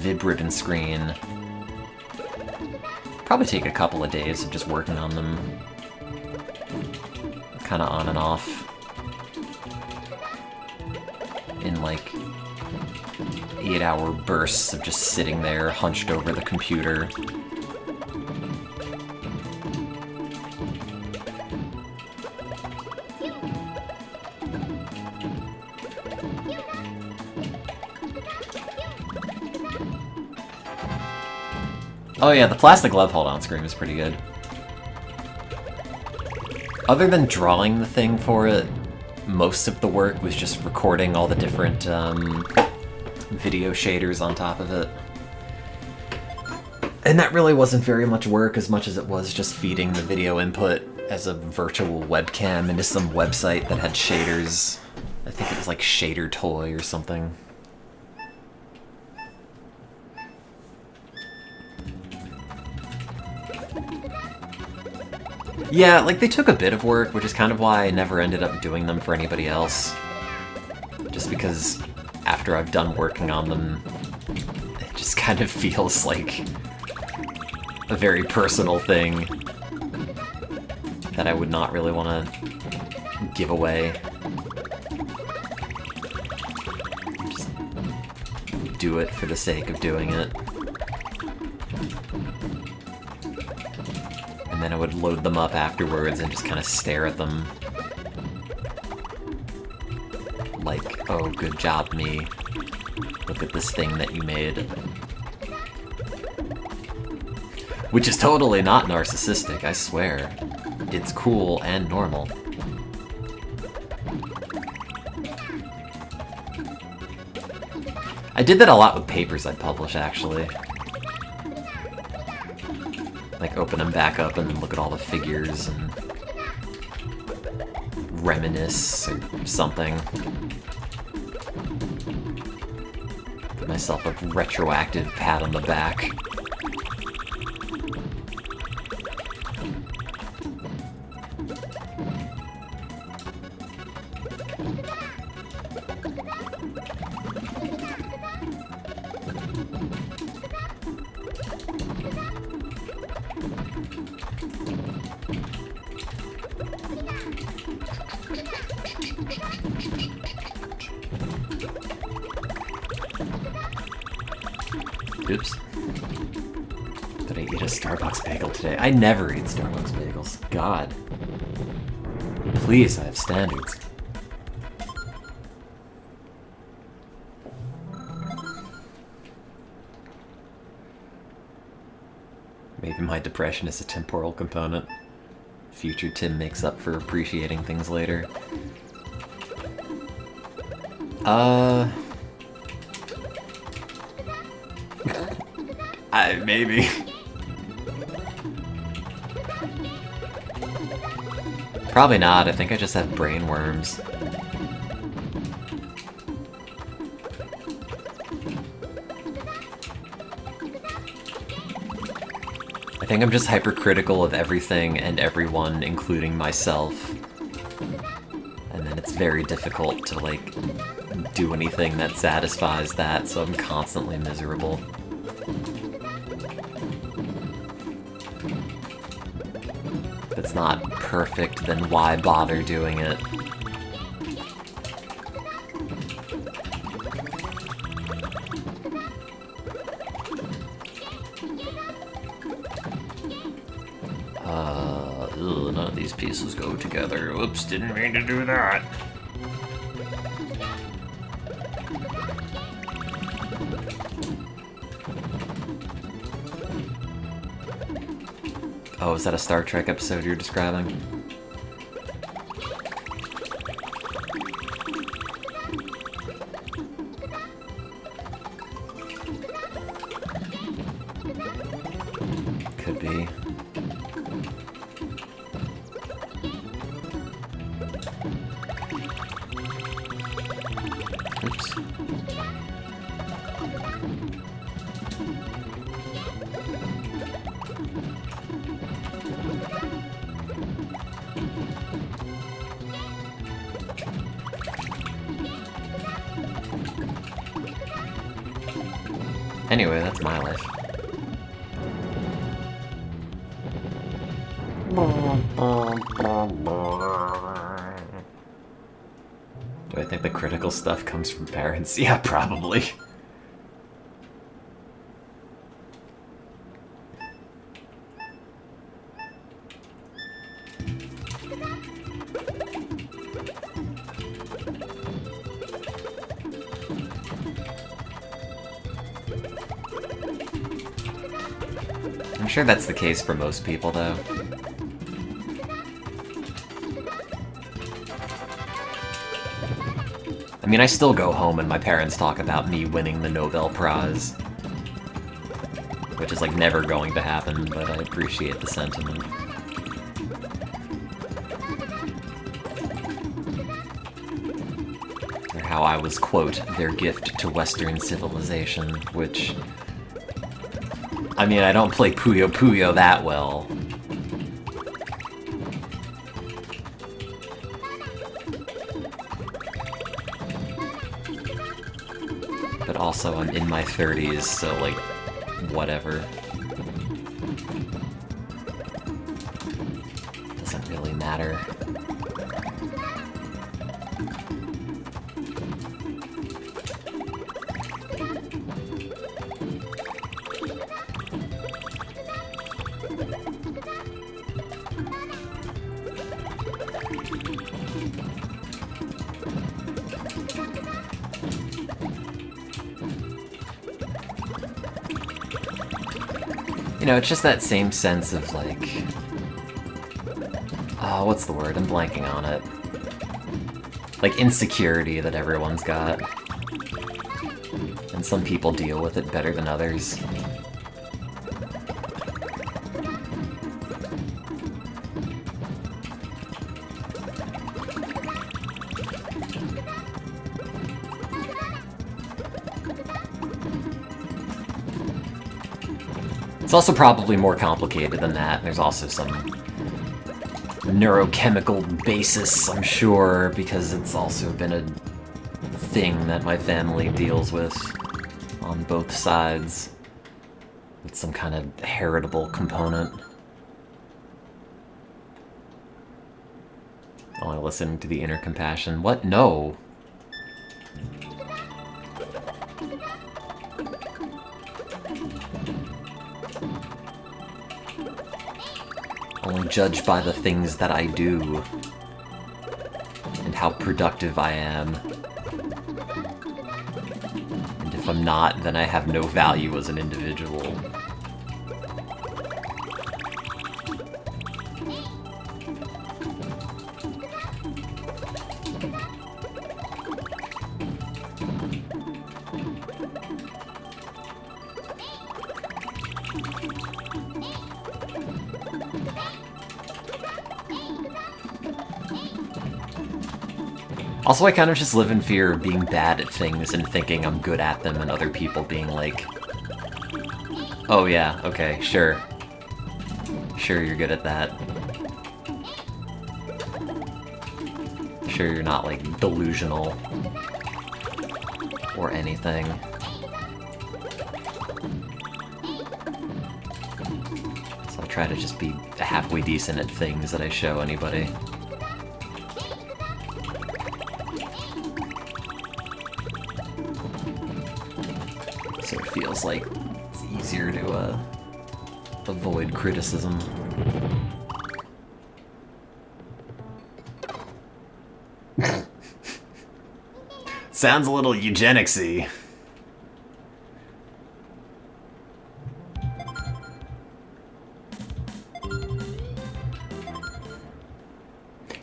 Vib ribbon screen probably take a couple of days of just working on them. Kinda on and off. In like 8-hour bursts of just sitting there hunched over the computer. Oh yeah, the plastic glove hold-on screen was pretty good. Other than drawing the thing for it, most of the work was just recording all the different video shaders on top of it. And that really wasn't very much work as much as it was just feeding the video input as a virtual webcam into some website that had shaders. I think it was like Shader Toy or something. Yeah, like, they took a bit of work, which is kind of why I never ended up doing them for anybody else. Just because after I've done working on them, it just kind of feels like a very personal thing that I would not really want to give away. Just do it for the sake of doing it. And then I would load them up afterwards and just kind of stare at them. Like, oh, good job, me. Look at this thing that you made. Which is totally not narcissistic, I swear. It's cool and normal. I did that a lot with papers I'd publish, actually. Like, open them back up and then look at all the figures and reminisce or something. Give myself a retroactive pat on the back. Oops. Did I eat a Starbucks bagel today? I never eat Starbucks bagels. God. Please, I have standards. Maybe my depression is a temporal component. Future Tim makes up for appreciating things later. Maybe. Probably not, I think I just have brain worms. I think I'm just hypercritical of everything and everyone, including myself. And then it's very difficult to, like, do anything that satisfies that, so I'm constantly miserable. If it's not perfect, then why bother doing it? None of these pieces go together. Oops, didn't mean to do that. Oh, is that a Star Trek episode you're describing? Could be. Oops. Anyway, that's my life. Do I think the critical stuff comes from parents? Yeah, probably. I'm sure that's the case for most people, though. I mean, I still go home and my parents talk about me winning the Nobel Prize. Which is, like, never going to happen, but I appreciate the sentiment. Or how I was, quote, their gift to Western civilization, which... I mean, I don't play Puyo Puyo that well. But also, I'm in my 30s, so, like, whatever. Doesn't really matter. You know, it's just that same sense of, like... what's the word? I'm blanking on it. Like, insecurity that everyone's got. And some people deal with it better than others. It's also probably more complicated than that. There's also some neurochemical basis, I'm sure, because it's also been a thing that my family deals with on both sides. With some kind of heritable component. Only listening to the inner compassion. What? No! Only judged by the things that I do, and how productive I am. And if I'm not, then I have no value as an individual. Also, I kind of just live in fear of being bad at things and thinking I'm good at them and other people being like, oh yeah, okay, sure. Sure, you're good at that. Sure, you're not, like, delusional or anything. So I try to just be halfway decent at things that I show anybody. So it feels like it's easier to, avoid criticism. Sounds a little eugenicsy.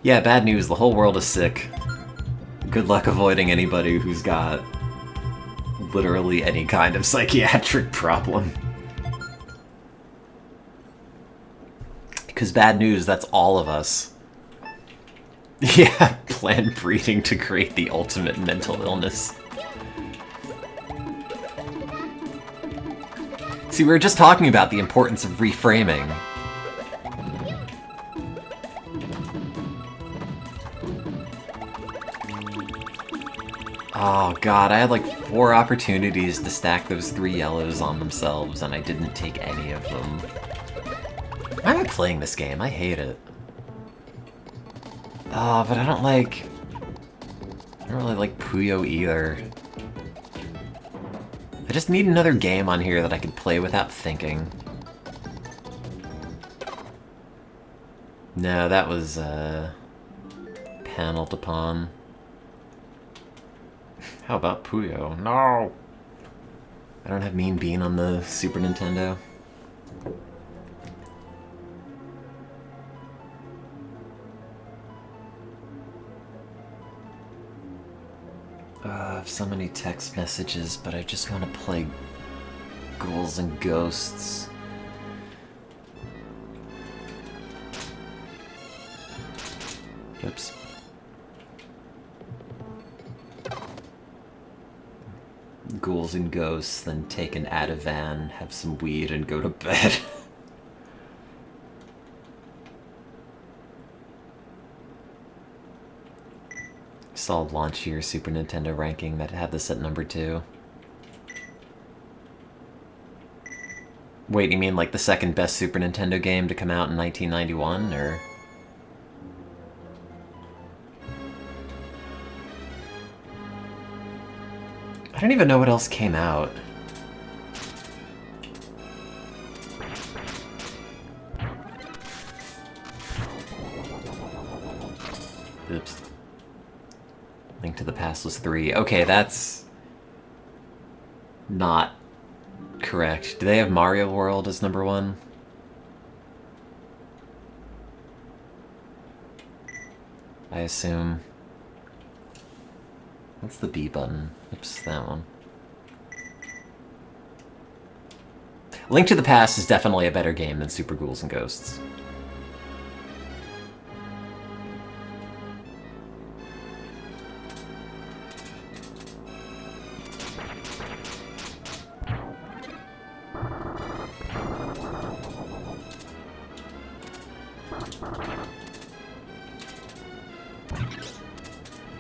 Yeah, bad news, the whole world is sick. Good luck avoiding anybody who's got literally any kind of psychiatric problem. Because bad news, that's all of us. Yeah, planned breeding to create the ultimate mental illness. See, we were just talking about the importance of reframing. Oh god, I had like 4 opportunities to stack those 3 yellows on themselves, and I didn't take any of them. Why am I playing this game? I hate it. Oh, but I don't really like Puyo either. I just need another game on here that I can play without thinking. No, that was, paneled upon. How about Puyo? No! I don't have Mean Bean on the Super Nintendo. I have so many text messages, but I just want to play Ghouls and Ghosts. Oops. Ghouls and Ghosts, then take an Ativan, have some weed, and go to bed. Saw a launch year Super Nintendo ranking that had this at number 2. Wait, you mean like the second best Super Nintendo game to come out in 1991, or...? I don't even know what else came out. Oops. Link to the Past was 3. Okay, that's... not correct. Do they have Mario World as number 1? I assume. What's the B button? Oops, that one. Link to the Past is definitely a better game than Super Ghouls and Ghosts.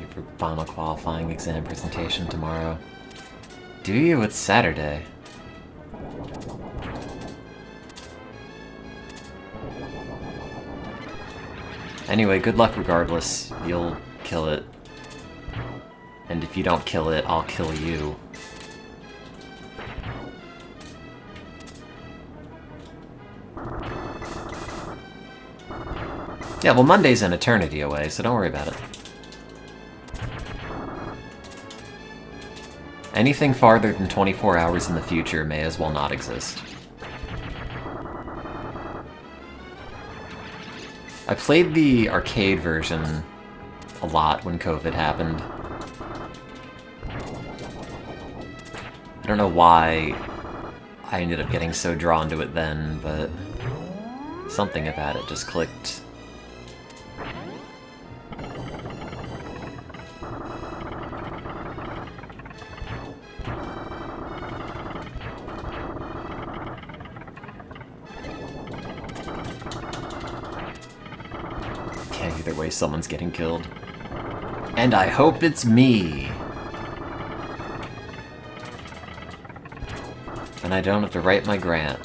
For final qualifying exam presentation tomorrow. Do you? It's Saturday. Anyway, good luck regardless. You'll kill it. And if you don't kill it, I'll kill you. Yeah, well, Monday's an eternity away, so don't worry about it. Anything farther than 24 hours in the future may as well not exist. I played the arcade version a lot when COVID happened. I don't know why I ended up getting so drawn to it then, but something about it just clicked. Either way, someone's getting killed. And I hope it's me! And I don't have to write my grant.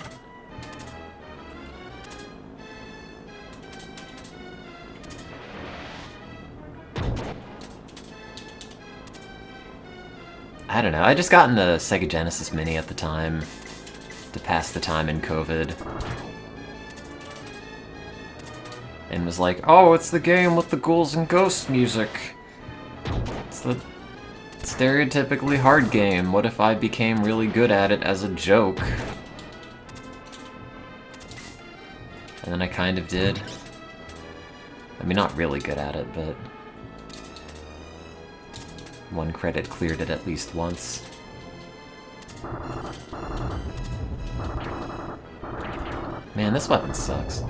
I don't know, I just got into Sega Genesis Mini at the time to pass the time in COVID. And was like, oh, it's the game with the ghouls and ghosts music. It's the stereotypically hard game. What if I became really good at it as a joke? And then I kind of did. I mean, not really good at it, but one credit cleared it at least once. Man, this weapon sucks.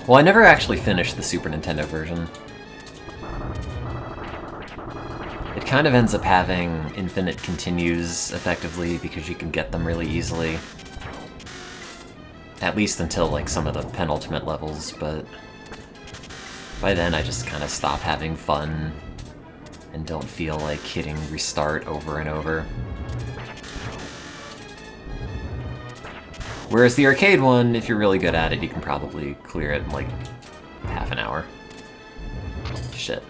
Well, I never actually finished the Super Nintendo version. It kind of ends up having infinite continues, effectively, because you can get them really easily. At least until, like, some of the penultimate levels, but by then I just kind of stop having fun and don't feel like hitting restart over and over. Whereas the arcade one, if you're really good at it, you can probably clear it in, like, half an hour. Shit.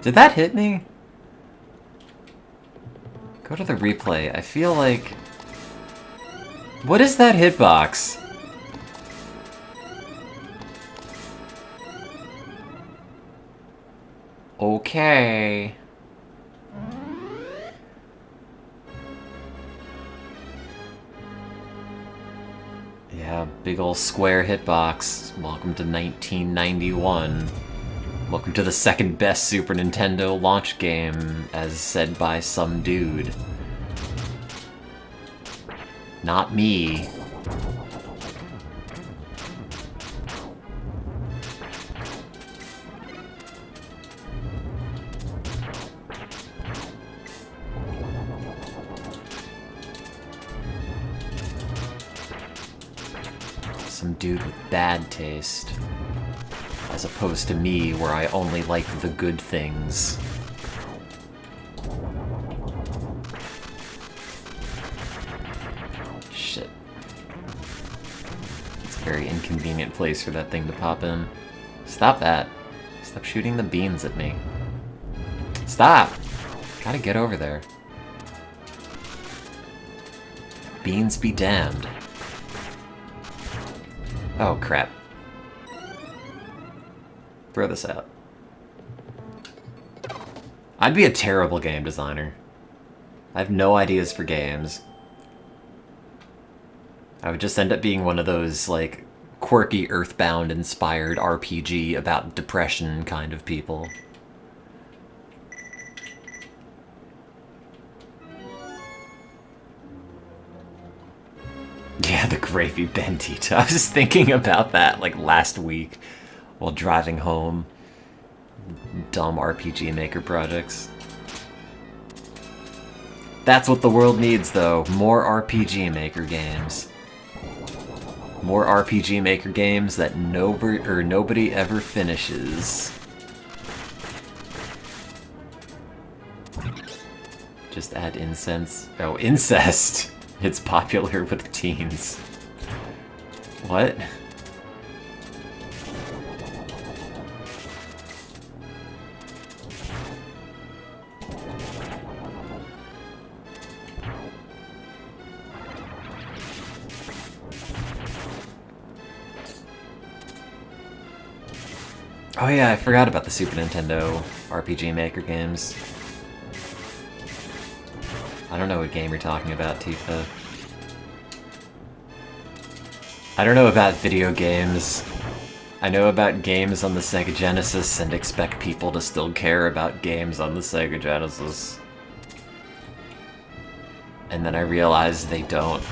Did that hit me? Go to the replay. I feel like... What is that hitbox? Okay. Yeah, big ol' square hitbox. Welcome to 1991. Welcome to the second best Super Nintendo launch game, as said by some dude. Not me. Some dude with bad taste. As opposed to me, where I only like the good things. Shit. It's a very inconvenient place for that thing to pop in. Stop that. Stop shooting the beans at me. Stop! Gotta get over there. Beans be damned. Oh, crap. Throw this out. I'd be a terrible game designer. I have no ideas for games. I would just end up being one of those, like, quirky Earthbound-inspired RPG about depression kind of people. Yeah, the gravy Bendito. I was just thinking about that, like, last week. While driving home. Dumb RPG Maker projects. That's what the world needs, though. More RPG Maker games. More RPG Maker games that nobody ever finishes. Just add incense. Oh, incest! It's popular with teens. What? Oh yeah, I forgot about the Super Nintendo RPG Maker games. I don't know what game you're talking about, Tifa. I don't know about video games. I know about games on the Sega Genesis and expect people to still care about games on the Sega Genesis. And then I realize they don't.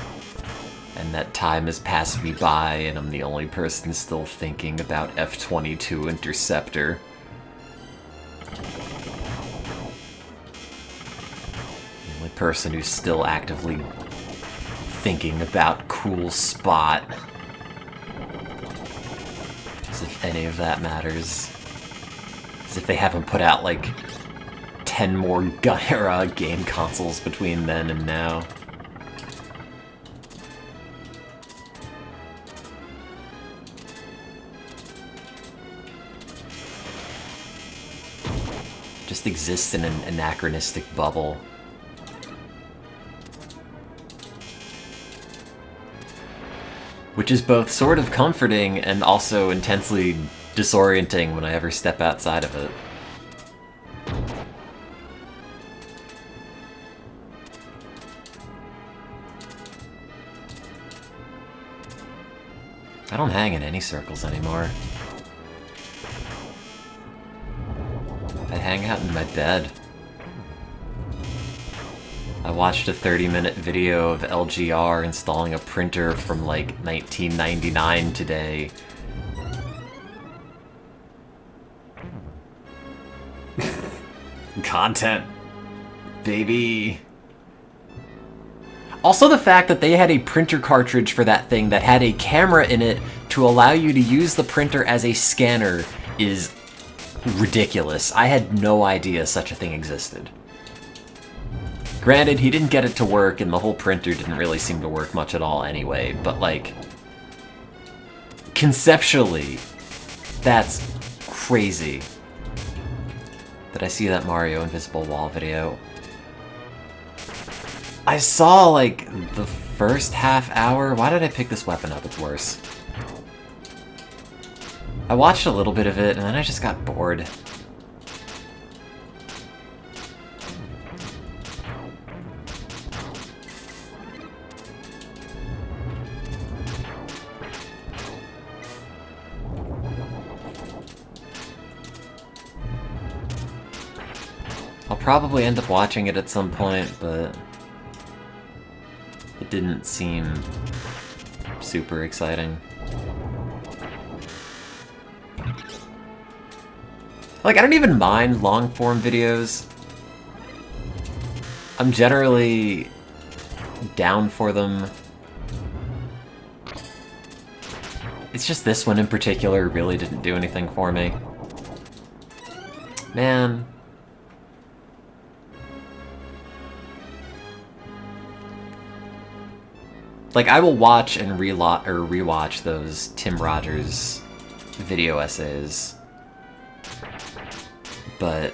And that time has passed me by and I'm the only person still thinking about F-22 Interceptor. The only person who's still actively thinking about Cool Spot. As if any of that matters. As if they haven't put out, like, 10 more Gun-era game consoles between then and now. Just exists in an anachronistic bubble. Which is both sort of comforting and also intensely disorienting when I ever step outside of it. I don't hang in any circles anymore. I hang out in my bed. I watched a 30-minute video of LGR installing a printer from like 1999 today. Content, baby. Also the fact that they had a printer cartridge for that thing that had a camera in it to allow you to use the printer as a scanner is ridiculous. I had no idea such a thing existed. Granted, he didn't get it to work, and the whole printer didn't really seem to work much at all anyway, but, like, conceptually, that's crazy. Did I see that Mario Invisible Wall video? I saw, like, the first half hour. Why did I pick this weapon up? It's worse. I watched a little bit of it, and then I just got bored. I'll probably end up watching it at some point, but it didn't seem super exciting. Like, I don't even mind long-form videos. I'm generally down for them. It's just this one in particular really didn't do anything for me. Man. Like, I will watch and rewatch those Tim Rogers video essays. But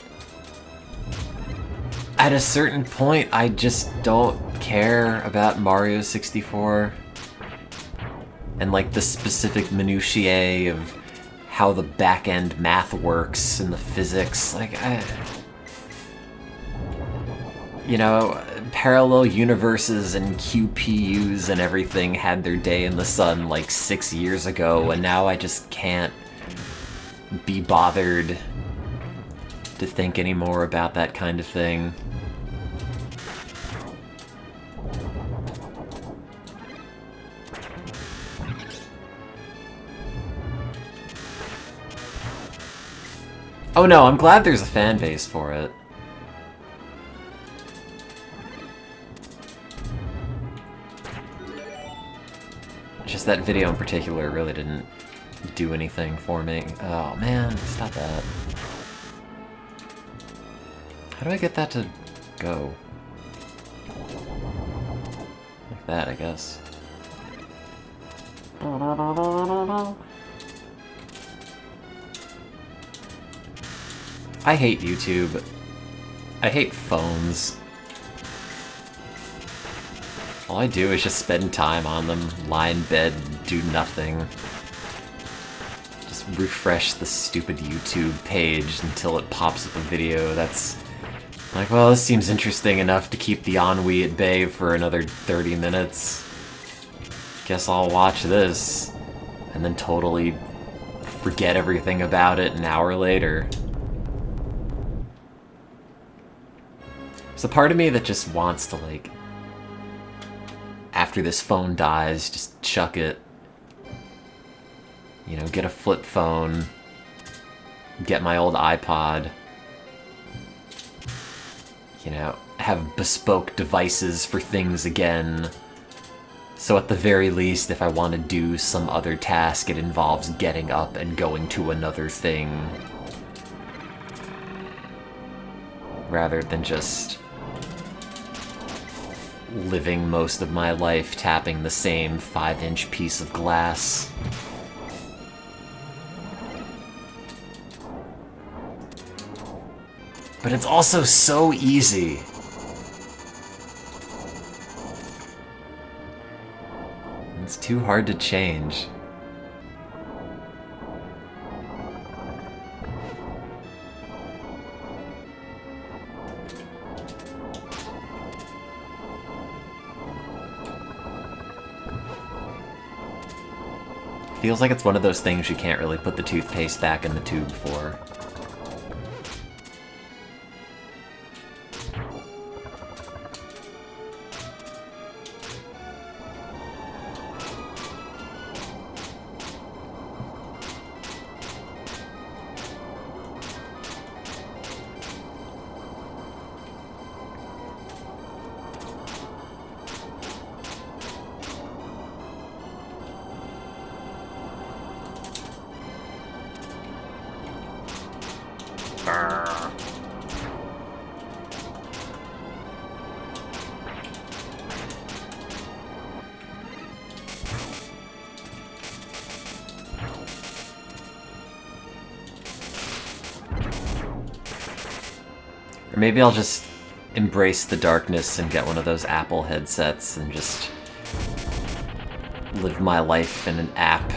at a certain point, I just don't care about Mario 64. And, like, the specific minutiae of how the back-end math works and the physics. Like, you know, parallel universes and QPUs and everything had their day in the sun like 6 years ago, and now I just can't be bothered to think anymore about that kind of thing. Oh no, I'm glad there's a fan base for it. Just that video in particular really didn't do anything for me. Oh man, stop that. How do I get that to go? Like that, I guess. I hate YouTube. I hate phones. All I do is just spend time on them, lie in bed, do nothing. Just refresh the stupid YouTube page until it pops up a video that's like, well, this seems interesting enough to keep the ennui at bay for another 30 minutes. guess I'll watch this, and then totally forget everything about it an hour later. There's a part of me that just wants to, like, after this phone dies, just chuck it. You know, get a flip phone, get my old iPod, you know, have bespoke devices for things again. So at the very least, if I want to do some other task, it involves getting up and going to another thing. Rather than just living most of my life tapping the same 5-inch piece of glass. But it's also so easy. It's too hard to change. Feels like it's one of those things you can't really put the toothpaste back in the tube for. Or maybe I'll just embrace the darkness and get one of those Apple headsets and just live my life in an app,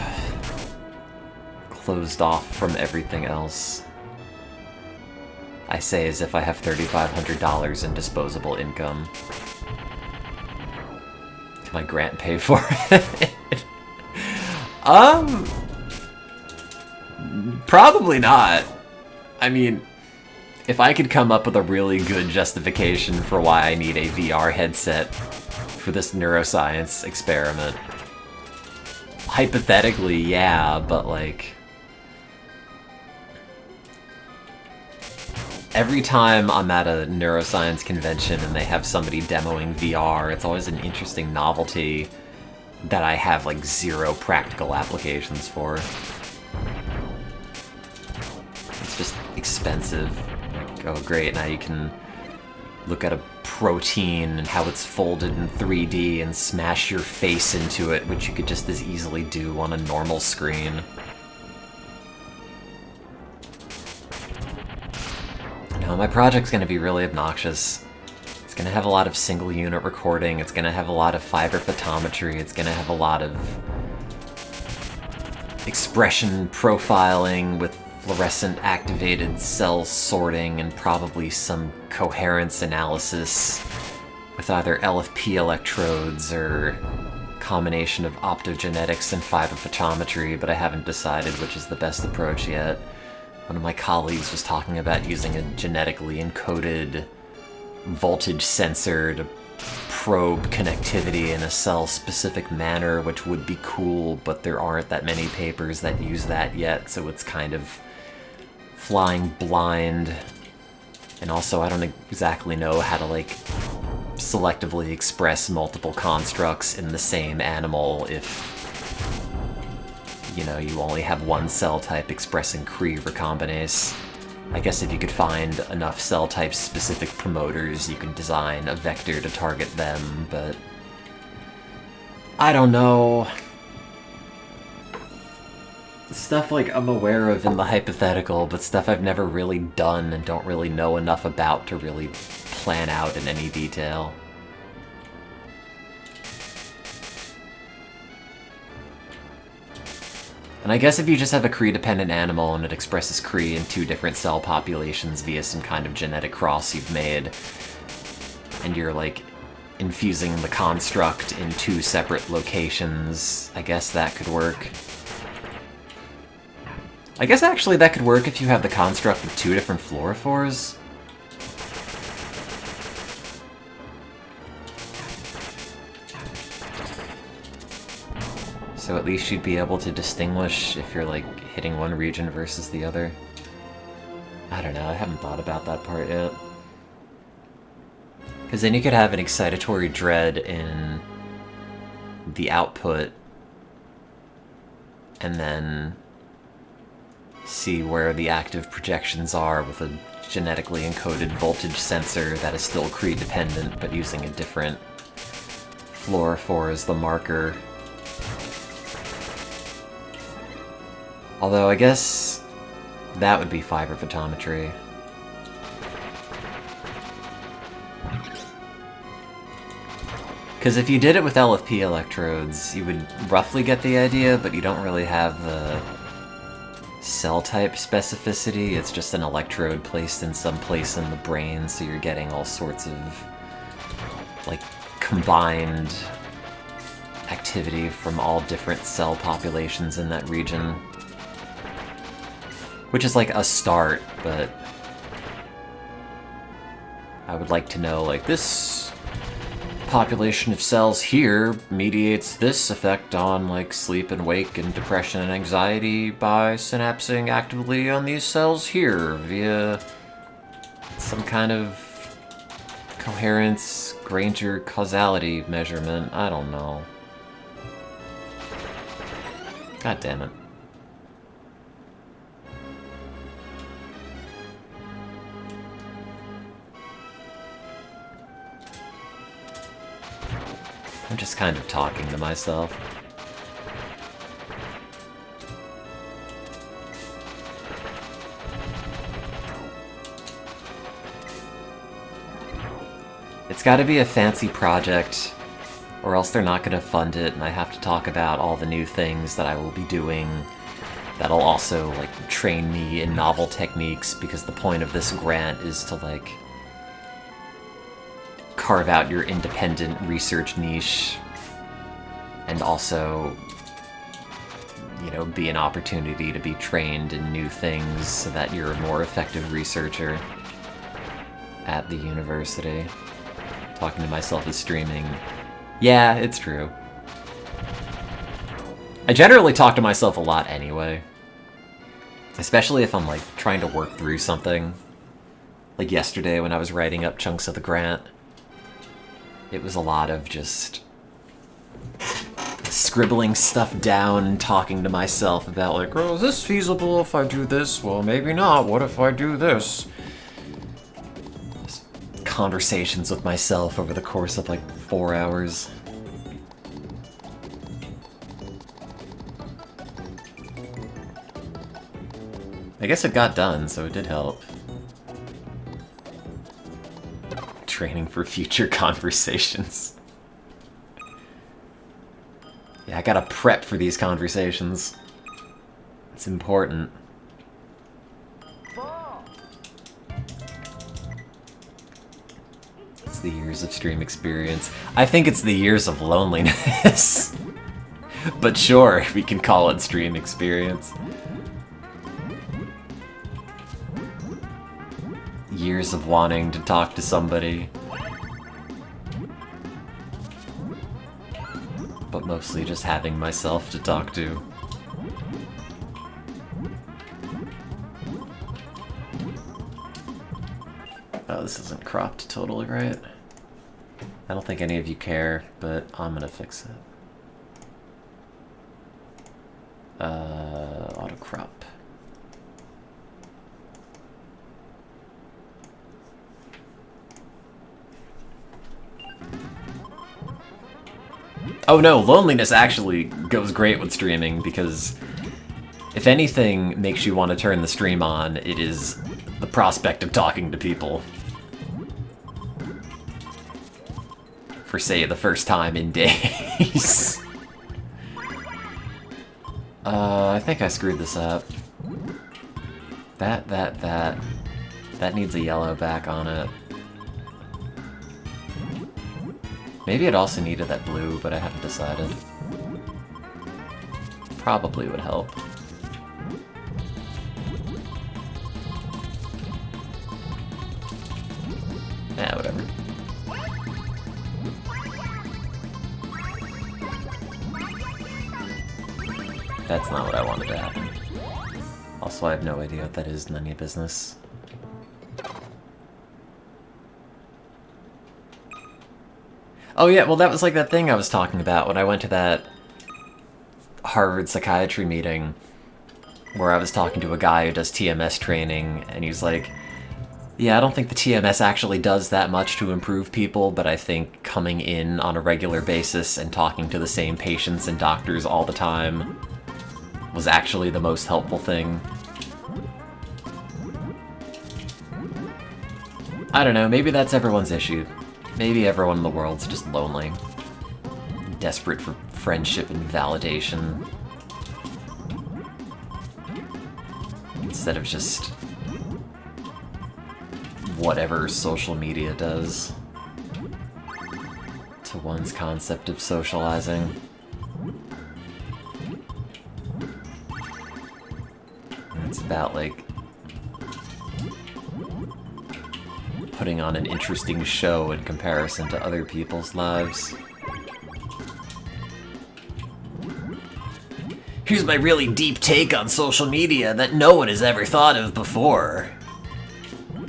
closed off from everything else. I say as if I have $3,500 in disposable income. Can my grant pay for it? Probably not. I mean, if I could come up with a really good justification for why I need a VR headset for this neuroscience experiment, hypothetically, yeah, but like, every time I'm at a neuroscience convention and they have somebody demoing VR, it's always an interesting novelty that I have like zero practical applications for. It's just expensive. Like, oh great, now you can look at a protein and how it's folded in 3D and smash your face into it, which you could just as easily do on a normal screen. No, my project's gonna be really obnoxious. It's gonna have a lot of single unit recording, it's gonna have a lot of fiber photometry, it's gonna have a lot of expression profiling with fluorescent activated cell sorting and probably some coherence analysis with either LFP electrodes or combination of optogenetics and fiber photometry, but I haven't decided which is the best approach yet. One of my colleagues was talking about using a genetically encoded voltage sensor to probe connectivity in a cell-specific manner, which would be cool, but there aren't that many papers that use that yet, so it's kind of flying blind. And also, I don't exactly know how to, like, selectively express multiple constructs in the same animal if, you know, you only have one cell type expressing Cree recombinase. I guess if you could find enough cell type specific promoters, you can design a vector to target them, but I don't know. Stuff like I'm aware of in the hypothetical, but stuff I've never really done and don't really know enough about to really plan out in any detail. And I guess if you just have a Cree-dependent animal and it expresses Cree in two different cell populations via some kind of genetic cross you've made, and you're, like, infusing the construct in 2 separate locations. I guess that could work. I guess actually that could work if you have the construct with 2 different fluorophores. So at least you'd be able to distinguish if you're, like, hitting one region versus the other. I don't know, I haven't thought about that part yet. Because then you could have an excitatory dread in the output, and then see where the active projections are with a genetically encoded voltage sensor that is still Cree-dependent, but using a different fluorophore as the marker. Although I guess that would be fiber photometry. Because if you did it with LFP electrodes, you would roughly get the idea, but you don't really have the cell type specificity. It's just an electrode placed in some place in the brain, so you're getting all sorts of, like, combined activity from all different cell populations in that region. Which is like a start, but I would like to know, like, this population of cells here mediates this effect on, like, sleep and wake and depression and anxiety by synapsing actively on these cells here via some kind of coherence, Granger causality measurement. I don't know. God damn it. I'm just kind of talking to myself. It's gotta be a fancy project, or else they're not gonna fund it, and I have to talk about all the new things that I will be doing that'll also, like, train me in novel techniques, because the point of this grant is to, like, carve out your independent research niche, and also, you know, be an opportunity to be trained in new things so that you're a more effective researcher at the university. Talking to myself is streaming. Yeah, it's true. I generally talk to myself a lot anyway. Especially if I'm, like, trying to work through something. Like yesterday when I was writing up chunks of the grant. It was a lot of just scribbling stuff down and talking to myself about, like, oh, is this feasible if I do this? Well, maybe not. What if I do this? Just conversations with myself over the course of, like, 4 hours. I guess it got done, so it did help. Training for future conversations. Yeah, I gotta prep for these conversations. It's important. It's the years of stream experience. I think it's the years of loneliness. But sure, we can call it stream experience. Years of wanting to talk to somebody. But mostly just having myself to talk to. Oh, this isn't cropped totally right. I don't think any of you care, but I'm gonna fix it. Auto crop. Oh no, loneliness actually goes great with streaming, because if anything makes you want to turn the stream on, it is the prospect of talking to people. For, say, the first time in days. I think I screwed this up. That needs a yellow back on it. Maybe it also needed that blue, but I haven't decided. Probably would help. Yeah, whatever. That's not what I wanted to happen. Also, I have no idea what that is, none of your business. Oh yeah, well that was like that thing I was talking about when I went to that Harvard psychiatry meeting where I was talking to a guy who does TMS training, and he was like, yeah, I don't think the TMS actually does that much to improve people, but I think coming in on a regular basis and talking to the same patients and doctors all the time was actually the most helpful thing. I don't know, maybe that's everyone's issue. Maybe everyone in the world's just lonely, desperate for friendship and validation, instead of just whatever social media does to one's concept of socializing. And it's about, like, putting on an interesting show in comparison to other people's lives. Here's my really deep take on social media that no one has ever thought of before.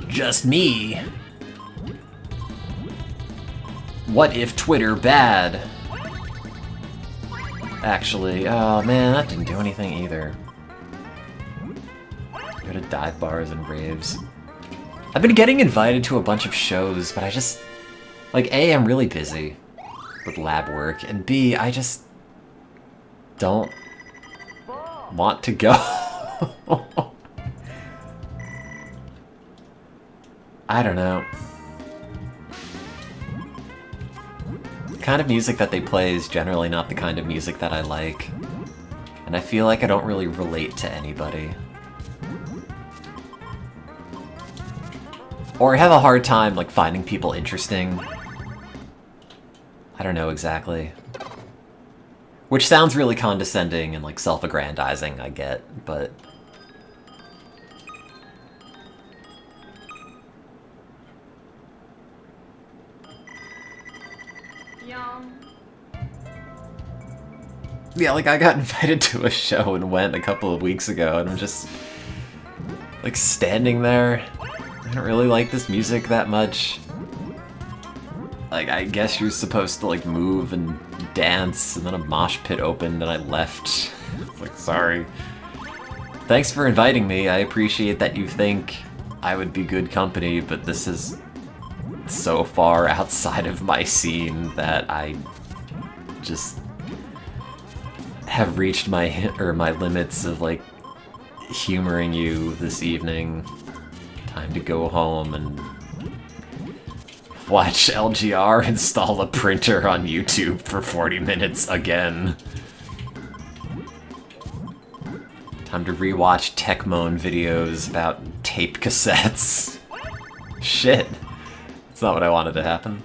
Just me. What if Twitter bad? Actually, oh man, that didn't do anything either. Go to dive bars and raves. I've been getting invited to a bunch of shows, but I just... like, A, I'm really busy with lab work, and B, I just don't want to go. I don't know. The kind of music that they play is generally not the kind of music that I like, and I feel like I don't really relate to anybody. Or I have a hard time, like, finding people interesting. I don't know exactly. Which sounds really condescending and, like, self-aggrandizing, I get, but... yeah, like, I got invited to a show and went a couple of weeks ago, and I'm just, like, standing there. I don't really like this music that much. Like, I guess you're supposed to, like, move and dance, and then a mosh pit opened and I left. Like, sorry. Thanks for inviting me, I appreciate that you think I would be good company, but this is so far outside of my scene that I just have reached my limits of, like, humoring you this evening. Time to go home and watch LGR install a printer on YouTube for 40 minutes again. Time to rewatch Tecmone videos about tape cassettes. Shit. That's not what I wanted to happen.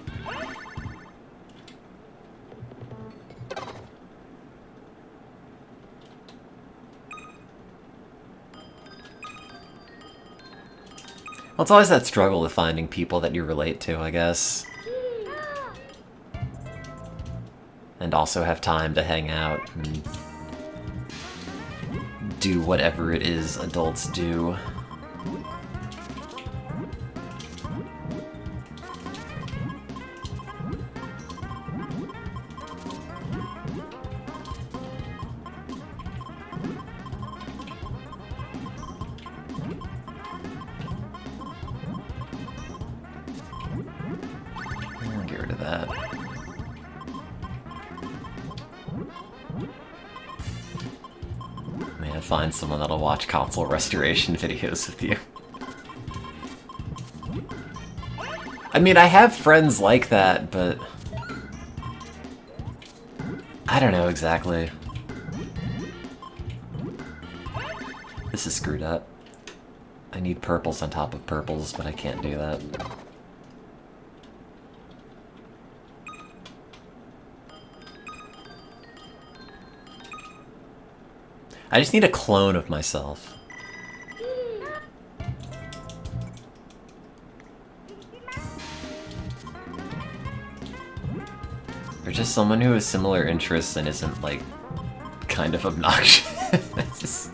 Well, it's always that struggle with finding people that you relate to, I guess. And also have time to hang out and do whatever it is adults do. Get rid of that. Man, find someone that'll watch console restoration videos with you. I mean, I have friends like that, but... I don't know exactly. This is screwed up. I need purples on top of purples, but I can't do that. I just need a clone of myself. Or just someone who has similar interests and isn't, like, kind of obnoxious.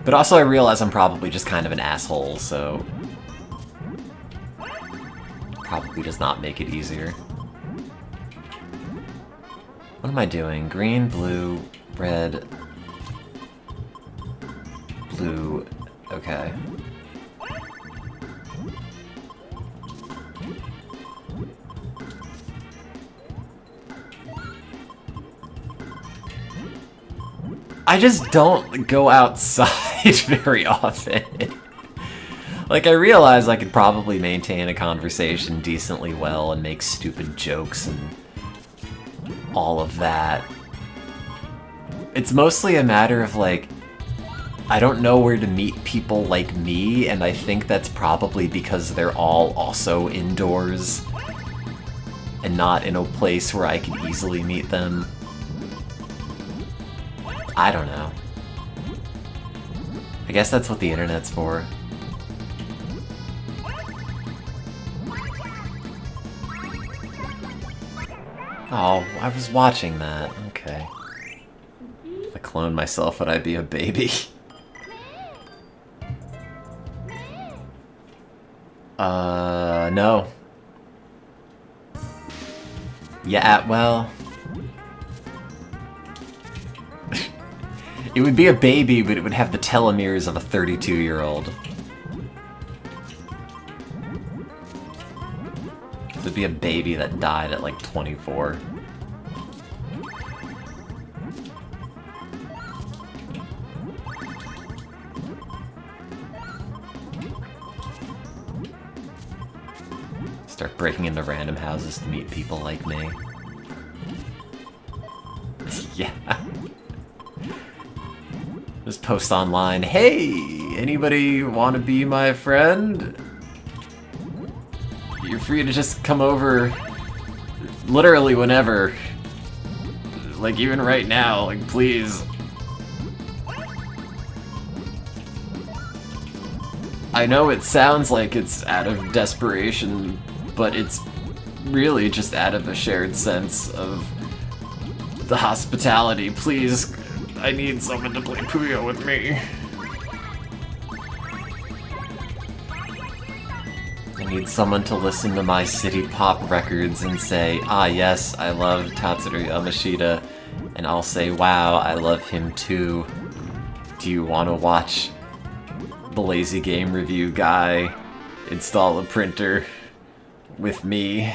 But also I realize I'm probably just kind of an asshole, so... probably does not make it easier. What am I doing? Green, blue, red... blue... okay. I just don't go outside very often. Like, I realize I could probably maintain a conversation decently well and make stupid jokes and all of that. It's mostly a matter of, like, I don't know where to meet people like me, and I think that's probably because they're all also indoors and not in a place where I can easily meet them. I don't know. I guess that's what the internet's for. Oh, I was watching that. Okay. If I cloned myself, would I be a baby? No. Yeah, well... It would be a baby, but it would have the telomeres of a 32-year-old. It would be a baby that died at like 24. Start breaking into random houses to meet people like me. Yeah. Just post online, hey, anybody want to be my friend? You're free to just come over literally whenever. Like, even right now, like, please. I know it sounds like it's out of desperation, but it's really just out of a shared sense of the hospitality. Please, I need someone to play Puyo with me. I need someone to listen to my city pop records and say, ah yes, I love Tatsuru Yamashita, and I'll say, wow, I love him too. Do you want to watch the Lazy Game Review guy install a printer with me?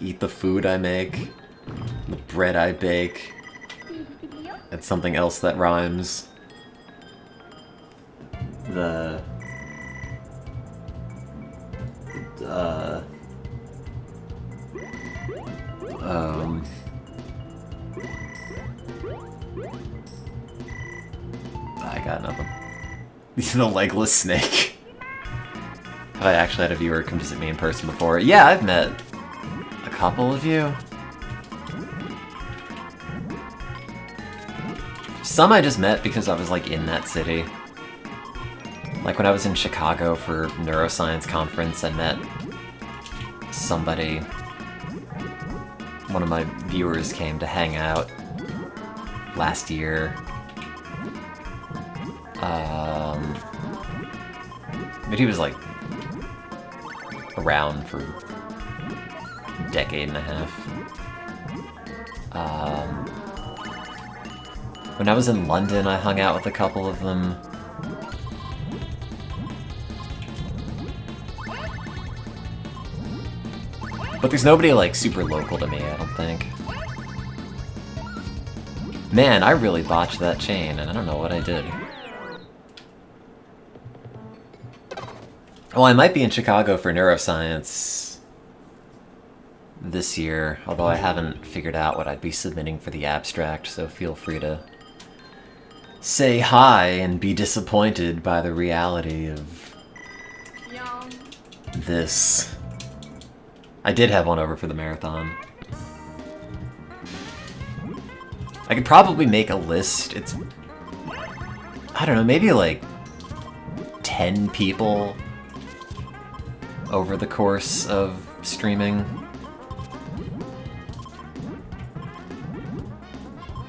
Eat the food I make, the bread I bake, and something else that rhymes. The... I got nothing. The legless snake. Have I actually had a viewer come visit me in person before? Yeah, I've met a couple of you. Some I just met because I was, like, in that city. Like, when I was in Chicago for neuroscience conference, I met somebody. One of my viewers came to hang out last year. But he was, like, around for a decade and a half. When I was in London, I hung out with a couple of them. But there's nobody, like, super local to me, I don't think. Man, I really botched that chain, and I don't know what I did. Well, I might be in Chicago for neuroscience this year, although I haven't figured out what I'd be submitting for the abstract, so feel free to say hi and be disappointed by the reality of this. I did have one over for the marathon. I could probably make a list. It's, I don't know, maybe like 10 people over the course of streaming.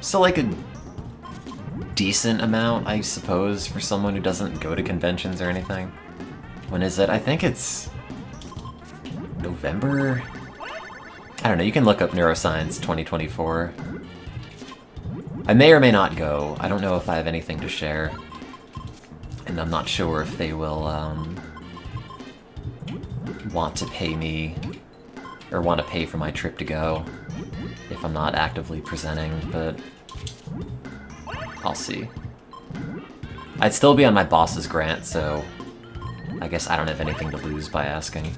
So like a decent amount, I suppose, for someone who doesn't go to conventions or anything. When is it? I think it's November? I don't know, you can look up Neuroscience 2024. I may or may not go. I don't know if I have anything to share. And I'm not sure if they will want to pay me, or want to pay for my trip to go, if I'm not actively presenting, but I'll see. I'd still be on my boss's grant, so I guess I don't have anything to lose by asking.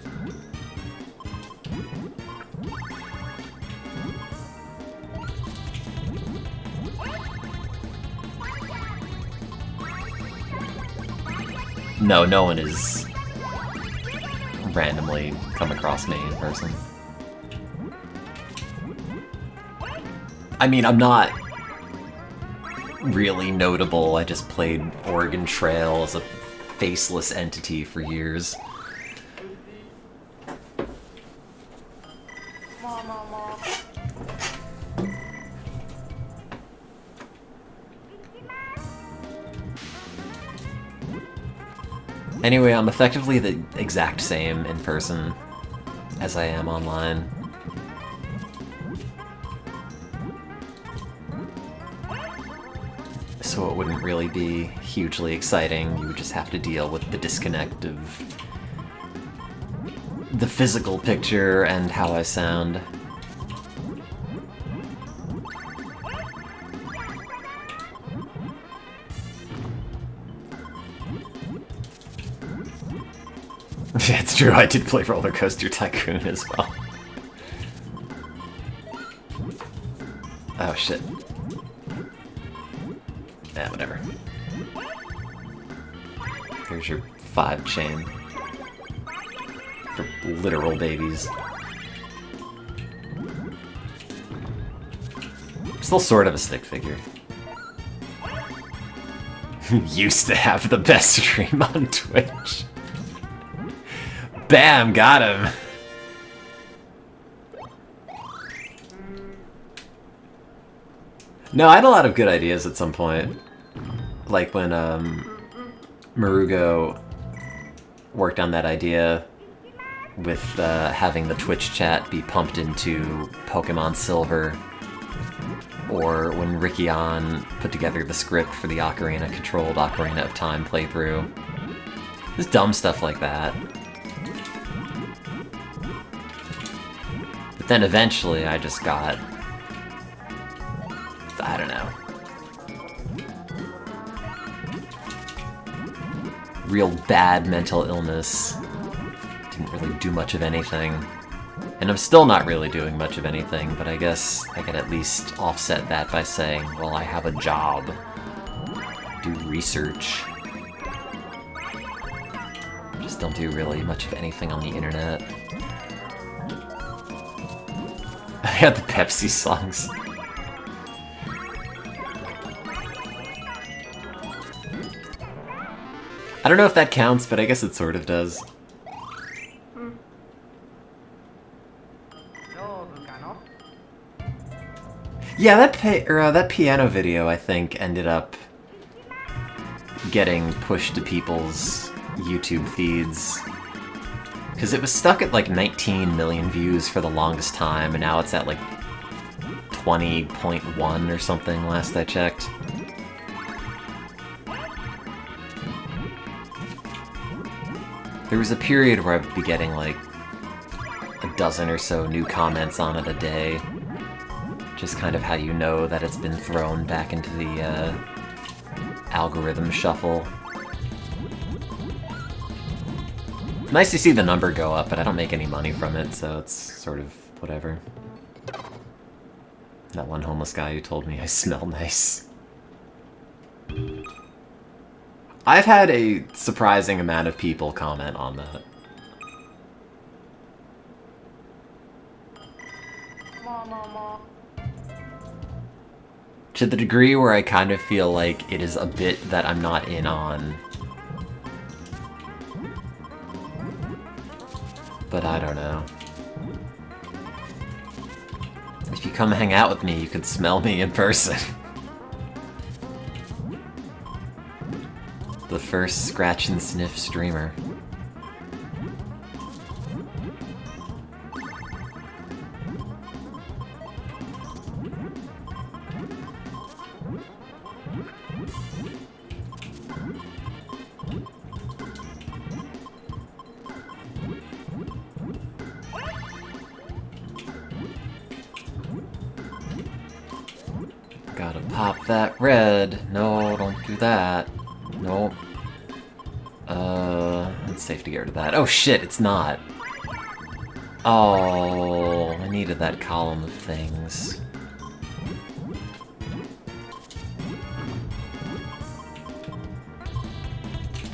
No, no one has randomly come across me in person. I mean, I'm not really notable. I just played Oregon Trail as a faceless entity for years. Anyway, I'm effectively the exact same in person as I am online. So it wouldn't really be hugely exciting. You would just have to deal with the disconnect of the physical picture and how I sound. It's true, I did play Roller Coaster Tycoon as well. Oh shit. Yeah, whatever. There's your 5 chain. For literal babies. Still sort of a stick figure. Used to have the best stream on Twitch. Bam! Got him! No, I had a lot of good ideas at some point. Like when, Marugo worked on that idea with, having the Twitch chat be pumped into Pokemon Silver. Or when Ricky-On put together the script for the controlled Ocarina of Time playthrough. Just dumb stuff like that. But then eventually I just got... I don't know. Real bad mental illness. Didn't really do much of anything. And I'm still not really doing much of anything, but I guess I could at least offset that by saying, well, I have a job. Do research. Just don't do really much of anything on the internet. I had the Pepsi songs. I don't know if that counts, but I guess it sort of does. Yeah, that piano video, I think, ended up getting pushed to people's YouTube feeds. Because it was stuck at like 19 million views for the longest time, and now it's at like 20.1 or something last I checked. There was a period where I'd be getting like a dozen or so new comments on it a day. Just kind of how you know that it's been thrown back into the algorithm shuffle. It's nice to see the number go up, but I don't make any money from it, so it's sort of whatever. That one homeless guy who told me I smell nice. I've had a surprising amount of people comment on that. To the degree where I kind of feel like it is a bit that I'm not in on. But I don't know. If you come hang out with me, you could smell me in person. The first scratch and sniff streamer. Gotta pop that red. No, don't do that. Nope. It's safe to get rid of that. Oh shit, it's not. Oh, I needed that column of things.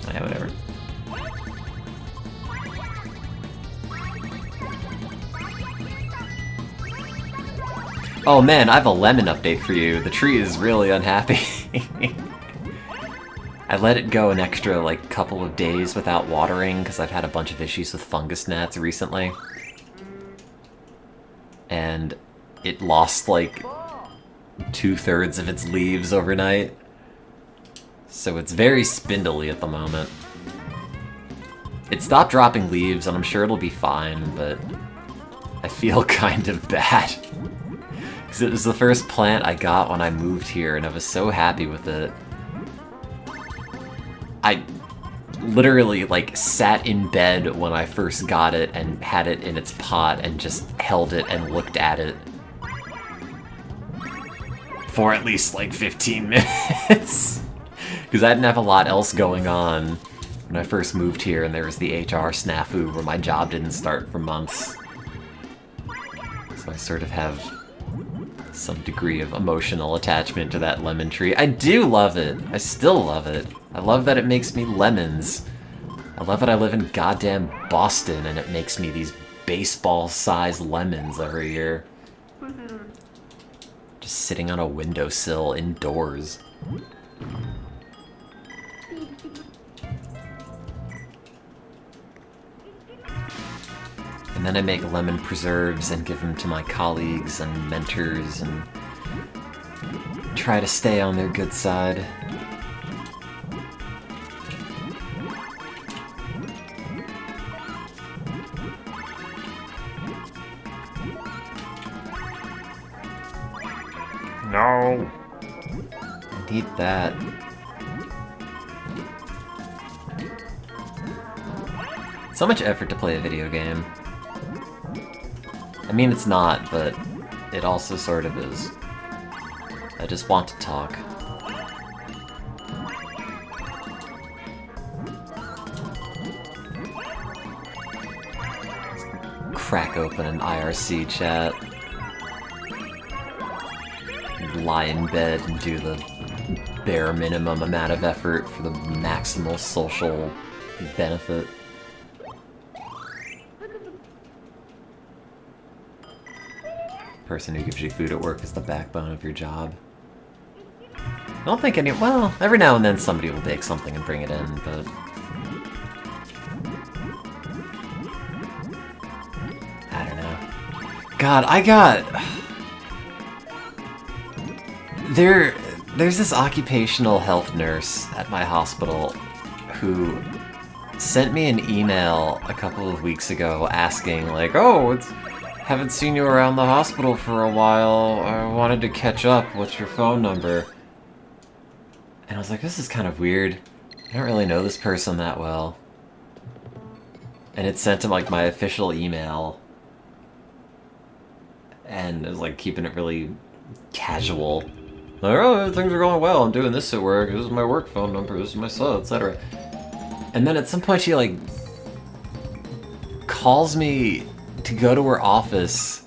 Yeah, whatever. Oh man, I have a lemon update for you. The tree is really unhappy. I let it go an extra, like, couple of days without watering because I've had a bunch of issues with fungus gnats recently. And it lost, like, 2/3 of its leaves overnight. So it's very spindly at the moment. It stopped dropping leaves, and I'm sure it'll be fine, but I feel kind of bad. Because it was the first plant I got when I moved here, and I was so happy with it. I literally, like, sat in bed when I first got it and had it in its pot and just held it and looked at it for at least, like, 15 minutes. Because I didn't have a lot else going on when I first moved here, and there was the HR snafu where my job didn't start for months. So I sort of have some degree of emotional attachment to that lemon tree. I do love it. I still love it. I love that it makes me lemons. I love that I live in goddamn Boston and it makes me these baseball-sized lemons every year. Just sitting on a windowsill indoors. And then I make lemon preserves and give them to my colleagues and mentors and try to stay on their good side. No. I need that. So much effort to play a video game. I mean, it's not, but it also sort of is. I just want to talk. Crack open an IRC chat. Lie in bed and do the bare minimum amount of effort for the maximal social benefit. Person who gives you food at work is the backbone of your job. I don't think any... Well, every now and then somebody will bake something and bring it in, but... I don't know. God, I got... There's this occupational health nurse at my hospital who sent me an email a couple of weeks ago asking, like, oh, haven't seen you around the hospital for a while. I wanted to catch up. What's your phone number? And I was like, this is kind of weird. I don't really know this person that well. And it sent him, like, my official email. And it was, like, keeping it really casual. Like, oh, things are going well. I'm doing this at work. This is my work phone number. This is my cell, etc. And then at some point she, like, calls me to go to her office.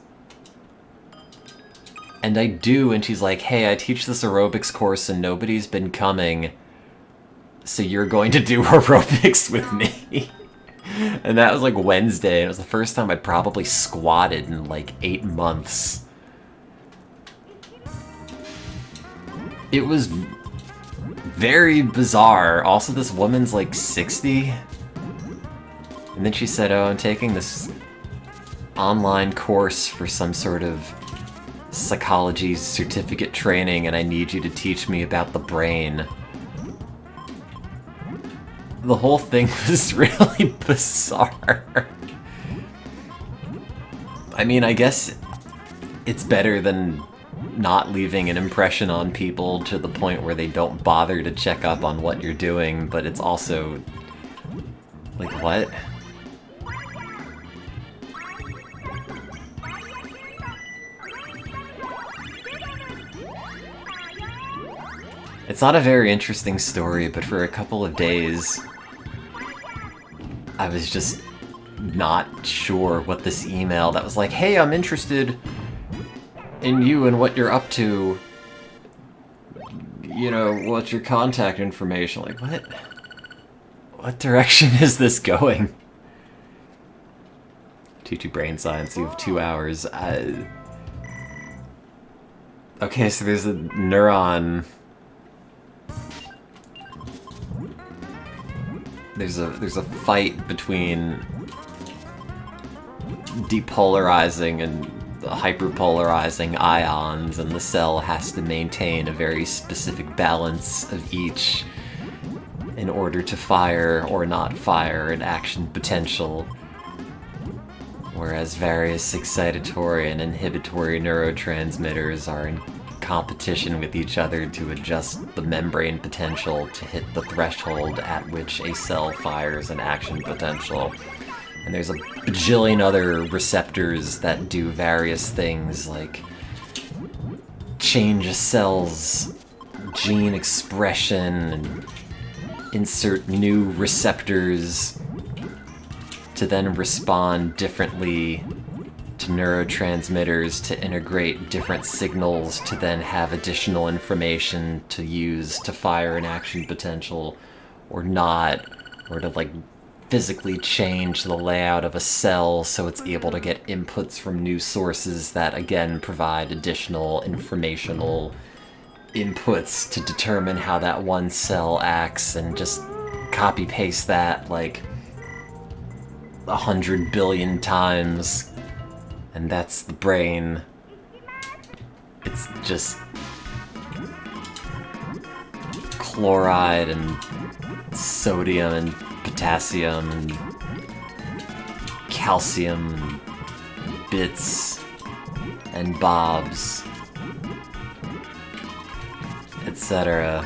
And I do, and she's like, hey, I teach this aerobics course and nobody's been coming. so you're going to do aerobics with me? And that was like Wednesday. It was the first time I'd probably squatted in like 8 months. It was very bizarre. Also, this woman's like 60. And then she said, oh, I'm taking this online course for some sort of psychology certificate training, and I need you to teach me about the brain. The whole thing was really bizarre. I mean, I guess it's better than not leaving an impression on people to the point where they don't bother to check up on what you're doing, but it's also... like, what? It's not a very interesting story, but for a couple of days, I was just not sure what this email that was like, hey, I'm interested in you and what you're up to. You know, what's your contact information? Like, what? What direction is this going? Teach you brain science, you have 2 hours. Okay, so there's a neuron... There's a fight between depolarizing and hyperpolarizing ions, and the cell has to maintain a very specific balance of each in order to fire or not fire an action potential. Whereas various excitatory and inhibitory neurotransmitters are in competition with each other to adjust the membrane potential to hit the threshold at which a cell fires an action potential. And there's a bajillion other receptors that do various things, like change a cell's gene expression and insert new receptors to then respond differently to neurotransmitters to integrate different signals to then have additional information to use to fire an action potential or not, or to like physically change the layout of a cell so it's able to get inputs from new sources that again provide additional informational inputs to determine how that one cell acts, and just copy paste that like 100 billion times. And that's the brain. It's just chloride and sodium and potassium and calcium and bits and bobs, etc.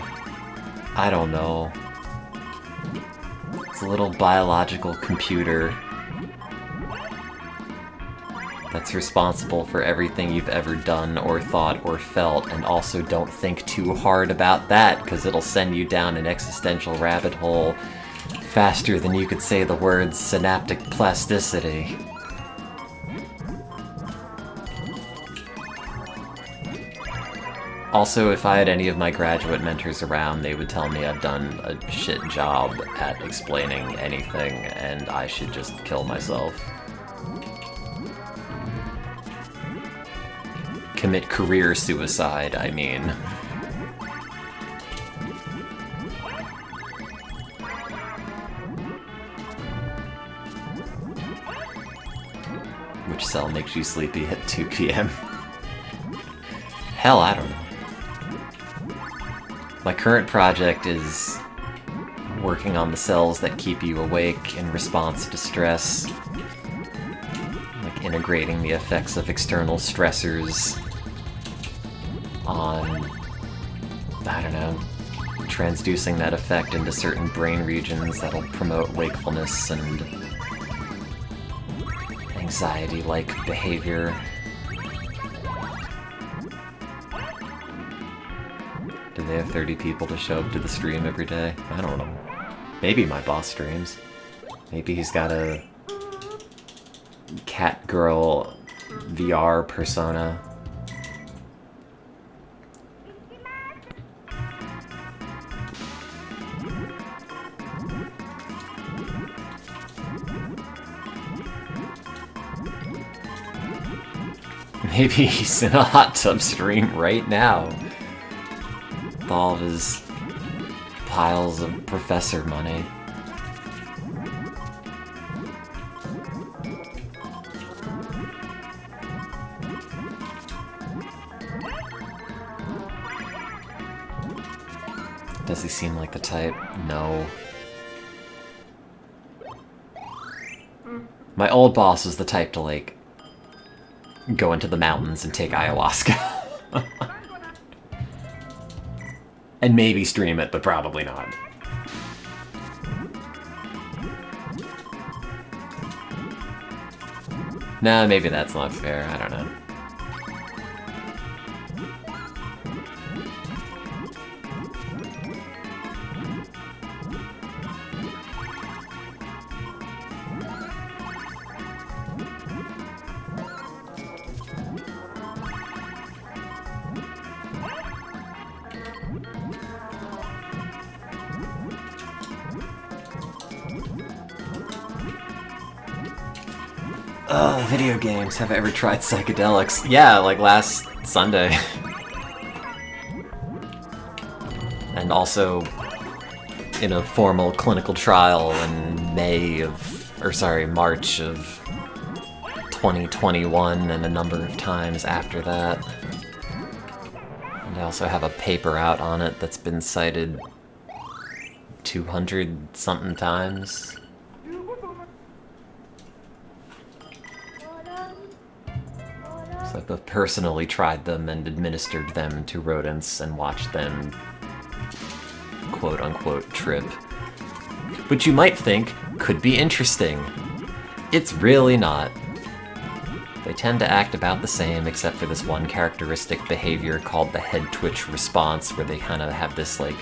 I don't know. It's a little biological computer that's responsible for everything you've ever done or thought or felt, and also don't think too hard about that, because it'll send you down an existential rabbit hole faster than you could say the words synaptic plasticity. Also, if I had any of my graduate mentors around, they would tell me I've done a shit job at explaining anything, and I should just kill myself. Commit career suicide, I mean. Which cell makes you sleepy at 2 p.m.? Hell, I don't know. My current project is working on the cells that keep you awake in response to stress. Like integrating the effects of external stressors on, I don't know, transducing that effect into certain brain regions that'll promote wakefulness and anxiety-like behavior. Do they have 30 people to show up to the stream every day? I don't know. Maybe my boss streams. Maybe he's got a cat girl VR persona. Maybe he's in a hot tub stream right now. With all of his piles of professor money. Does he seem like the type? No. My old boss was the type to, like, go into the mountains and take ayahuasca. And maybe stream it, but probably not. Nah, maybe that's not fair. I don't know. Video games. Have I ever tried psychedelics? Yeah, like last Sunday. And also in a formal clinical trial in March of 2021, and a number of times after that. And I also have a paper out on it that's been cited 200-something times. So I've both personally tried them and administered them to rodents and watched them quote-unquote trip. Which you might think could be interesting. It's really not. They tend to act about the same, except for this one characteristic behavior called the head twitch response, where they kind of have this, like,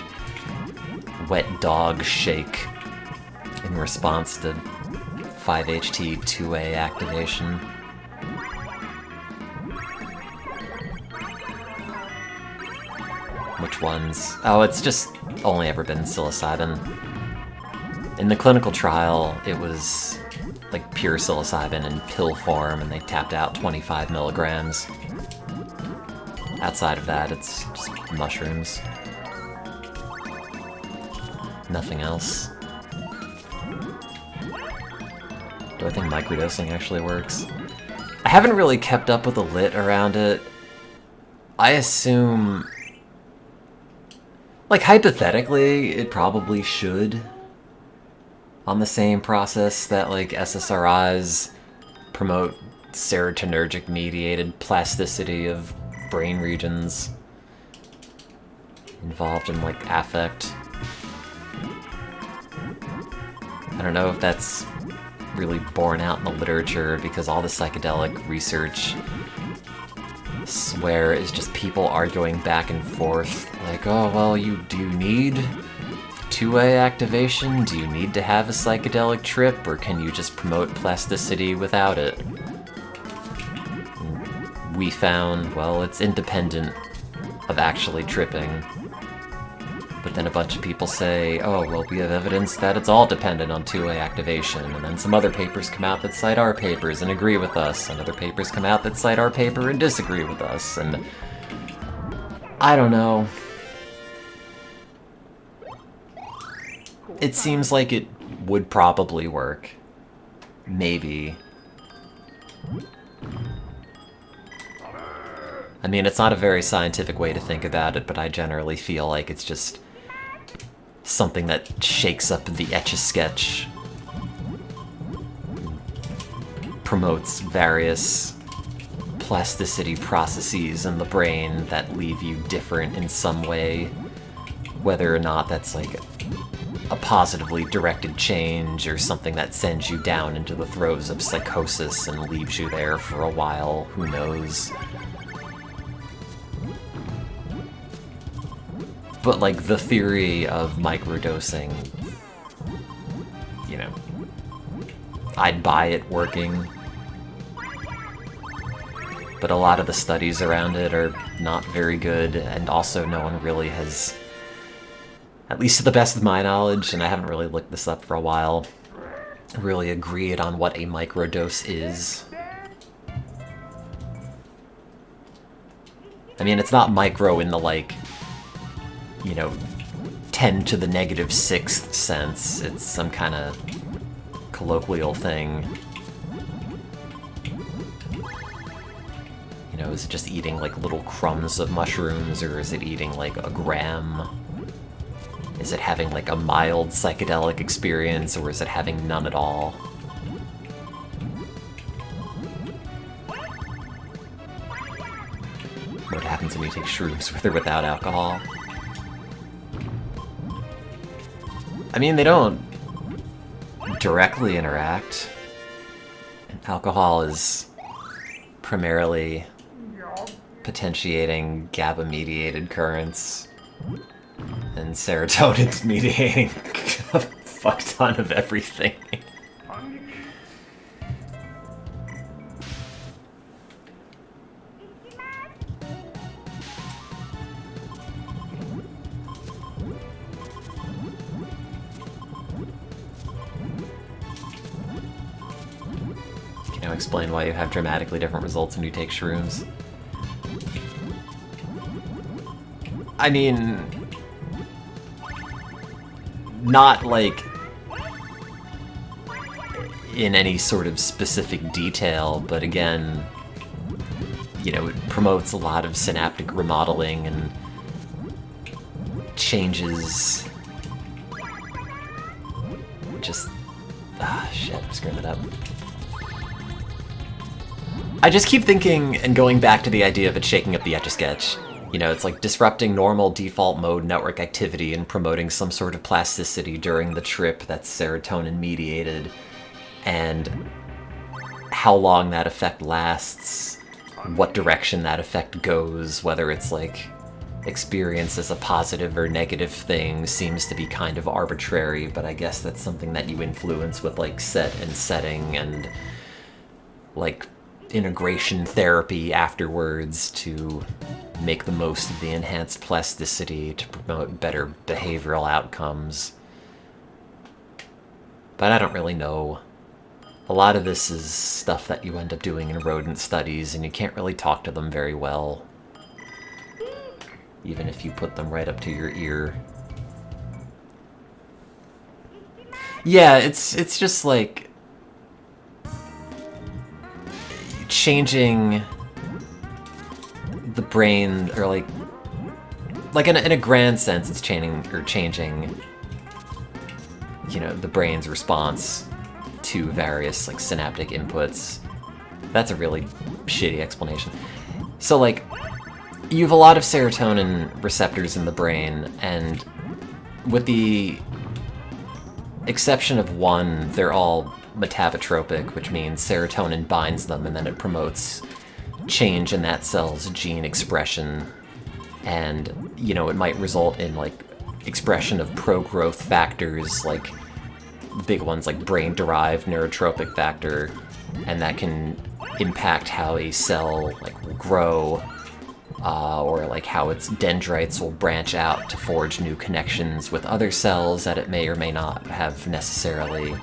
wet dog shake in response to 5-HT 2A activation. Which ones? Oh, it's just only ever been psilocybin. In the clinical trial, it was like pure psilocybin in pill form, and they tapped out 25 milligrams. Outside of that, it's just mushrooms. Nothing else. Do I think microdosing actually works? I haven't really kept up with the lit around it. I assume... like, hypothetically, it probably should. On the same process that, like, SSRIs promote serotonergic-mediated plasticity of brain regions involved in, like, affect. I don't know if that's really borne out in the literature, because all the psychedelic research, I swear, is just people arguing back and forth, like, oh, well, you do need 2A activation? Do you need to have a psychedelic trip, or can you just promote plasticity without it? And we found, well, it's independent of actually tripping. But then a bunch of people say, oh, well, we have evidence that it's all dependent on 2A activation, and then some other papers come out that cite our papers and agree with us, and other papers come out that cite our paper and disagree with us, and I don't know. It seems like it would probably work. Maybe. I mean, it's not a very scientific way to think about it, but I generally feel like it's just something that shakes up the Etch-a-Sketch, promotes various plasticity processes in the brain that leave you different in some way, whether or not that's like a positively directed change or something that sends you down into the throes of psychosis and leaves you there for a while, who knows. But, like, the theory of microdosing, you know, I'd buy it working. But a lot of the studies around it are not very good, and also no one really has, at least to the best of my knowledge, and I haven't really looked this up for a while, really agreed on what a microdose is. I mean, it's not micro in the, like, you know, 10 to the negative 6th sense. It's some kind of colloquial thing. You know, is it just eating, like, little crumbs of mushrooms, or is it eating, like, a gram? Is it having, like, a mild psychedelic experience, or is it having none at all? What happens when you take shrooms with or without alcohol? I mean, they don't directly interact. Alcohol is primarily potentiating GABA-mediated currents, and serotonin's mediating a fuck ton of everything. Can you explain why you have dramatically different results when you take shrooms? I mean, not like in any sort of specific detail, but again, you know, it promotes a lot of synaptic remodeling and changes. Just, shit, I'm screwing it up. I just keep thinking and going back to the idea of it shaking up the Etch-a-Sketch. You know, it's like disrupting normal default mode network activity and promoting some sort of plasticity during the trip that's serotonin mediated, and how long that effect lasts, what direction that effect goes, whether it's like experienced as a positive or negative thing seems to be kind of arbitrary, but I guess that's something that you influence with like set and setting and like integration therapy afterwards to make the most of the enhanced plasticity to promote better behavioral outcomes. But I don't really know. A lot of this is stuff that you end up doing in rodent studies, and you can't really talk to them very well, even if you put them right up to your ear. Yeah, it's just like changing the brain, or like in a grand sense, it's changing, you know, the brain's response to various like synaptic inputs. That's a really shitty explanation. So like, you have a lot of serotonin receptors in the brain, and with the exception of one, they're all metabotropic, which means serotonin binds them and then it promotes change in that cell's gene expression, and, you know, it might result in like expression of pro-growth factors, like big ones like brain-derived neurotropic factor, and that can impact how a cell like will grow, or like how its dendrites will branch out to forge new connections with other cells that it may or may not have necessarily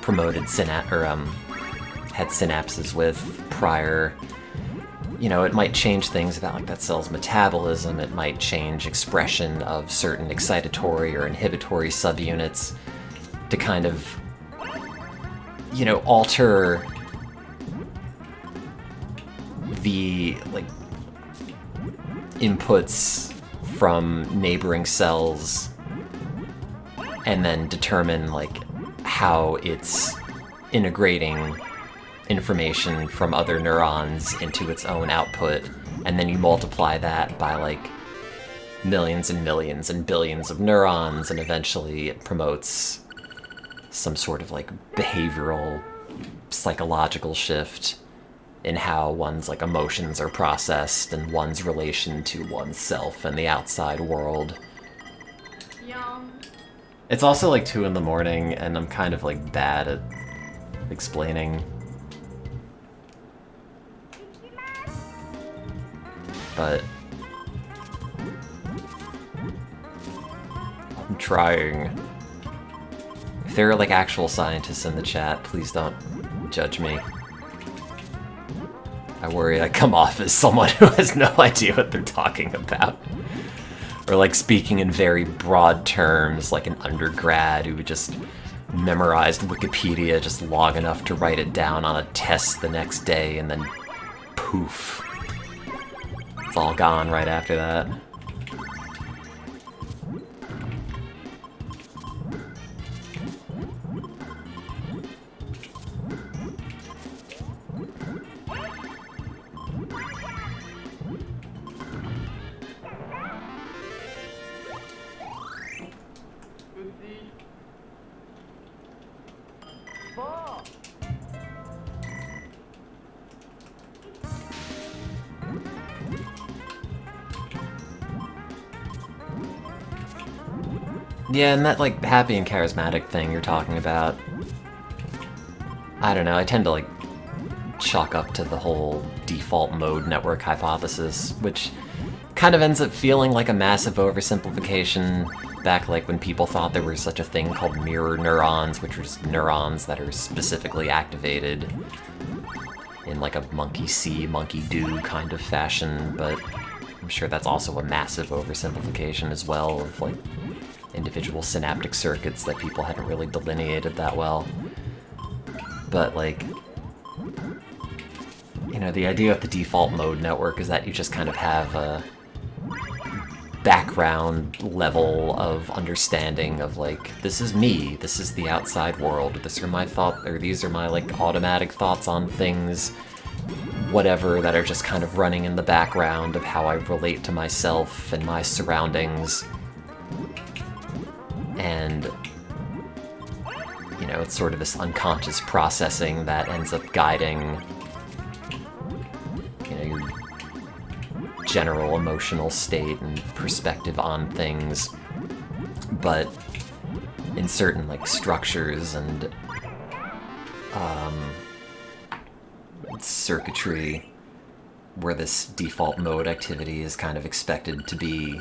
promoted had synapses with prior. You know, it might change things about like that cell's metabolism, it might change expression of certain excitatory or inhibitory subunits to kind of, you know, alter the like inputs from neighboring cells, and then determine like how it's integrating information from other neurons into its own output, and then you multiply that by like millions and millions and billions of neurons, and eventually it promotes some sort of like behavioral, psychological shift in how one's like emotions are processed and one's relation to oneself and the outside world. Yum. It's also like 2 in the morning, and I'm kind of like bad at explaining. But I'm trying. If there are like actual scientists in the chat, please don't judge me. I worry I come off as someone who has no idea what they're talking about. Or like speaking in very broad terms, like an undergrad who just memorized Wikipedia just long enough to write it down on a test the next day, and then poof. It's all gone right after that. Yeah, and that, like, happy and charismatic thing you're talking about, I don't know, I tend to, like, chalk up to the whole default mode network hypothesis, which kind of ends up feeling like a massive oversimplification back, like, when people thought there was such a thing called mirror neurons, which was neurons that are specifically activated in, like, a monkey see, monkey do kind of fashion, but I'm sure that's also a massive oversimplification as well of, like, individual synaptic circuits that people hadn't really delineated that well. But, like, you know, the idea of the default mode network is that you just kind of have a background level of understanding of, like, this is me, this is the outside world, these are my, like, automatic thoughts on things, whatever, that are just kind of running in the background of how I relate to myself and my surroundings. And, you know, it's sort of this unconscious processing that ends up guiding, you know, your general emotional state and perspective on things. But in certain, like, structures and circuitry where this default mode activity is kind of expected to be,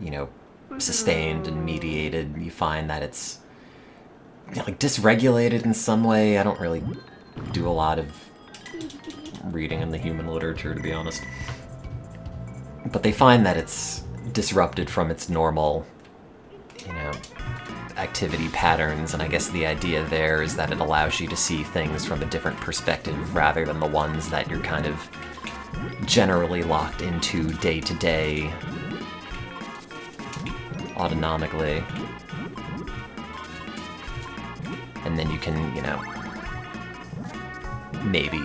you know, sustained and mediated, you find that it's, you know, like, dysregulated in some way. I don't really do a lot of reading in the human literature, to be honest. But they find that it's disrupted from its normal, you know, activity patterns, and I guess the idea there is that it allows you to see things from a different perspective rather than the ones that you're kind of generally locked into day to day autonomically. And then you can, you know, maybe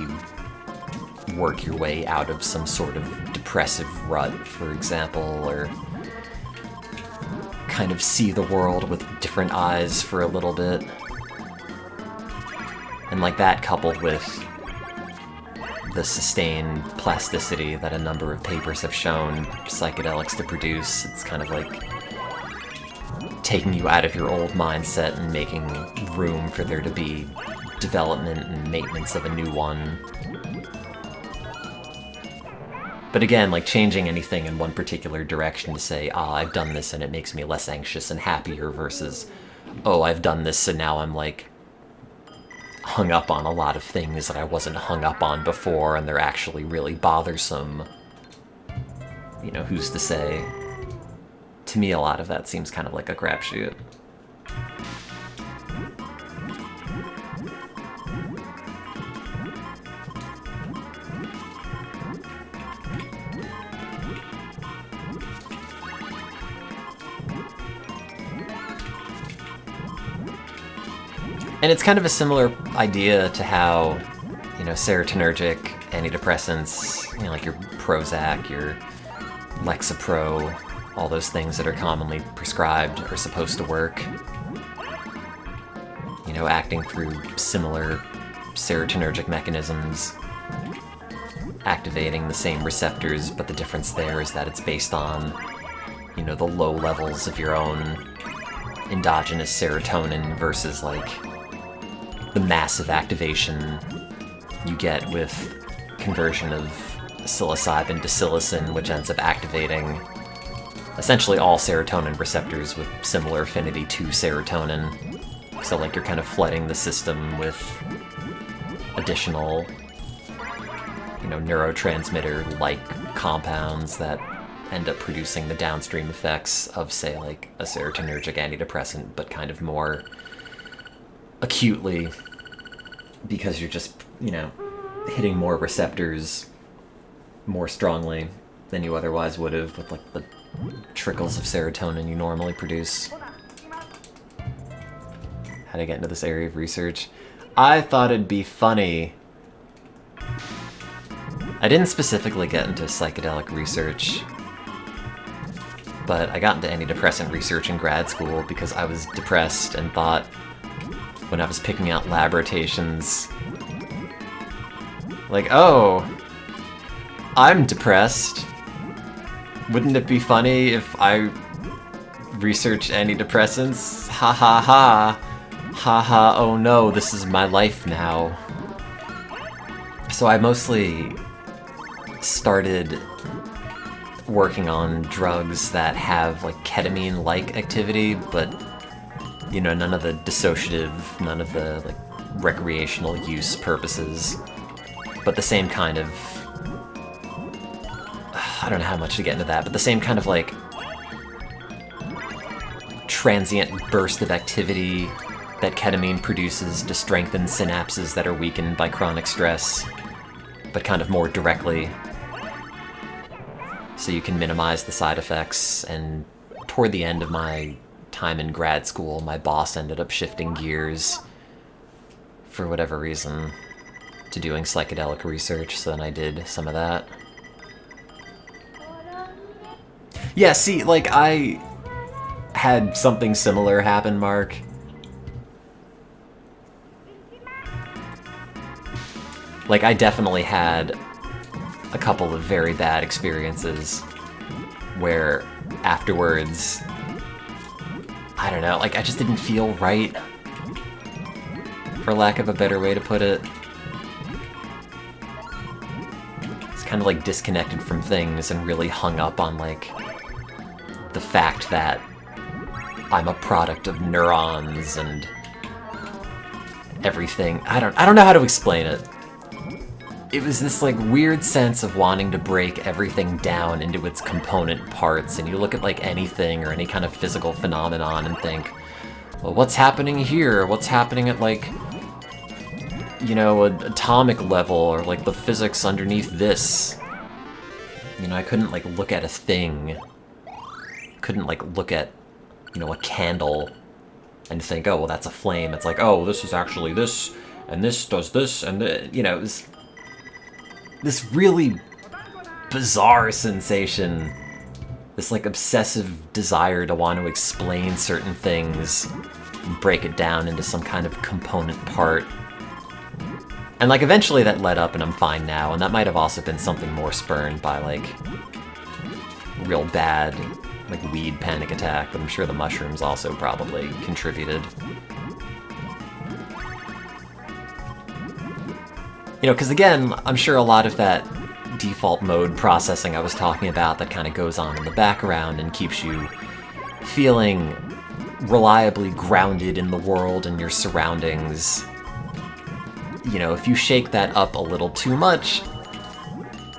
work your way out of some sort of depressive rut, for example, or kind of see the world with different eyes for a little bit. And like that, coupled with the sustained plasticity that a number of papers have shown psychedelics to produce, it's kind of like taking you out of your old mindset and making room for there to be development and maintenance of a new one. But again, like, changing anything in one particular direction to say, I've done this and it makes me less anxious and happier, versus, oh, I've done this and now I'm, like, hung up on a lot of things that I wasn't hung up on before and they're actually really bothersome. You know, who's to say? To me, a lot of that seems kind of like a crapshoot. And it's kind of a similar idea to how, you know, serotonergic antidepressants, you know, like your Prozac, your Lexapro, all those things that are commonly prescribed are supposed to work. You know, acting through similar serotonergic mechanisms, activating the same receptors, but the difference there is that it's based on, you know, the low levels of your own endogenous serotonin versus, like, the massive activation you get with conversion of psilocybin to psilocin, which ends up activating essentially all serotonin receptors with similar affinity to serotonin. So, like, you're kind of flooding the system with additional you know, neurotransmitter-like compounds that end up producing the downstream effects of, say, like a serotonergic antidepressant, but kind of more acutely, because you're just, you know, hitting more receptors more strongly than you otherwise would have with, like, the trickles of serotonin you normally produce. How to get into this area of research? I thought it'd be funny. I didn't specifically get into psychedelic research, but I got into antidepressant research in grad school because I was depressed and thought, when I was picking out lab rotations, like, oh, I'm depressed. Wouldn't it be funny if I researched antidepressants? Ha ha ha. Ha ha, oh no, this is my life now. So I mostly started working on drugs that have, like, ketamine-like activity, but, you know, none of the dissociative, none of the, like, recreational use purposes, but the same kind of... I don't know how much to get into that, but the same kind of, like, transient burst of activity that ketamine produces to strengthen synapses that are weakened by chronic stress, but kind of more directly, so you can minimize the side effects. And toward the end of my time in grad school, my boss ended up shifting gears, for whatever reason, to doing psychedelic research, so then I did some of that. Yeah, see, like, I had something similar happen, Mark. Like, I definitely had a couple of very bad experiences where afterwards, I don't know, like, I just didn't feel right, for lack of a better way to put it. It's kind of like disconnected from things and really hung up on, like, the fact that I'm a product of neurons and everything. I don't know how to explain it. It was this, like, weird sense of wanting to break everything down into its component parts, and you look at, like, anything or any kind of physical phenomenon and think, well, what's happening here? What's happening at, like, you know, an atomic level, or, like, the physics underneath this? You know, I couldn't, like, look at a thing. Couldn't, like, look at, you know, a candle and think, oh, well, that's a flame. It's like, oh, this is actually this, and this does this, and, you know, it was this really bizarre sensation, this, like, obsessive desire to want to explain certain things and break it down into some kind of component part. And, like, eventually that let up and I'm fine now, and that might have also been something more spurned by, like, real bad, like, weed panic attack, but I'm sure the mushrooms also probably contributed. You know, because again, I'm sure a lot of that default mode processing I was talking about that kind of goes on in the background and keeps you feeling reliably grounded in the world and your surroundings. You know, if you shake that up a little too much,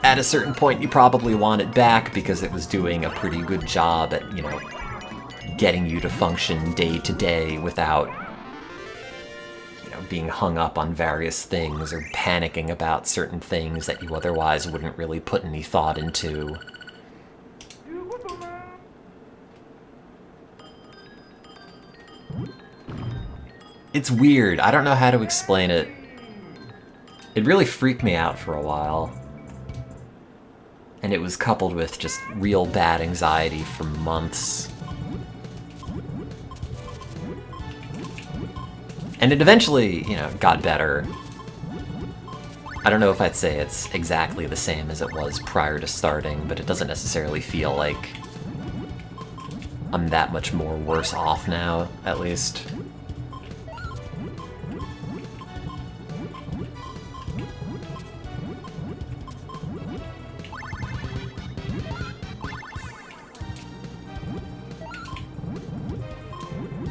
at a certain point you probably want it back because it was doing a pretty good job at, you know, getting you to function day to day without, you know, being hung up on various things or panicking about certain things that you otherwise wouldn't really put any thought into. It's weird. I don't know how to explain it. It really freaked me out for a while. And it was coupled with just real bad anxiety for months. And it eventually, you know, got better. I don't know if I'd say it's exactly the same as it was prior to starting, but it doesn't necessarily feel like I'm that much more worse off now, at least.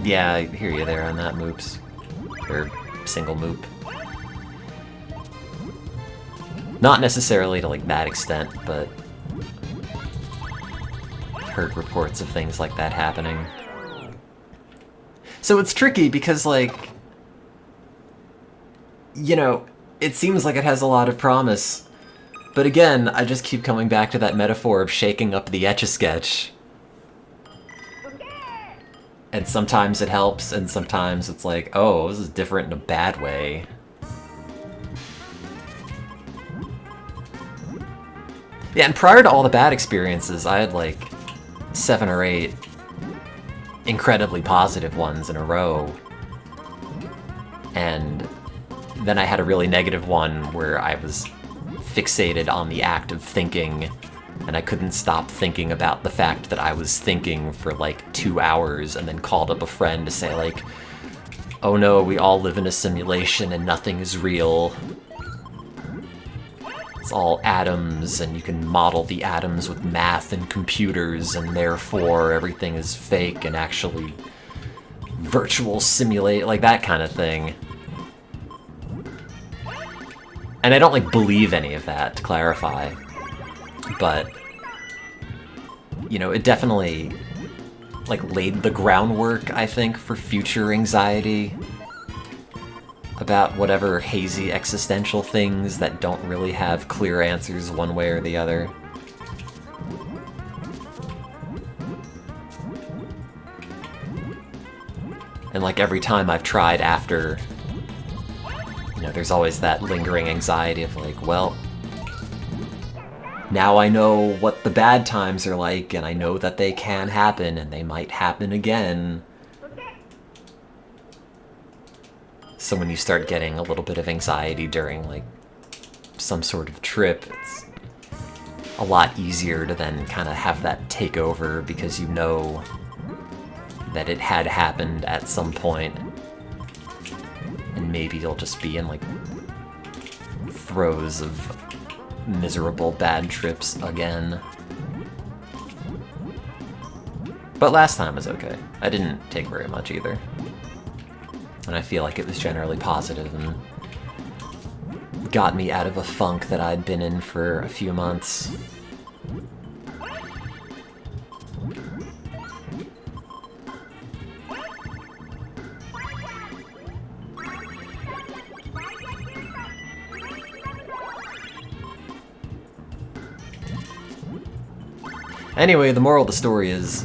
Yeah, I hear you there on that, Moops. Or single Moop. Not necessarily to, like, that extent, but I've heard reports of things like that happening. So it's tricky because, like, you know, it seems like it has a lot of promise. But again, I just keep coming back to that metaphor of shaking up the Etch-a-Sketch. And sometimes it helps, and sometimes it's like, oh, this is different in a bad way. Yeah, and prior to all the bad experiences, I had like 7 or 8 incredibly positive ones in a row. And then I had a really negative one where I was fixated on the act of thinking, and I couldn't stop thinking about the fact that I was thinking for like 2 hours, and then called up a friend to say like, oh no, we all live in a simulation and nothing is real. It's all atoms, and you can model the atoms with math and computers, and therefore everything is fake and actually virtual simulate, like that kind of thing. And I don't, like, believe any of that, to clarify. But, you know, it definitely, like, laid the groundwork, I think, for future anxiety about whatever hazy existential things that don't really have clear answers one way or the other. And, like, every time I've tried after, you know, there's always that lingering anxiety of like, well, now I know what the bad times are like, and I know that they can happen, and they might happen again. So when you start getting a little bit of anxiety during, like, some sort of trip, it's a lot easier to then kind of have that take over because you know that it had happened at some point. And maybe you'll just be in, like, throes of miserable bad trips again. But last time was okay. I didn't take very much either. And I feel like it was generally positive and got me out of a funk that I'd been in for a few months. Anyway, the moral of the story is,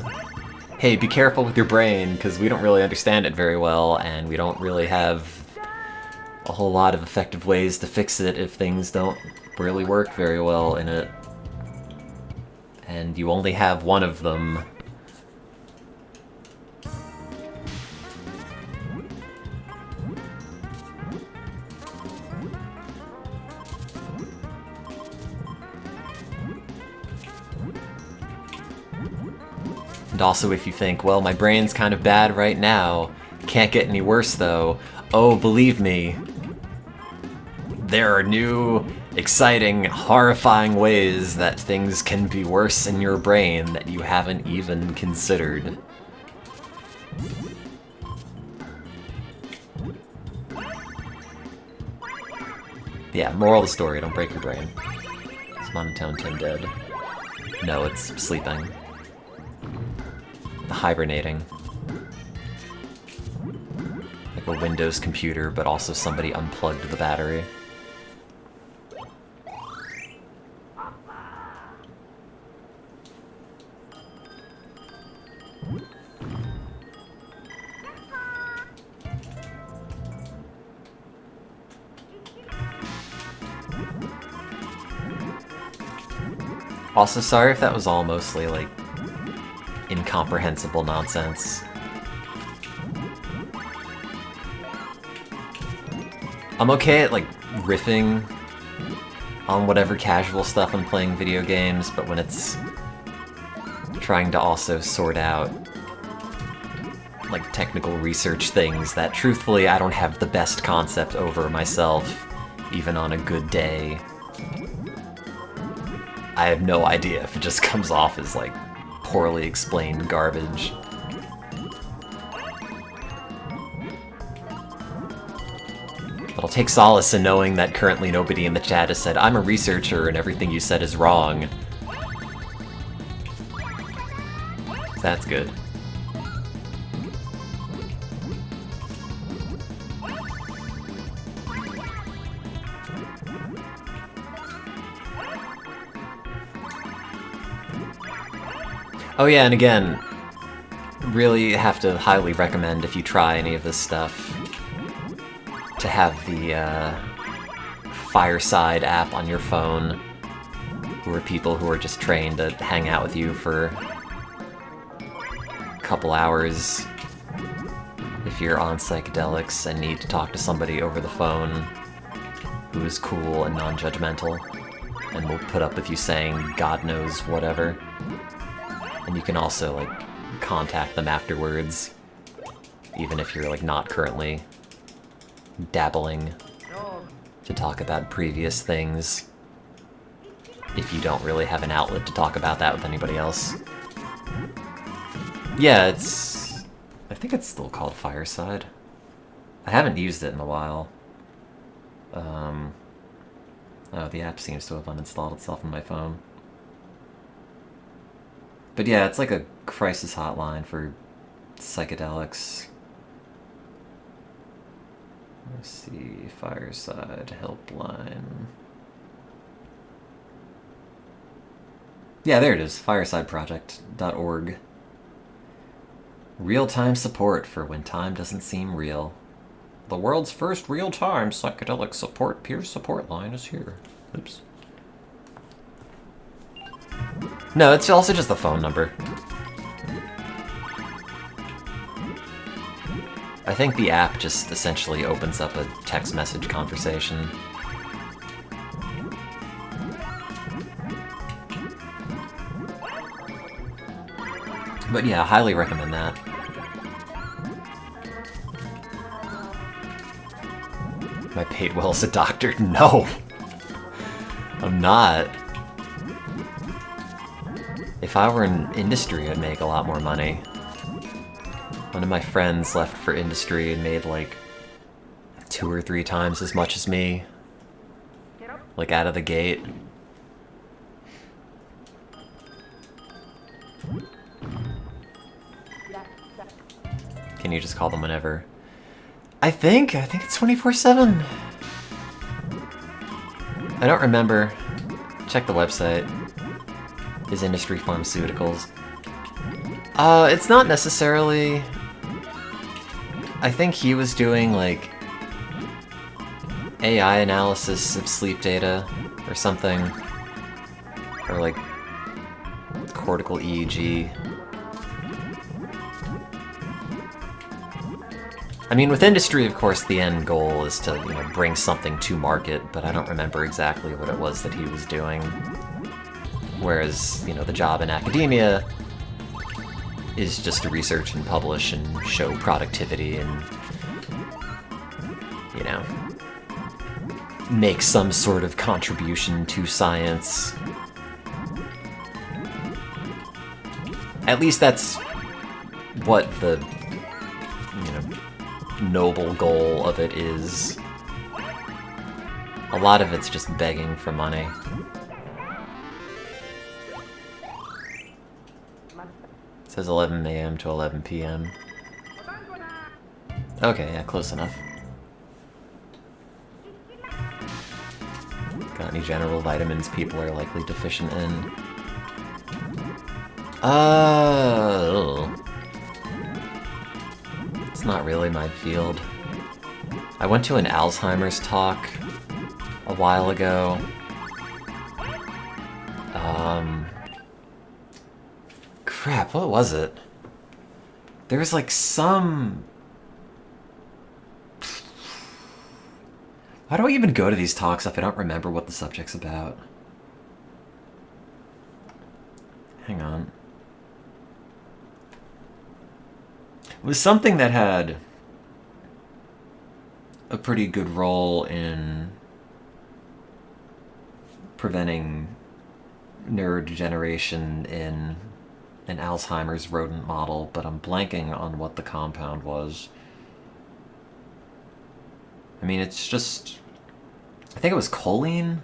hey, be careful with your brain, because we don't really understand it very well, and we don't really have a whole lot of effective ways to fix it if things don't really work very well in it. And you only have one of them. And also if you think, well, my brain's kind of bad right now, can't get any worse though, oh, believe me, there are new, exciting, horrifying ways that things can be worse in your brain that you haven't even considered. Yeah, moral of the story, don't break your brain. Is StereotoneTim dead? No, it's sleeping. Hibernating. Like a Windows computer, but also somebody unplugged the battery. Also, sorry if that was all mostly, like, incomprehensible nonsense. I'm okay at, like, riffing on whatever casual stuff I'm playing video games, but when it's trying to also sort out, like, technical research things that, truthfully, I don't have the best concept over myself, even on a good day, I have no idea if it just comes off as, like, poorly explained garbage. But But I'll take solace in knowing that currently nobody in the chat has said, I'm a researcher and everything you said is wrong. That's good. Oh yeah, and again, really have to highly recommend if you try any of this stuff to have the Fireside app on your phone, who are people who are just trained to hang out with you for a couple hours if you're on psychedelics and need to talk to somebody over the phone who is cool and non-judgmental and will put up with you saying God knows whatever. And you can also, like, contact them afterwards, even if you're, like, not currently dabbling, to talk about previous things, if you don't really have an outlet to talk about that with anybody else. Yeah, I think it's still called Fireside. I haven't used it in a while. Oh, the app seems to have uninstalled itself on my phone. But yeah, it's like a crisis hotline for psychedelics. Let's see, Fireside Helpline. Yeah, there it is, firesideproject.org. Real-time support for when time doesn't seem real. The world's first real-time psychedelic support peer support line is here. Oops. No, it's also just the phone number. I think the app just essentially opens up a text message conversation. But yeah, highly recommend that. Am I paid well as a doctor? No! I'm not. If I were in industry, I'd make a lot more money. One of my friends left for industry and made like 2 or 3 times as much as me. Like out of the gate. Can you just call them whenever? I think it's 24/7. I don't remember. Check the website. His industry pharmaceuticals. It's not necessarily... I think he was doing, like, AI analysis of sleep data or something. Or, like, cortical EEG. I mean, with industry, of course, the end goal is to, you know, bring something to market, but I don't remember exactly what it was that he was doing. Whereas, you know, the job in academia is just to research and publish and show productivity and, you know, make some sort of contribution to science. At least that's what the, you know, noble goal of it is. A lot of it's just begging for money. It says 11 a.m. to 11 p.m. Okay, yeah, close enough. Got any general vitamins people are likely deficient in? It's not really my field. I went to an Alzheimer's talk a while ago. Crap, what was it? There was like some... Why do I even go to these talks if I don't remember what the subject's about? Hang on. It was something that had a pretty good role in preventing neurodegeneration in an Alzheimer's rodent model, but I'm blanking on what the compound was. I mean, it's just... I think it was choline?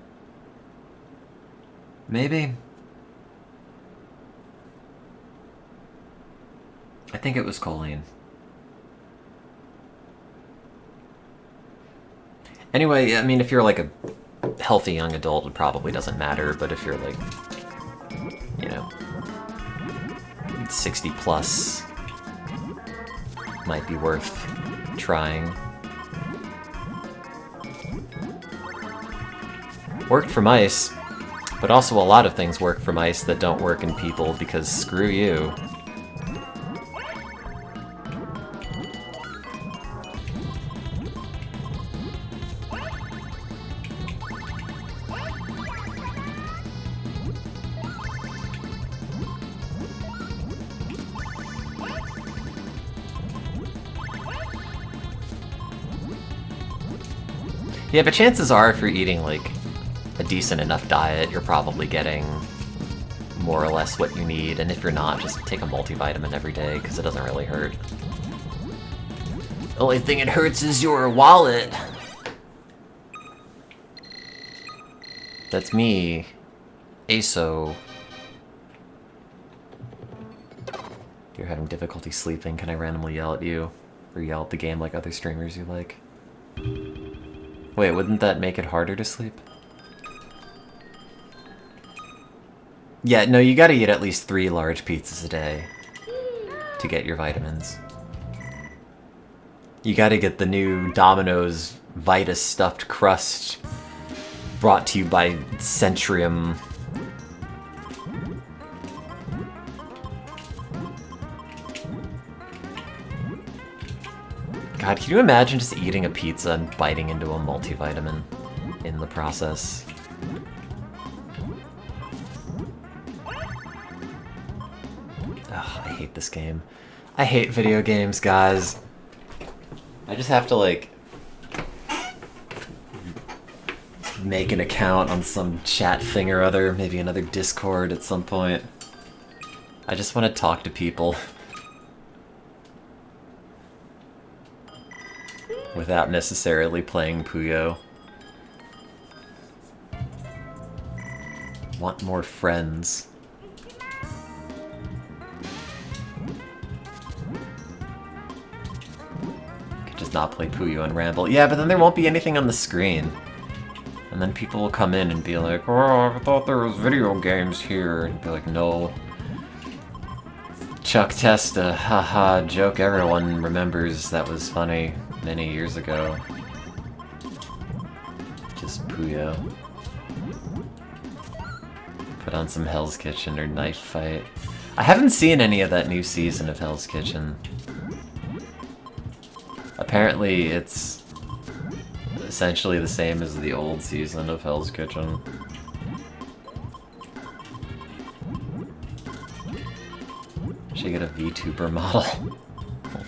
Maybe? I think it was choline. Anyway, I mean, if you're like a healthy young adult, it probably doesn't matter, but if you're like, you know, 60 plus, might be worth trying. Worked for mice, but also a lot of things work for mice that don't work in people, because screw you. Yeah, but chances are if you're eating, like, a decent enough diet, you're probably getting more or less what you need, and if you're not, just take a multivitamin every day, because it doesn't really hurt. The only thing it hurts is your wallet! That's me, ASO. You're having difficulty sleeping, can I randomly yell at you? Or yell at the game like other streamers you like? Wait, wouldn't that make it harder to sleep? Yeah, no, you gotta eat at least 3 large pizzas a day to get your vitamins. You gotta get the new Domino's Vitus stuffed crust brought to you by Centrium. God, can you imagine just eating a pizza and biting into a multivitamin in the process? Ugh, I hate this game. I hate video games, guys. I just have to, like, make an account on some chat thing or other, maybe another Discord at some point. I just want to talk to people. Without necessarily playing Puyo. Want more friends. Could just not play Puyo and ramble. Yeah, but then there won't be anything on the screen. And then people will come in and be like, oh, I thought there was video games here. And be like, no. Chuck Testa, haha, joke everyone remembers that was funny many years ago. Just Puyo. Put on some Hell's Kitchen or Knife Fight. I haven't seen any of that new season of Hell's Kitchen. Apparently it's essentially the same as the old season of Hell's Kitchen. Should get a VTuber model.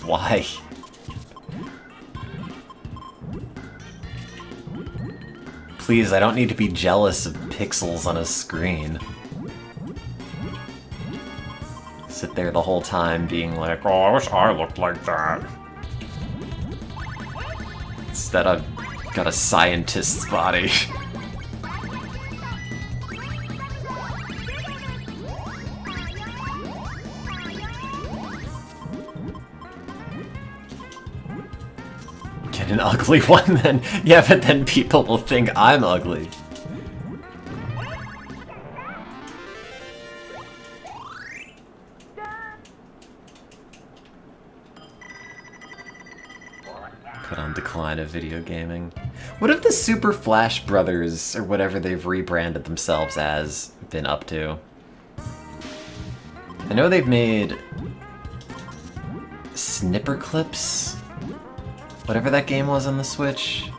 Why? Please, I don't need to be jealous of pixels on a screen. Sit there the whole time being like, oh, I wish I looked like that. Instead, I've got a scientist's body. Get an ugly one then? Yeah, but then people will think I'm ugly. Put on decline of video gaming. What have the Super Flash Brothers, or whatever they've rebranded themselves as, been up to? I know they've made Snipper Clips? Whatever that game was on the Switch.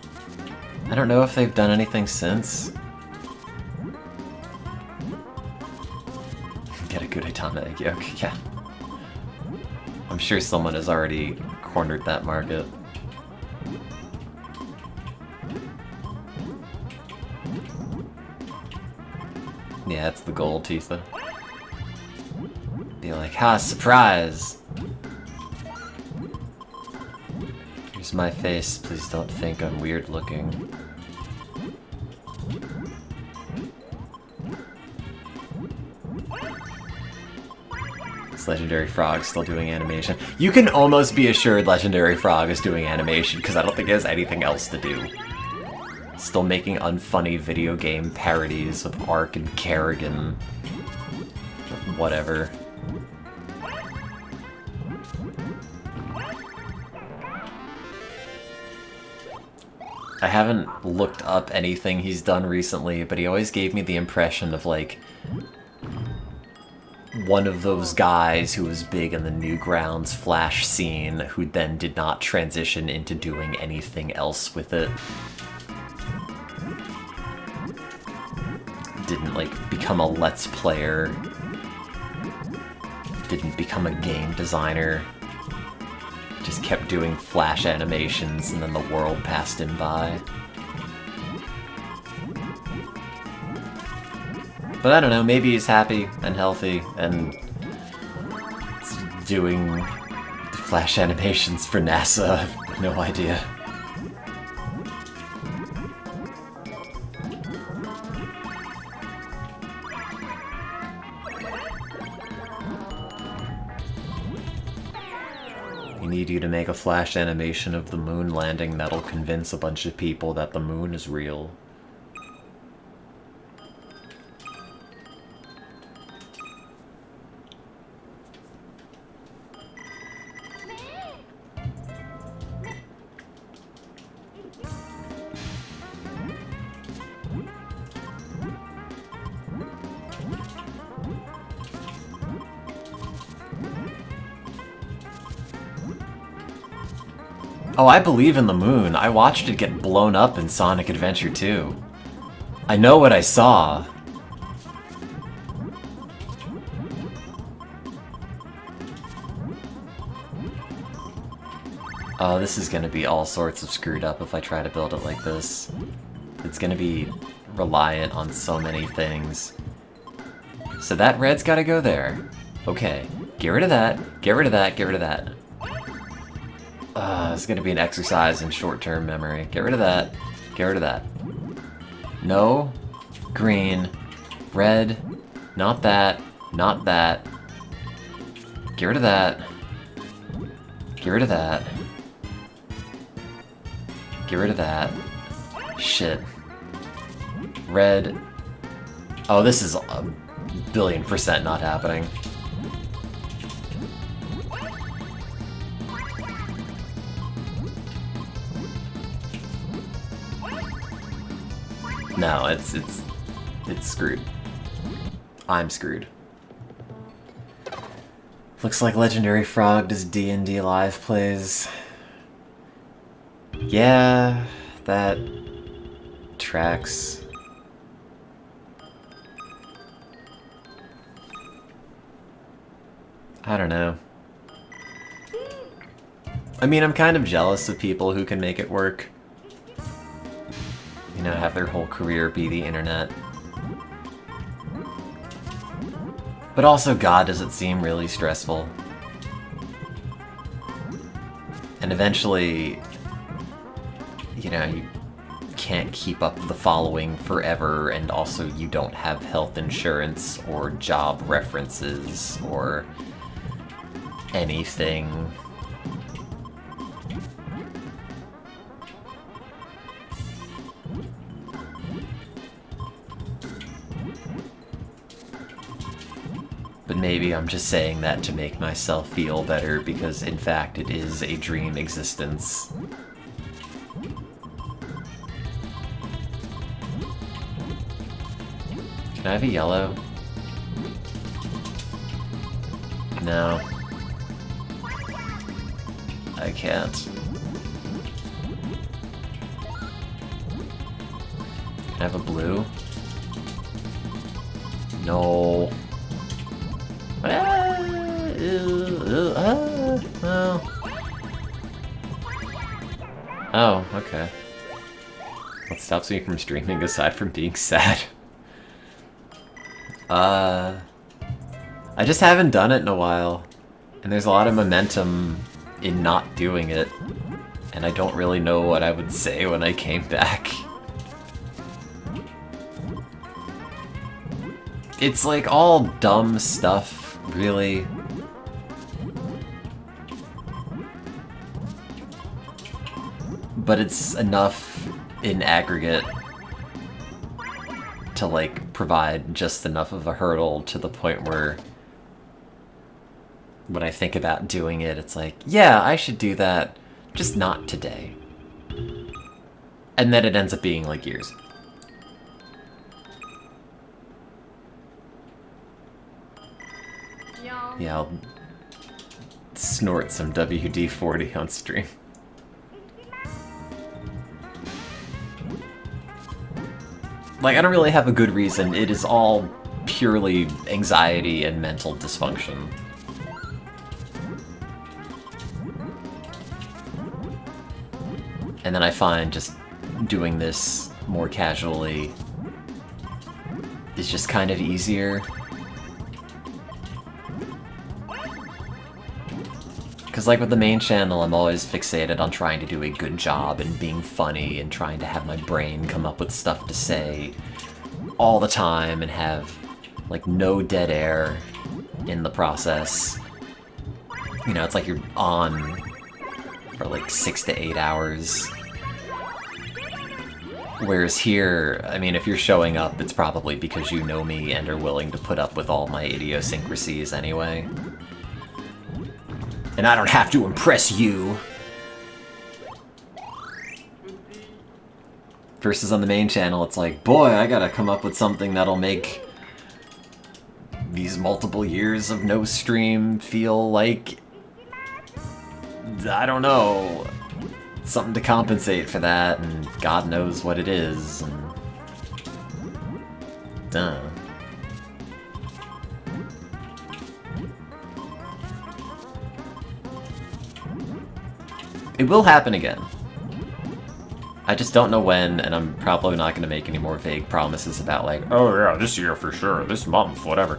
I don't know if they've done anything since. Get a good Itama egg yolk, yeah. I'm sure someone has already cornered that market. Yeah, it's the goal, Tifa. Be like, ha, surprise! Here's my face. Please don't think I'm weird looking. This Legendary Frog's still doing animation. You can almost be assured Legendary Frog is doing animation, because I don't think it has anything else to do. Still making unfunny video game parodies with Ark and Kerrigan. Whatever. I haven't looked up anything he's done recently, but he always gave me the impression of, like, one of those guys who was big in the Newgrounds Flash scene, who then did not transition into doing anything else with it. Didn't, like, become a Let's Player. Didn't become a game designer. Just kept doing Flash animations, and then the world passed him by. But I don't know, maybe he's happy and healthy and doing Flash animations for NASA. No idea. We need you to make a Flash animation of the moon landing that'll convince a bunch of people that the moon is real. Oh, I believe in the moon. I watched it get blown up in Sonic Adventure 2. I know what I saw. Oh, this is gonna be all sorts of screwed up if I try to build it like this. It's gonna be reliant on so many things. So that red's gotta go there. Okay, get rid of that, get rid of that, get rid of that. It's gonna be an exercise in short-term memory. Get rid of that. Get rid of that. No. Green. Red. Not that. Not that. Get rid of that. Get rid of that. Get rid of that. Shit. Red. Oh, this is a billion% not happening. No, it's screwed. I'm screwed. Looks like Legendary Frog does D&D live plays. Yeah, that tracks. I don't know. I mean, I'm kind of jealous of people who can make it work. You know, have their whole career be the internet. But also, God, does it seem really stressful. And eventually, you know, you can't keep up the following forever, and also you don't have health insurance or job references or anything. But maybe I'm just saying that to make myself feel better, because in fact it is a dream existence. Can I have a yellow? No. I can't. Can I have a blue? No. Oh, okay. What stops me from streaming aside from being sad? I just haven't done it in a while. And there's a lot of momentum in not doing it. And I don't really know what I would say when I came back. It's like all dumb stuff, really. But it's enough in aggregate to like provide just enough of a hurdle to the point where when I think about doing it, it's like, yeah, I should do that, just not today. And then it ends up being like years. Yeah, I'll snort some WD-40 on stream. Like, I don't really have a good reason. It is all purely anxiety and mental dysfunction. And then I find just doing this more casually is just kind of easier. Because like with the main channel, I'm always fixated on trying to do a good job and being funny and trying to have my brain come up with stuff to say all the time and have like no dead air in the process. You know, it's like you're on for like 6 to 8 hours. Whereas here, I mean, if you're showing up, it's probably because you know me and are willing to put up with all my idiosyncrasies anyway. And I don't have to impress you. Versus on the main channel, it's like, boy, I gotta come up with something that'll make these multiple years of no stream feel like, I don't know, something to compensate for that, and God knows what it is, and duh. It will happen again. I just don't know when, and I'm probably not going to make any more vague promises about like, oh yeah, this year for sure, this month, whatever.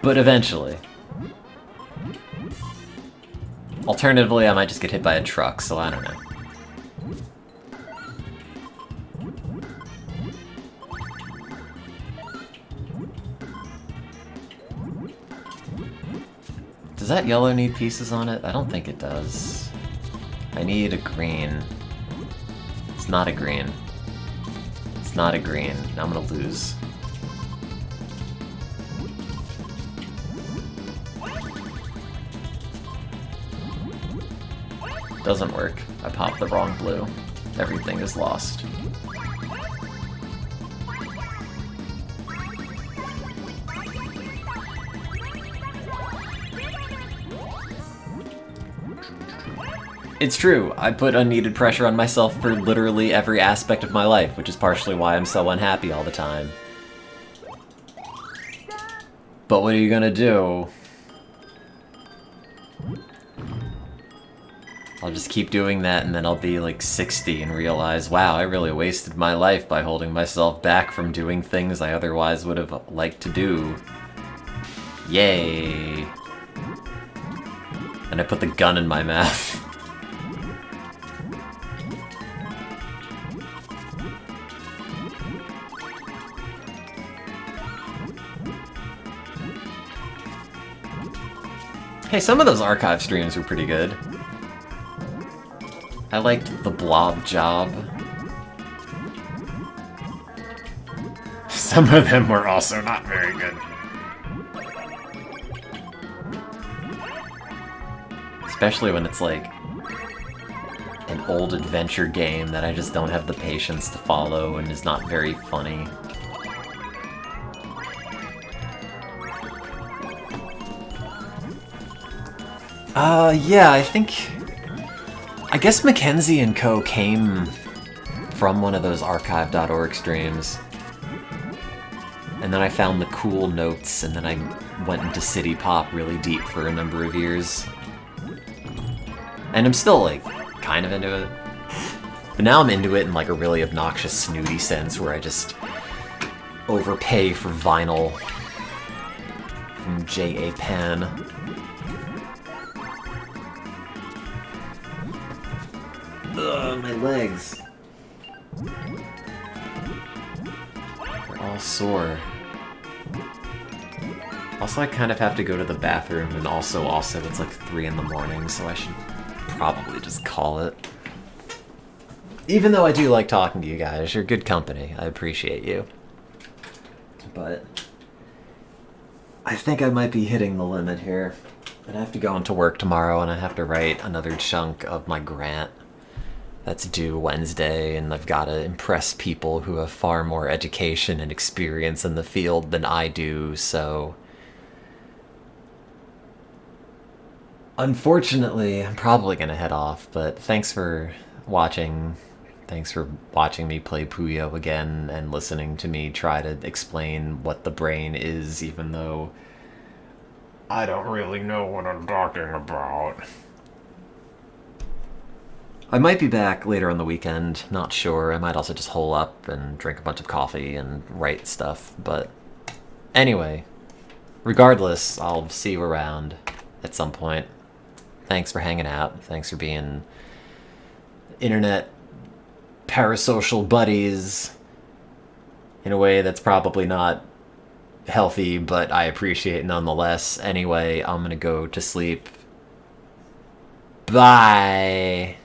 But eventually. Alternatively, I might just get hit by a truck, so I don't know. Does that yellow need pieces on it? I don't think it does. I need a green. It's not a green. It's not a green. Now I'm gonna lose. Doesn't work. I popped the wrong blue. Everything is lost. It's true, I put unneeded pressure on myself for literally every aspect of my life, which is partially why I'm so unhappy all the time. But what are you gonna do? I'll just keep doing that and then I'll be like 60 and realize, wow, I really wasted my life by holding myself back from doing things I otherwise would have liked to do. Yay! And I put the gun in my mouth. Hey, some of those archive streams were pretty good. I liked the blob job. Some of them were also not very good. Especially when it's like an old adventure game that I just don't have the patience to follow and is not very funny. Yeah, I guess Mackenzie and Co. came from one of those archive.org streams. And then I found the cool notes, and then I went into City Pop really deep for a number of years. And I'm still, like, kind of into it. But now I'm into it in, like, a really obnoxious, snooty sense where I just overpay for vinyl from J.A. Penn. Ugh, my legs. They're all sore. Also, I kind of have to go to the bathroom, and also it's like 3 in the morning, so I should probably just call it. Even though I do like talking to you guys, you're good company. I appreciate you. But I think I might be hitting the limit here. And I have to go into work tomorrow, and I have to write another chunk of my grant that's due Wednesday, and I've got to impress people who have far more education and experience in the field than I do, so... Unfortunately, I'm probably going to head off, but thanks for watching. Thanks for watching me play Puyo again and listening to me try to explain what the brain is, even though I don't really know what I'm talking about. I might be back later on the weekend, not sure. I might also just hole up and drink a bunch of coffee and write stuff, but anyway, regardless, I'll see you around at some point. Thanks for hanging out. Thanks for being internet parasocial buddies in a way that's probably not healthy, but I appreciate nonetheless. Anyway, I'm gonna go to sleep. Bye!